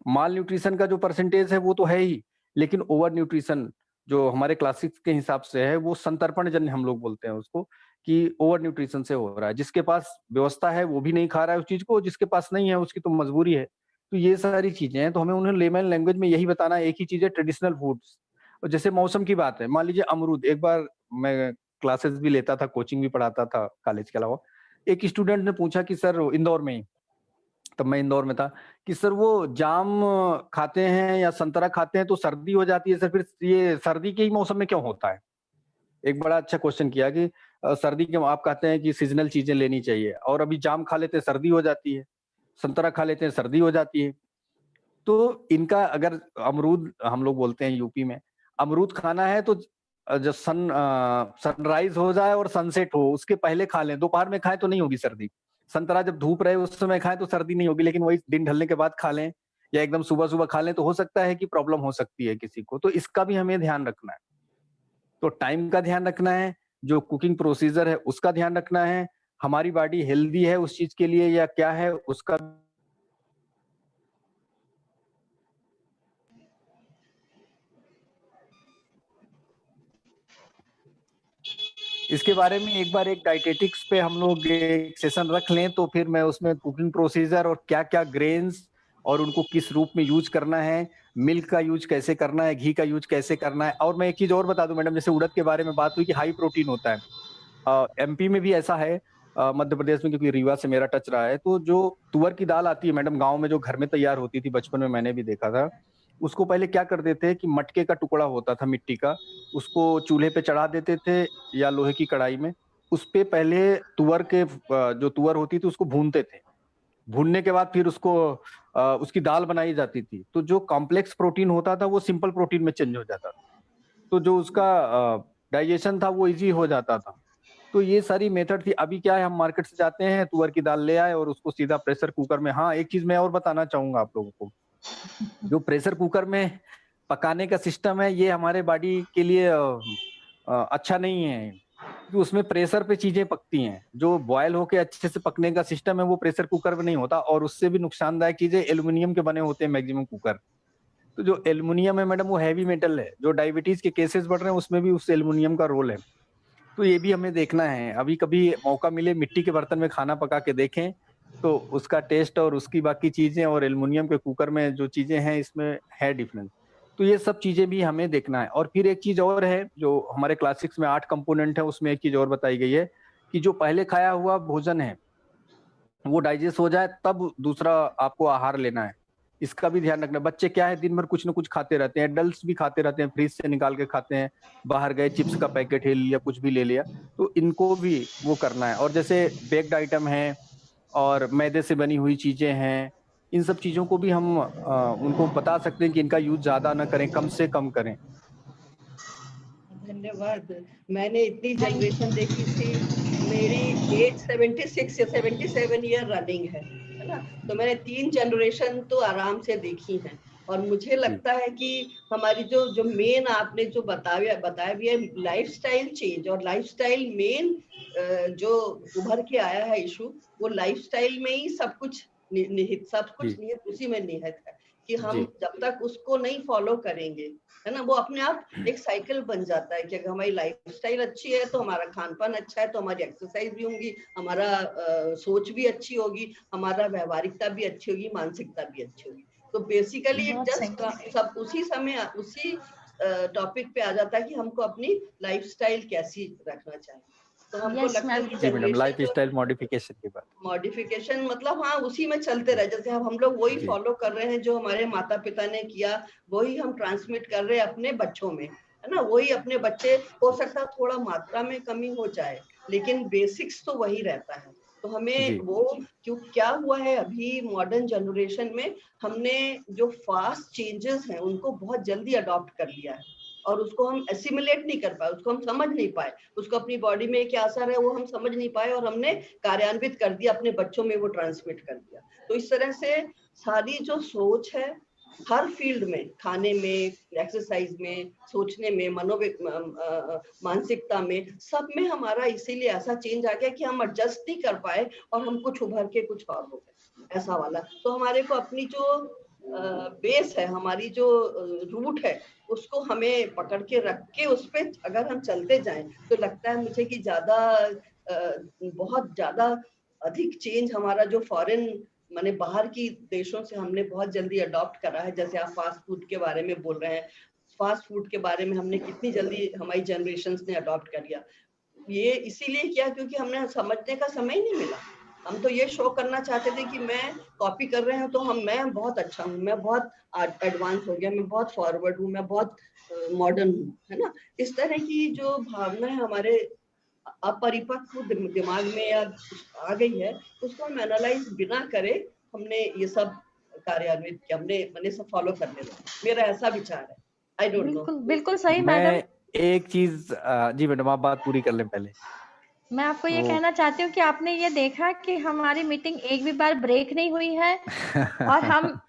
माल न्यूट्रिशन का जो परसेंटेज है वो तो है ही, लेकिन ओवर न्यूट्रिशन जो हमारे क्लासिक्स के हिसाब से है, वो संतर्पण जन्य हम लोग बोलते हैं उसको, कि ओवर न्यूट्रिशन से हो रहा है। जिसके पास व्यवस्था है वो भी नहीं खा रहा है उस चीज़ को, जिसके पास नहीं है उसकी तो मजबूरी है। तो ये सारी चीज़ें हैं, तो हमें उन्हें लेमन लैंग्वेज में यही बताना है, एक ही चीज़ है ट्रेडिशनल फूड्स। और जैसे मौसम की बात है, मान लीजिए अमरूद, एक बार मैं क्लासेस भी लेता था, कोचिंग भी पढ़ाता था कॉलेज के अलावा। एक स्टूडेंट ने पूछा कि सर, इंदौर में ही, तब मैं इंदौर में था, कि सर वो जाम खाते हैं या संतरा खाते हैं तो सर्दी हो जाती है सर, फिर ये सर्दी के ही मौसम में क्यों होता है? एक बड़ा अच्छा क्वेश्चन किया कि सर्दी के आप कहते हैं कि सीज़नल चीज़ें लेनी चाहिए, और अभी जाम खा लेते हैं सर्दी हो जाती है, संतरा खा लेते हैं सर्दी हो जाती है। तो इनका अगर अमरूद हम लोग बोलते हैं यूपी में, अमरूद खाना है तो जब सनराइज़ हो जाए और सनसेट हो उसके पहले खा लें, दोपहर में खाएँ तो नहीं होगी सर्दी। संतरा जब धूप रहे उस समय खाएँ तो सर्दी नहीं होगी, लेकिन वही दिन ढलने के बाद खा लें या एकदम सुबह-सुबह खा लें तो हो सकता है कि प्रॉब्लम हो सकती है किसी को, तो इसका भी हमें ध्यान रखना है। तो टाइम का ध्यान रखना है, जो कुकिंग प्रोसीजर है उसका ध्यान रखना है, हमारी बॉडी हेल्दी है उस चीज़ के लिए या क्या है उसका। इसके बारे में एक बार एक डाइटेटिक्स पे हम लोग एक सेशन रख लें तो फिर मैं उसमें कुकिंग प्रोसीजर और क्या-क्या ग्रेन्स और उनको किस रूप में यूज़ करना है, मिल्क का यूज़ कैसे करना है, घी का यूज़ कैसे करना है। और मैं एक चीज़ और बता दूँ मैडम, जैसे उड़द के बारे में बात हुई कि हाई प्रोटीन होता है। एमपी में भी ऐसा है, मध्य प्रदेश में, क्योंकि रीवा से मेरा टच रहा है, तो जो तुअर की दाल आती है मैडम गाँव में, जो घर में तैयार होती थी, बचपन में मैंने भी देखा था। उसको पहले क्या करते थे कि मटके का टुकड़ा होता था मिट्टी का, उसको चूल्हे पे चढ़ा देते थे या लोहे की कढ़ाई में। उसपे पहले तुअर के जो तुअर होती थी उसको भूनते थे। भूनने के बाद फिर उसको उसकी दाल बनाई जाती थी। तो जो कॉम्प्लेक्स प्रोटीन होता था वो सिंपल प्रोटीन में चेंज हो जाता था। तो जो उसका डाइजेशन था वो ईज़ी हो जाता था। तो ये सारी मेथड थी। अभी क्या है, हम मार्केट से जाते हैं, तुअर की दाल ले आए और उसको सीधा प्रेशर कुकर में। हाँ, एक चीज़ मैं और बताना चाहूँगा आप लोगों को। जो प्रेशर कुकर में पकाने का सिस्टम है, ये हमारे बॉडी के लिए अच्छा नहीं है, क्योंकि उसमें प्रेशर पे चीज़ें पकती हैं। जो बॉयल होके अच्छे से पकने का सिस्टम है, वो प्रेशर कुकर में नहीं होता, और उससे भी नुकसानदायक चीज़ें एल्यूमीनियम के बने होते हैं मैक्सिमम कुकर। तो जो एल्यूमीनियम है मैडम, वो हैवी मेटल है। जो डायबिटीज़ के केसेस बढ़ रहे हैं, उसमें भी उस एल्यूमीनियम का रोल है। तो ये भी हमें देखना है। अभी कभी मौका मिले मिट्टी के बर्तन में खाना पका के देखें, तो उसका टेस्ट और उसकी बाकी चीज़ें और एल्युमिनियम के कुकर में जो चीज़ें हैं, इसमें है डिफरेंस। तो ये सब चीज़ें भी हमें देखना है। और फिर एक चीज़ और है, जो हमारे क्लासिक्स में 8 कंपोनेंट है, उसमें एक चीज़ और बताई गई है कि जो पहले खाया हुआ भोजन है, वो डाइजेस्ट हो जाए तब दूसरा आपको आहार लेना है। इसका भी ध्यान रखना। बच्चे क्या है, दिन भर कुछ न कुछ खाते रहते हैं, एडल्ट्स भी खाते रहते हैं, फ्रिज से निकाल के खाते हैं, बाहर गए चिप्स का पैकेट ले लिया, कुछ भी ले लिया, तो इनको भी वो करना है। और जैसे बेक्ड आइटम है और मैदे से बनी हुई चीज़ें हैं, इन सब चीजों को भी हम उनको बता सकते हैं कि इनका यूज ज्यादा ना करें, कम से कम करें। धन्यवाद। मैंने इतनी जनरेशन देखी थी, मेरी एज 76 या 77 ईयर रनिंग है ना, तो मैंने 3 जनरेशन तो आराम से देखी हैं। और मुझे लगता है कि हमारी जो मेन आपने जो बताया भी है, लाइफस्टाइल चेंज, और लाइफस्टाइल मेन जो उभर के आया है इशू, वो लाइफस्टाइल में ही सब कुछ निहित उसी में निहित है कि हम जब तक उसको नहीं फॉलो करेंगे, है ना, वो अपने आप एक साइकिल बन जाता है कि अगर हमारी लाइफस्टाइल अच्छी है तो हमारा खान पान अच्छा है, तो हमारी एक्सरसाइज भी होगी, हमारा सोच भी अच्छी होगी, हमारा व्यवहारिकता भी अच्छी होगी, मानसिकता भी अच्छी होगी। तो बेसिकली जस्ट सब उसी समय उसी टॉपिक पे आ जाता है कि हमको अपनी लाइफस्टाइल कैसी रखना चाहिए। तो हमको लगता है कि लाइफस्टाइल मॉडिफिकेशन की बात, मॉडिफिकेशन मतलब हाँ उसी में चलते रहे, जैसे हम लोग वही फॉलो कर रहे हैं जो हमारे माता पिता ने किया, वही हम ट्रांसमिट कर रहे हैं अपने बच्चों में, है ना। वही अपने बच्चे, हो सकता है थोड़ा मात्रा में कमी हो जाए, लेकिन बेसिक्स तो वही रहता है। तो हमें वो क्यों क्या हुआ है अभी मॉडर्न जनरेशन में, हमने जो फास्ट चेंजेस हैं उनको बहुत जल्दी अडॉप्ट कर लिया है, और उसको हम एसिमुलेट नहीं कर पाए, उसको हम समझ नहीं पाए, उसको अपनी बॉडी में क्या असर है वो हम समझ नहीं पाए, और हमने कार्यान्वित कर दिया, अपने बच्चों में वो ट्रांसमिट कर दिया। तो इस तरह से सारी जो सोच है हर फील्ड में, खाने में, एक्सरसाइज में, सोचने में, मानसिकता में, सब में हमारा इसीलिए ऐसा चेंज आ गया कि हम एडजस्ट नहीं कर पाए और हम कुछ उभर के कुछ और हो गए, ऐसा वाला। तो हमारे को अपनी जो बेस है, हमारी जो रूट है, उसको हमें पकड़ के रख के उस पर अगर हम चलते जाएं तो लगता है मुझे कि ज्यादा बहुत ज्यादा अधिक चेंज हमारा जो फॉरेन माने बाहर की देशों से हमने बहुत जल्दी अडॉप्ट करा है। जैसे आप फास्ट फूड के बारे में बोल रहे हैं, फास्ट फूड के बारे में हमने कितनी जल्दी हमारी जनरेशंस ने अडॉप्ट कर लिया। ये इसीलिए किया क्योंकि हमने समझने का समय ही नहीं मिला। हम तो ये शो करना चाहते थे कि मैं कॉपी कर रहे हैं तो मैं बहुत अच्छा हूँ, मैं बहुत एडवांस हो गया, मैं बहुत फॉरवर्ड हूँ, मैं बहुत मॉडर्न हूँ, है ना। इस तरह की जो भावना है हमारे अपरिपक्व दिमाग में या आ गई है, उसको हम एनालाइज बिना करे हमने ये सब कार्यान्वित किया, हमने सब फॉलो करने लगे। मेरा ऐसा विचार है। I don't know. बिल्कुल सही मैडम। एक चीज जी मैडम आप बात पूरी कर लें पहले। मैं आपको ये कहना चाहती हूँ कि आपने ये देखा कि हमारी मीटिंग एक भी बार ब्रेक नहीं हुई है और हम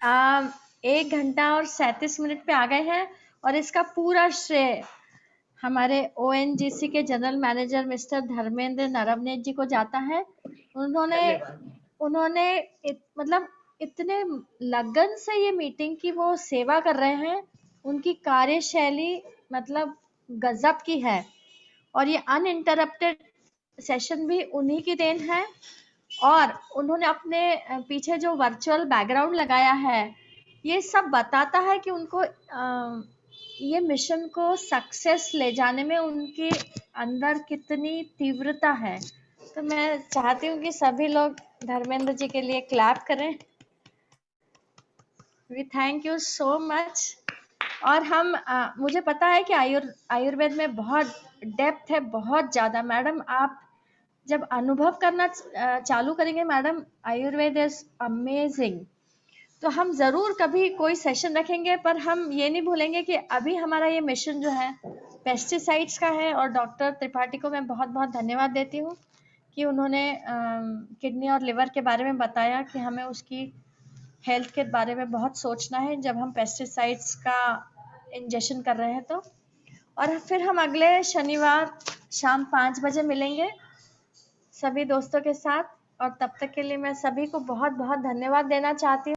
1 घंटा और 37 मिनट पे आ गए हैं, और इसका पूरा श्रेय हमारे ONGC के general manager mister Dharmendra Naravane ji को जाता है। उन्होंने मतलब इतने लगन से ये मीटिंग की वो सेवा कर रहे हैं, उनकी कार्यशैली मतलब गजब की है, और ये अनइंटरप्टेड सेशन भी उन्हीं की देन है। और उन्होंने अपने पीछे जो वर्चुअल बैकग्राउंड लगाया है, ये सब बताता है कि उनको ये मिशन को सक्सेस ले जाने में उनके अंदर कितनी तीव्रता है। तो मैं चाहती हूँ कि सभी लोग धर्मेंद्र जी के लिए क्लैप करें। We thank you so much. और हम मुझे पता है कि आयुर्वेद में बहुत डेप्थ है, बहुत ज़्यादा। मैडम आप जब अनुभव करना चालू करेंगे मैडम, आयुर्वेद इज अमेजिंग। तो हम ज़रूर कभी कोई सेशन रखेंगे, पर हम ये नहीं भूलेंगे कि अभी हमारा ये मिशन जो है पेस्टिसाइड्स का है। और डॉक्टर त्रिपाठी को मैं बहुत बहुत धन्यवाद देती हूँ कि उन्होंने किडनी और लिवर के बारे में बताया कि हमें उसकी हेल्थ के बारे में बहुत सोचना है जब हम पेस्टिसाइड्स का इंजेक्शन कर रहे हैं। तो और फिर हम अगले शनिवार शाम 5 बजे मिलेंगे सभी दोस्तों के साथ, और तब तक के लिए मैं सभी को बहुत बहुत धन्यवाद देना चाहती हूँ।